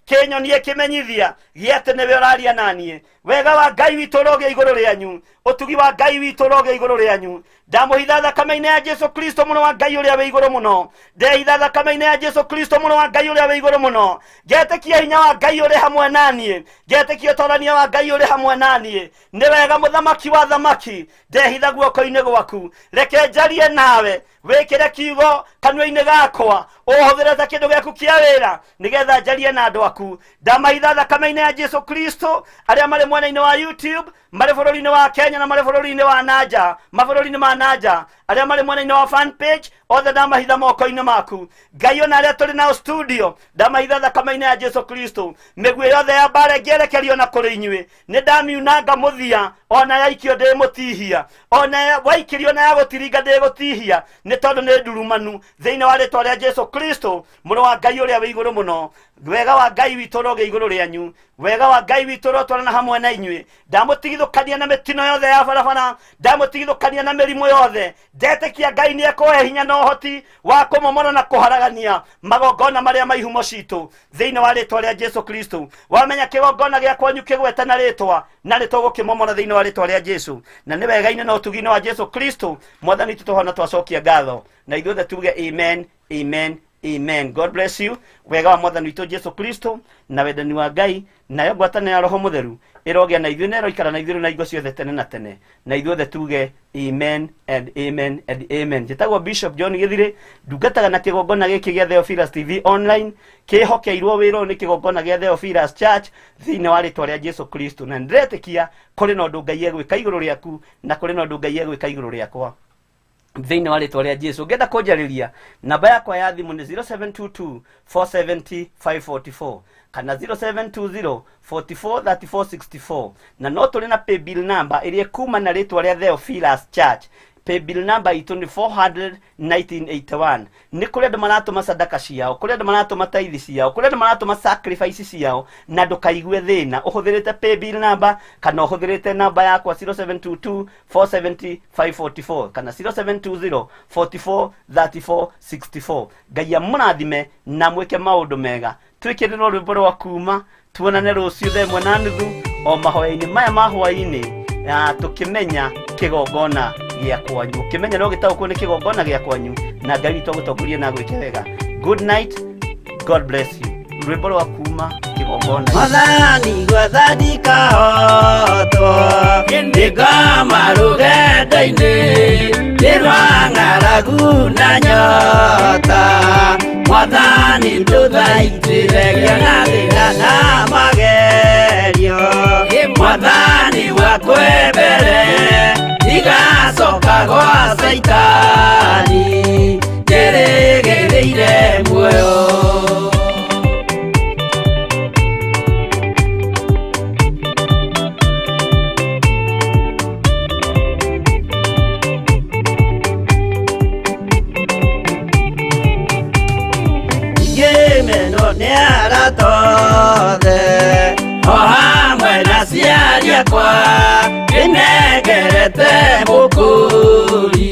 kĩnyonie kĩmenyithia gĩa atĩ nĩwe ũraria naniĩ. Wega wa Ngai witũ ũrogĩa igũrũ rĩanyu, ũtugi wa Ngai witũ ũrogĩa igũrũ rĩanyu. Ndamũhitha thakame-inĩ ya Jesu Kristo mũno wa Ngai ũrĩa wĩ igũrũ mũno. Ndehitha thakame-inĩ ya Jesu Kristo mũno wa Ngai ũrĩa wĩ igũrũ mũno. Ngetĩkia hinya wa Ngai ũrĩ hamwe naniĩ, ngetĩkia ũtonania wa Ngai ũrĩ hamwe naniĩ. Nĩ wega mũthamaki wa thamaki, ndehitha guoko-inĩ gwaku, reke njarie nawe, wĩkĩre kiugo kanua-inĩ gakwa, ũhũthĩre ta kĩndũ gĩaku kĩa wĩra nĩgetha njarie na andũ aku. Ndamahitha thakame-inĩ ya Jesu Kristo arĩa marĩ mwena-inĩ wa YouTube, marĩ bũrũri-inĩ wa Kenya na marĩ bũrũri-inĩ wa nanja, mabũrũri-inĩ ma nanja, arĩa marĩ mwena-inĩ wa fan page, othe ndamahitha moko-inĩ maku. Ngai ona arĩa tũrĩ nao studio, ndamahitha thakame-inĩ ya Jesu Kristo. Mĩguĩ yothe ya mbara ĩngĩerekerio na kũrĩ inyuĩ, nĩ ndamiunanga mũthia, ona yaikio ndĩmũtihia, ona waikirio na yagũtiringa ndĩgũtihia, nĩ tondũ nĩ ndurumanu thĩinĩ wa rĩtwa rĩa Jesu Kristo mũrũ wa Ngai ũrĩa wĩ igũrũ mũno. Wega wa Ngai witũ ũrogĩa igũrũ rĩanyu, wega wa Ngai witũ ũrotwarana hamwe na inyuĩ. Ndamũtigithũkania na mĩtino yothe ya barabara, ndamũtigithũkania na mĩrimũ yothe. Ndetĩkia Ngai nĩ ekũhe hinya na ũhoti wa kũmomora na kũharagania magongona marĩa maihumo citũ thĩinĩ wa rĩtwa rĩa Jesu Kristo. Wamenya kĩgongona gĩa kwanyu kĩgwete na rĩtwa, na nĩtũgũkĩmomora thĩinĩ wa rĩtwa rĩa Jesu. Na nĩ wega-inĩ na ũtugi-inĩ wa Jesu Kristo, Mwathani tũtũhona twacokia ngatho, na ithuothe tuge amen, amen, amen. God bless you. Wega wa Mwathani witũ Jesu Kristo na wendani wa Ngai nayo ngwatanĩro ya Roho Mũtheru ĩrogĩa na ithuĩ na ĩroikara na ithuĩ na igua ciothe tene na tene, na ithuothe tuge amen and amen and amen. Njĩtagwo Bishop John Gĩthirĩ, ndungataga na kĩgongona gĩkĩ gĩa Theophilus TV online, kĩhokeirwo wĩra nĩ kĩgongona gĩa Theophilus Church thĩinĩ wa rĩtwa rĩa Jesu Kristo. Na ndĩretĩkia kũrĩ na ũndũ Ngai egwĩka igũrũ rĩaku na kũrĩ na ũndũ Ngai egwĩka igũrũ rĩakwa thĩinĩ wa rĩtwa rĩa Jesu. Ngenda kũnjarĩria, namba yakwa ya thimũ nĩ 0722 470 544 kana 0720 44 34 64, na no tũrĩ na paybill number ĩrĩa kuma na rĩtwa rĩa Theophilus Church. Paybill number itu ni 400-1981. Nĩ kũrĩ andũ maratũma sadaka ciao, kũrĩ andũ maratũma tithe ciao, kũrĩ andũ maratũma sacrifice ciao, na ndũkaigue thĩna ũhũthĩrĩte paybill number kana ũhũthĩrĩte namba yakwa 0722 470 544 kana 0720 44 34 64. Ngai amũrathime na mwĩke maũndũ mega. Twĩkĩre no rwĩmbo rwa kuma, tuonane rũciũ thaa 1:30 o mahoya-inĩ maya ma hwaĩ-inĩ, tukimenya kĩgongona gĩa kwanyu, ukimenya no gĩtaũkwo nĩ kĩgongona gĩa kwanyu, na Ngai witũ agũtongorie na gwĩke wega. Good night, God bless you. Rwĩmbo rwa kuma kĩgongona. Mwathani gwathani kahotwo nĩngoma rũgendo-inĩ nĩrwa ng'aragu na nyota. Mwathani ndũthaitĩre na thĩna na magerio, Mwathani wakwe mbere igacoka gwa Saitani njĩrĩgĩrĩire muoyo. Tothe o hamwe na ciari akwa nĩnengerete mũkũri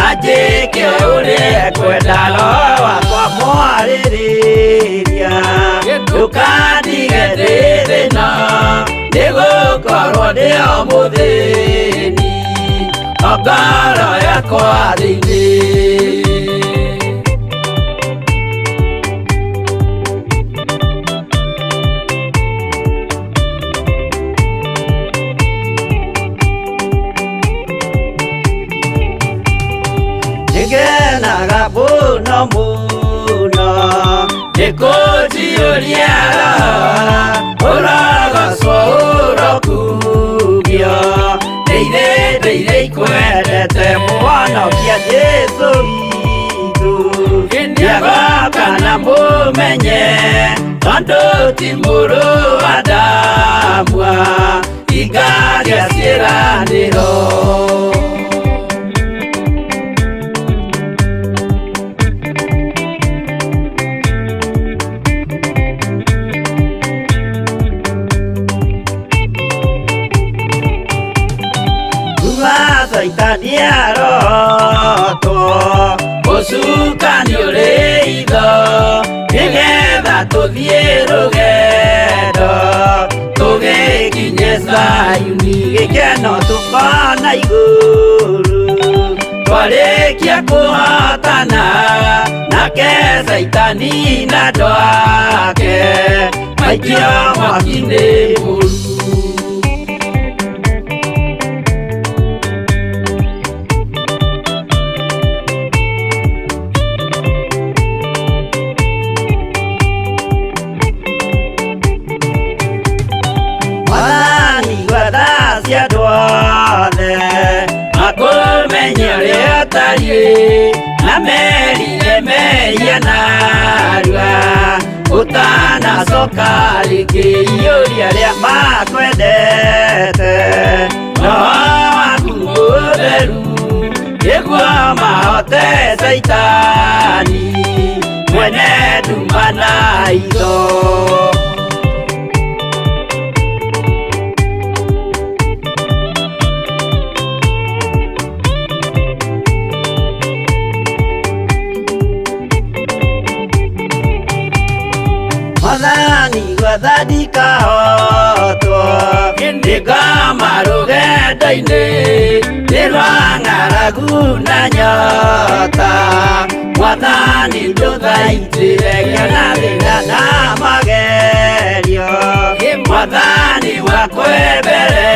anjĩke ũrĩa ekwenda Roho wakwa mwarĩrĩria. Ndũkandige ndĩ thĩna nĩgũkorwo ndĩ o mũthĩni o ngoro yakwa thĩinĩ. Ngenaga mũno mũno nĩkũnjiũria ũrogocwo ũrokugio ndĩirĩ ikwendete Mũhonokia Jesũ witũ. Ndiagoka na mũmenye tondũ ti mũrũ wa ndamwa ingagĩa ciĩranĩro. niarotwo ucukani uri itho nigetha tuthie rugendo tugikinye Sayuni gikeno tukona iguru twarikia kuhotana nake Saitani na ndwake maikio mwaki-inĩ mũru. Mwathani gwetha cia andũ othe makũmenye ũrĩa ũtariĩ na merire mehia narua ũtanacoka rĩngĩ iyũria rĩa makwendete roho waku mũtheru nĩguo mahote Saitani mwene nduma na itho. Mwathani gwetha ndikahotwo ndingama rũgendo-inĩ nĩ rwa ng'aragu na nyota. Mwathani ndũthaitĩre ngĩona thĩna na magerio. Mwathani wakwa mbere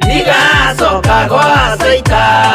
ndigacoka gwa Saitani.